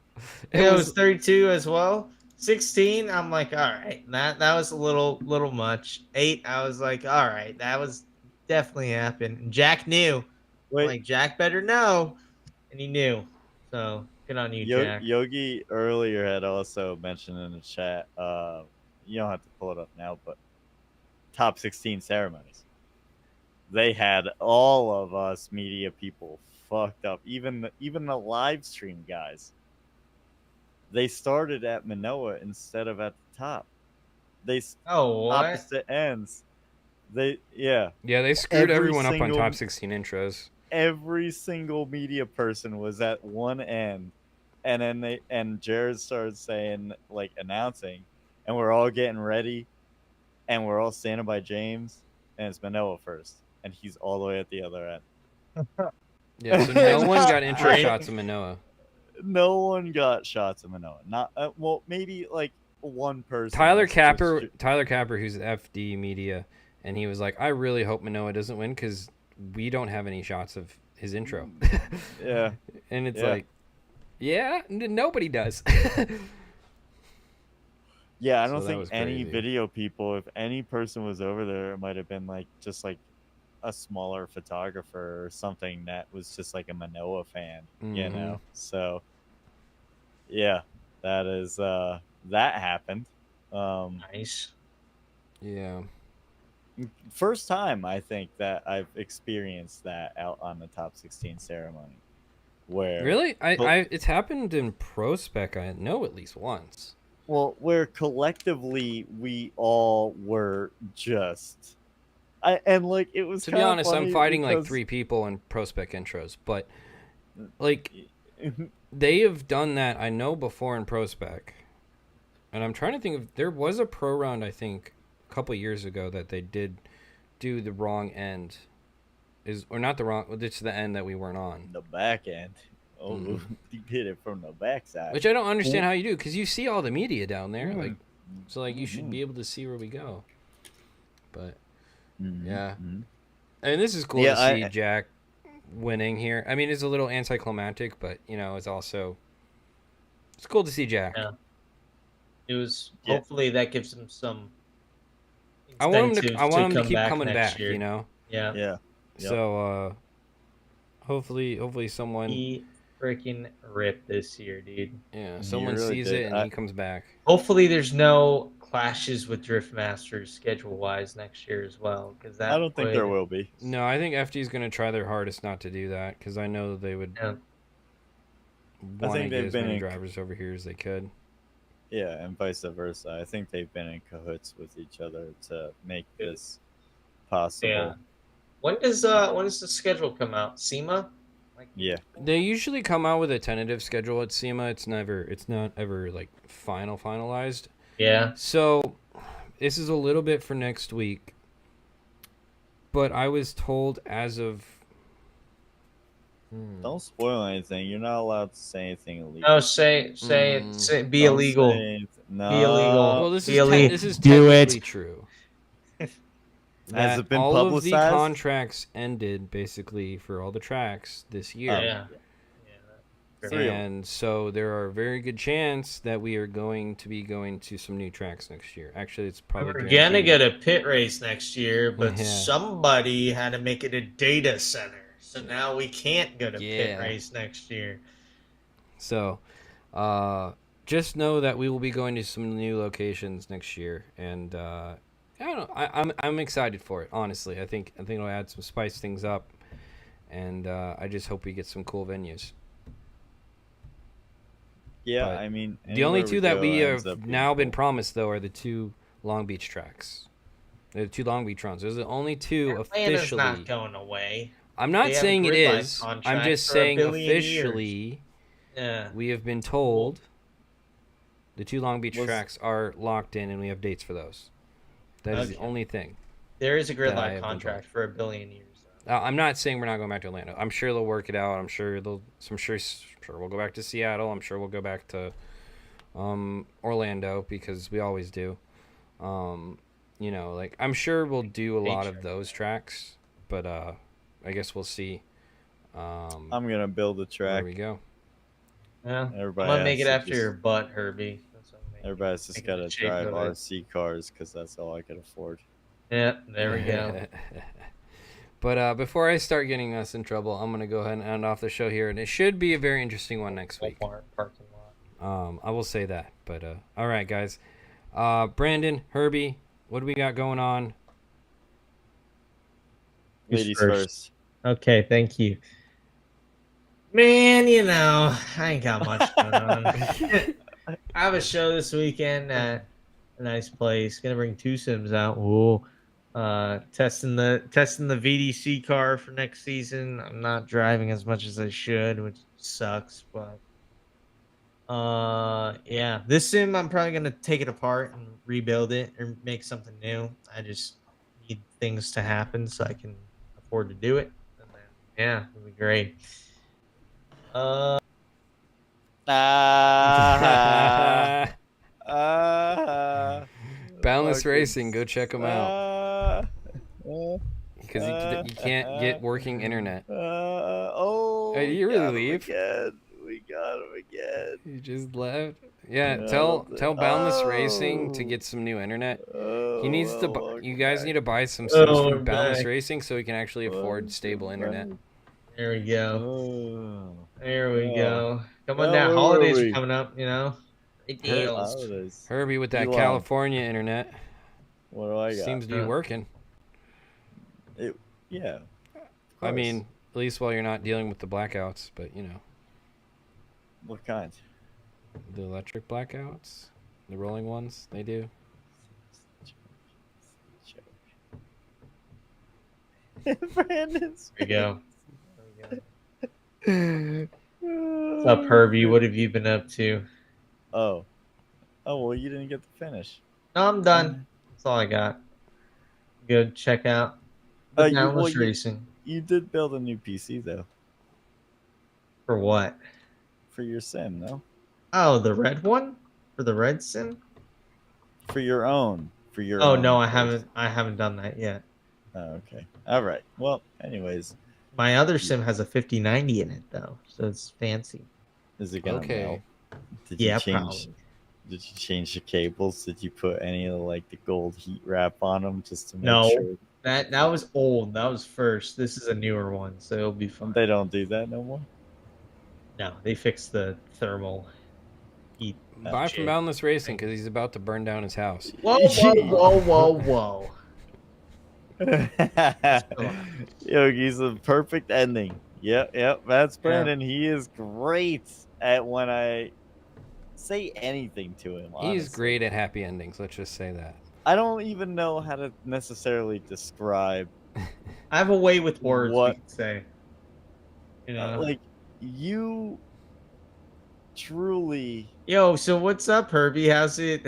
It was 32 as well. 16, I'm like, all right, that was a little much. 8, I was like, all right, that was definitely happened. And Jack knew. Like, Jack better know, and he knew. So good on you, Jack. Yogi earlier had also mentioned in the chat. You don't have to pull it up now, but top 16 ceremonies. They had all of us media people fucked up. Even the live stream guys. They started at Manoa instead of at the top. Opposite ends. They screwed everyone up on top 16 intros. Every single media person was at one end, and then Jared started saying, like, announcing, and we're all getting ready, and we're all standing by James, and it's Manoa first, and he's all the way at the other end. Yeah, so no one got intro shots of Manoa. No one got shots of Manoa. Not maybe like one person. Tyler Capper, who's FD Media, and he was like, "I really hope Manoa doesn't win because we don't have any shots of his intro." Yeah, and it's like, yeah, nobody does. Yeah, I don't think any video people, if any person was over there, it might have been like just like a smaller photographer or something that was just like a Manoa fan, So yeah, that is that happened. Nice. Yeah. First time I think that I've experienced that out on the top 16 ceremony. Where really? It's happened in Pro Spec, I know, at least once. Well, where collectively we all were just it was, to be honest, I'm fighting like 3 people in Pro Spec intros, but like they have done that, I know, before in Pro Spec. And I'm trying to think of, there was a pro round, I think, a couple years ago that they did do the wrong end. It's the end that we weren't on. The back end. Oh, you did it from the backside. Which I don't understand how you do, because you see all the media down there. Like, so like you should be able to see where we go. But yeah. I mean, this is cool to see Jack winning here. I mean, it's a little anticlimactic, but it's cool to see Jack. Yeah. It was hopefully that gives him some. I want him to keep coming back. Year. Yeah. Yeah. So hopefully someone. He freaking ripped this year, dude. Yeah. Someone really sees it and he comes back. Hopefully, there's no clashes with Drift Masters schedule wise next year as well, because I don't think there will be. No, I think FD is going to try their hardest not to do that, because I know they would want to get as many drivers over here as they could. Yeah, and vice versa. I think they've been in cahoots with each other to make this possible. Yeah. When does the schedule come out? SEMA? Yeah. They usually come out with a tentative schedule at SEMA. It's not ever like finalized. Yeah. So this is a little bit for next week. But I was told as of Don't spoil anything. You're not allowed to say anything illegal. No, say be Don't illegal. say anything. No. Be illegal. Well, this Be is illegal. this is Do technically it. true. Has That it been all of the publicized? contracts ended basically for all the tracks this year. Oh, Yeah. Three of And so there are a very good chance that we are going to be going to some new tracks next year. Actually, it's probably We're gonna guaranteed. get a pit race next year, but Yeah. somebody had to make it a data center, so now we can't go to pit Yeah. race next year. So, just know that we will be going to some new locations next year, and I don't know. I'm excited for it. Honestly, I think it'll add some spice things up, and I just hope we get some cool venues. Yeah, But I mean, The only anywhere two that go we ends up have being now been cool. promised though are the two Long Beach tracks. The two Long Beach runs. Those are the only two Atlanta's officially. not going away. I'm not They have a saying it grid line is. I'm contract just for a saying billion years. officially. Yeah. We have been told the two Long Beach Was- tracks are locked in, and we have dates for those. That is the Okay. only thing. There is a grid that I line have been contract for a billion years. I'm not saying we're not going back to Atlanta. I'm sure they'll work it out. I'm sure sure we'll go back to Seattle. I'm sure we'll go back to Orlando because we always do. You know, like I'm sure we'll do a lot of those tracks, but I guess we'll see. I'm gonna build a Where track. we go. Yeah. Everybody I'm gonna make has it to after just- your butt, Herbie. That's what I'm making. Everybody's just Making gotta the shape drive of it. RC cars because that's all I can afford. Yeah, there we go. But before I start getting us in trouble, I'm gonna go ahead and end off the show here, and it should be a very interesting one next week. Walmart parking lot. I will say that. But all right, guys. Brandon, Herbie, what do we got going on? Ladies first? first. Okay, thank you. Man, you know, I ain't got much going on. I have a show this weekend at a nice place. Gonna bring two sims out. Ooh. Testing the VDC car for next season. I'm not driving as much as I should, which sucks, but yeah. This sim I'm probably gonna take it apart and rebuild it or make something new. I just need things to happen so I can afford to do it. And then yeah, it'll be great. Boundless Fucking Racing, go check them out because you can't get working internet. Oh, Hey, did you we really got him leave? Again. We got him again. You just left. Yeah, Yeah, tell Boundless Racing to oh. get some new internet. Oh, He needs to. welcome You guys back. need to buy some sims Oh, from we're Boundless back. Racing so he can actually afford Welcome stable internet. back. There we go. Oh. There we Oh. go. Come on Well, down. where Holidays were are we? coming up, you know. Great Her- deals. Holidays. Herbie with that Elon. California internet What do I got? seems to be Yeah. working. Yeah. I mean, at least while you're not dealing with the blackouts, but you know, What kind? the electric blackouts, the rolling ones, they do. Brandon's. There we go. What's up, Herbie? What have you been up to? Oh. Oh, well, you didn't get to finish. No, I'm done. That's all I got. Good. Check out the Boundless Racing. You did build a new PC, though, For what? for your sim, no? Oh, the red one? For the red sim? For your own. For your Oh own no, I place. haven't. I haven't done that yet. Oh, okay. All right. Well, anyways, My other sim has a 5090 in it though, so it's fancy. is it gonna Okay. melt? Did Yeah, you change? probably. Did you change the cables? Did you put any of like the gold heat wrap on them just to make No. sure That was old. That was first. This is a newer one, so it'll be fun. they don't do that no more? No, they fixed the thermal heat. Buy shit. from Boundless Racing because he's about to burn down his house. Whoa, whoa, whoa, whoa, whoa. Yogi's a perfect ending. Yep. That's Brandon. He is great at when I say anything to him. He's honestly. great at happy endings. Let's just say that. I don't even know how to necessarily describe I have a way with words. What? We could say. You know. like you truly Yo, so what's up, Herbie? How's it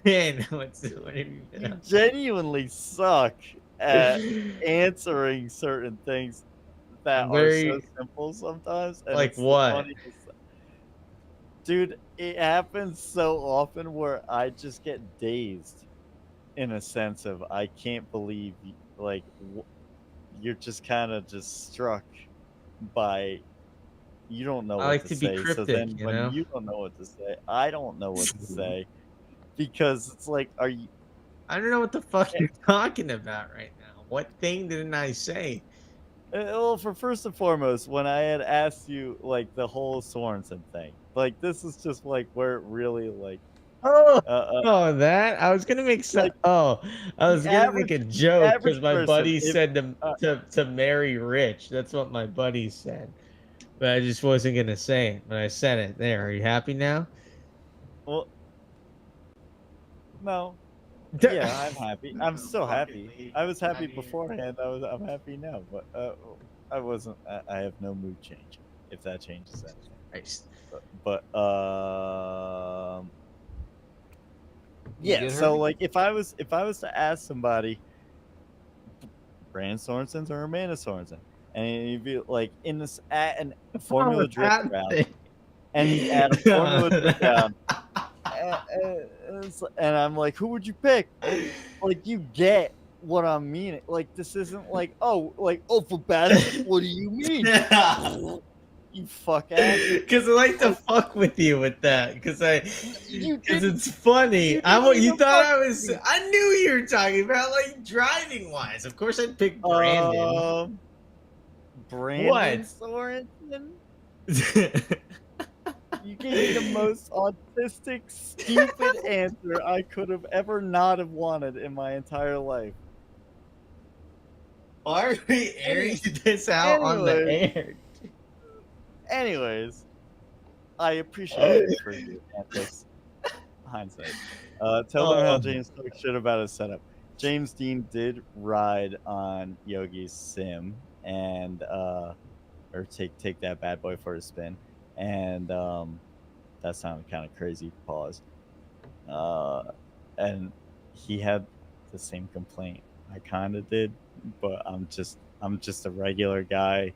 been? What have you been you up to? genuinely suck at answering certain things that I'm are so very simple sometimes, and like it's the what? funniest. Dude, it happens so often where I just get dazed in a sense of I can't believe like you're just kind of just struck by you don't know I what like to to be say. So cryptic, then you when know. you don't know what to say, I don't know what to say because it's like, are you? I don't know what the fuck you're talking about right now. What thing didn't I say? Well, for first and foremost, when I had asked you like the whole Sorensen thing, like this is just like where it really like, Oh, uh, uh oh, that I was gonna make some. like Oh, I the was gonna make a joke average because my person, buddy if said uh, to marry rich. That's what my buddy said, but I just wasn't gonna say it. But I said it. There. Are you happy now? well, no, yeah, I'm happy. I'm still happy. I was happy beforehand. I'm happy now, but I wasn't. I have no mood change. If that changes anything, Christ. but You yeah. good, So Herbie? like, if I was to ask somebody, Brandon Sorensen or Amanda Sorensen, and you'd be like in this at an Oh, Formula Drift that round, thing. and he's at a Formula Drift round, and I'm like, who would you pick? Like, you get what I'm meaning. Like, this isn't like, oh, for Bassett, what do you mean? You fuck ass. Because I like to Like, fuck with you with that. Because you because didn't, it's funny. you didn't You even thought fuck I with was. me. I knew you were talking about like driving wise. Of course, I'd pick Brandon. Brandon What? Sorensen? You gave me the most autistic, stupid answer I could have ever not have wanted in my entire life. Why are we Any, airing this out on the anyways, air? anyways, I appreciate you for your antics. Hindsight. Tell them how Oh, James talked shit about his setup. James Dean did ride on Yogi's sim and or take that bad boy for a spin. And that sounded kind of crazy. Pause. Uh, and he had the same complaint I kind of did, but I'm just a regular guy,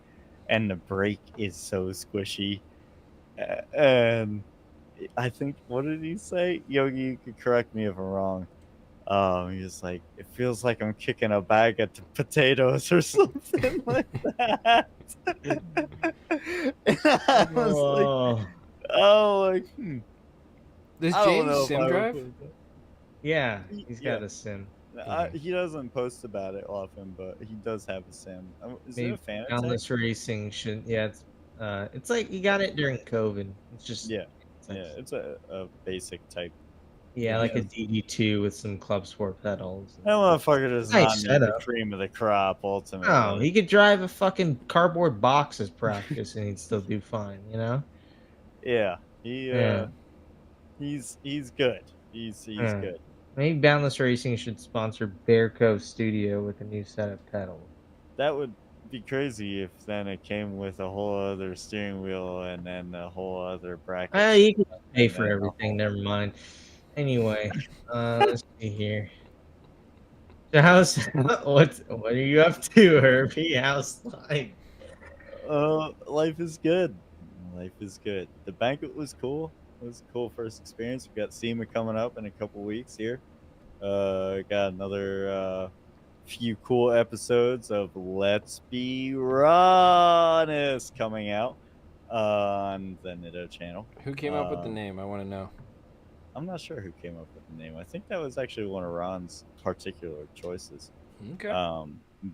and the brake is so squishy. And I think, what did he say? Yogi, you could correct me if I'm wrong. He was like, it feels like I'm kicking a bag at the potatoes or something like that. And I was like, oh, oh, like, Does I don't James know if sim I would drive? put it that. yeah. He's Yeah, got a sim game. he doesn't post about it often, but he does have a sim. Is it a Maybe Fanatec? boundless racing should. Yeah, it's like you got it during COVID. It's just. Yeah, It's yeah, it's a basic type. yeah, like a Yeah. DD2 with some Club Sport pedals. That motherfucker does not Nice need the setup. cream of the crop. Oh, Ultimately, he could drive a fucking cardboard box as practice and he'd still do fine, you know? yeah, Yeah. he's good. He's Yeah. good. Maybe Boundless Racing should sponsor Bear Cove Studio with a new set of pedals. That would be crazy if then it came with a whole other steering wheel and then a whole other bracket You can system pay and for then a everything. whole. Never mind. Anyway, let's see here. So how's what are you up to, Herbie? How's life? Life is good. Life is good. The banquet was cool. It was a cool first experience. We got SEMA coming up in a couple weeks here. Got another few cool episodes of Let's Be Honest coming out on the Nitto channel. Who came up with the name? I want to know. I'm not sure who came up with the name. I think that was actually one of Ron's particular choices. Okay.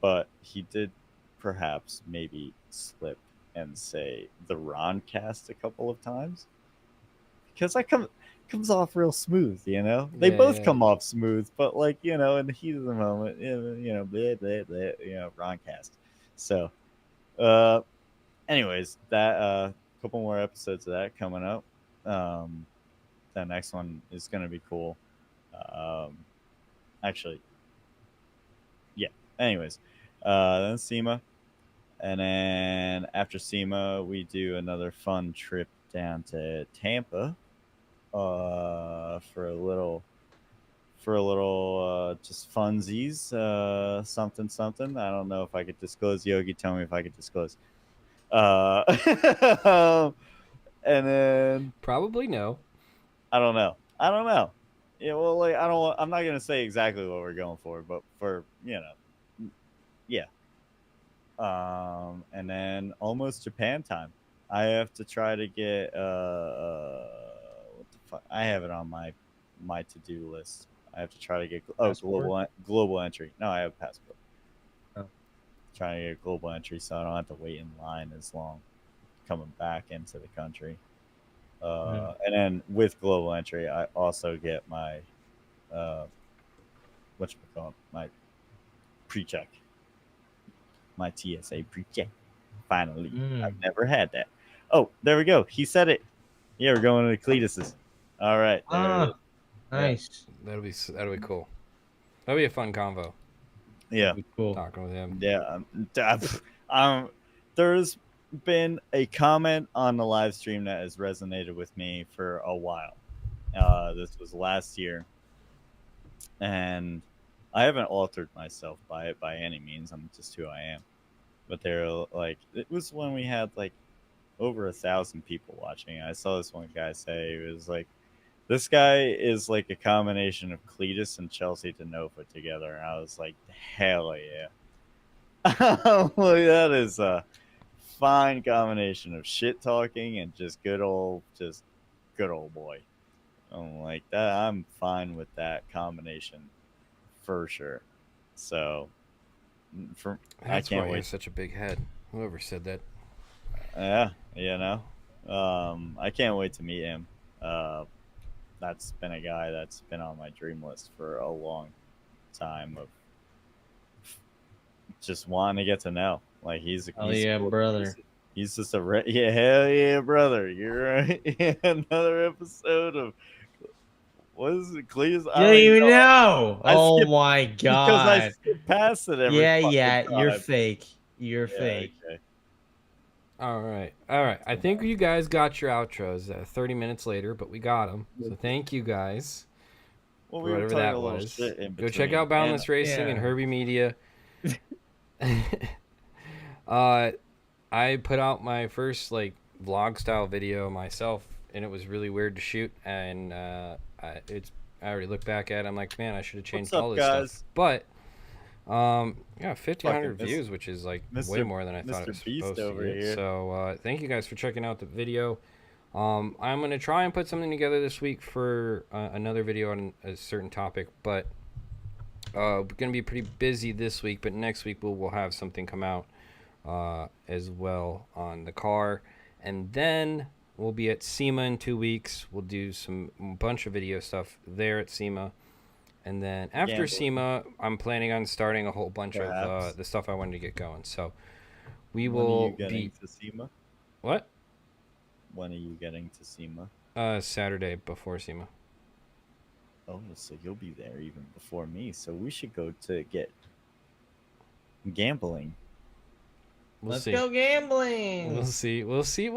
But he did perhaps maybe slip and say the Ron cast a couple of times because that comes off real smooth, you know. They Yeah, both yeah. come off smooth, but like in the heat of the moment, blah, blah, blah, Ron cast. So, anyways, that couple more episodes of that coming up. The next one is gonna be cool. Um, actually, yeah. Anyways, then SEMA, and then after SEMA, we do another fun trip down to Tampa for a little for a little just funsies, something something. I don't know if I could disclose. Yogi, tell me if I could disclose. And then Probably no. I don't know. Yeah, well, like I don't. I'm not gonna say exactly what we're going for, but for yeah. And then almost Japan time. I have to try to get what the fuck? I have it on my to do list. I have to try to get global entry. No, I have a passport. Oh. Trying to get global entry, so I don't have to wait in line as long coming back into the country. And then with global entry, I also get my whatchamacallit, my pre-check, my TSA pre-check. Finally, I've never had that. Oh, there we go. He said it. Yeah, we're going to Cletus's. All right, there it is. Nice. That'll be cool. That'll be a fun convo. Yeah, Cool. Talking with him. yeah. There's been a comment on the live stream that has resonated with me for a while. This was last year, and I haven't altered myself by it by any means. I'm just who I am. But they're like, it was when we had like over 1,000 people watching. I saw this one guy say, it was like, this guy is like a combination of Cletus and Chelsea Denofa together. And I was like, hell yeah. Like, that is a fine combination of shit talking and just good old boy. I'm like that. I'm fine with that combination for sure. So That's I can't why wait. you're such a big head. Whoever said that. Yeah, I can't wait to meet him. That's been a guy that's been on my dream list for a long time of just wanting to get to know. Like he's Hell brother. He's just a hell yeah, brother. You're right. Another episode of what is it, Cletus? You don't even know. Oh my god! Because I skip past it every. Yeah. time. You're fake. You're fake. Okay. All right. I think you guys got your outros 30 minutes later, but we got them. So thank you guys. Well, for whatever that was. Go check out Boundless Racing and Herbie Media. I put out my first like vlog style video myself, and it was really weird to shoot. And I already looked back at it. I'm like, man, I should have changed all this stuff. But 1,500 views, which is like way more than I thought it was supposed to be. So thank you guys for checking out the video. I'm gonna try and put something together this week for another video on a certain topic, but we're gonna be pretty busy this week. But next week we'll have something come out as well on the car, and then we'll be at SEMA in 2 weeks. We'll do a bunch of video stuff there at SEMA. And then after SEMA, I'm planning on starting a whole bunch of the stuff I wanted to get going. So we will be to SEMA. What? When are you getting to SEMA? Saturday before SEMA. Oh, so you'll be there even before me. So we should go to get gambling. Let's go gambling. We'll see.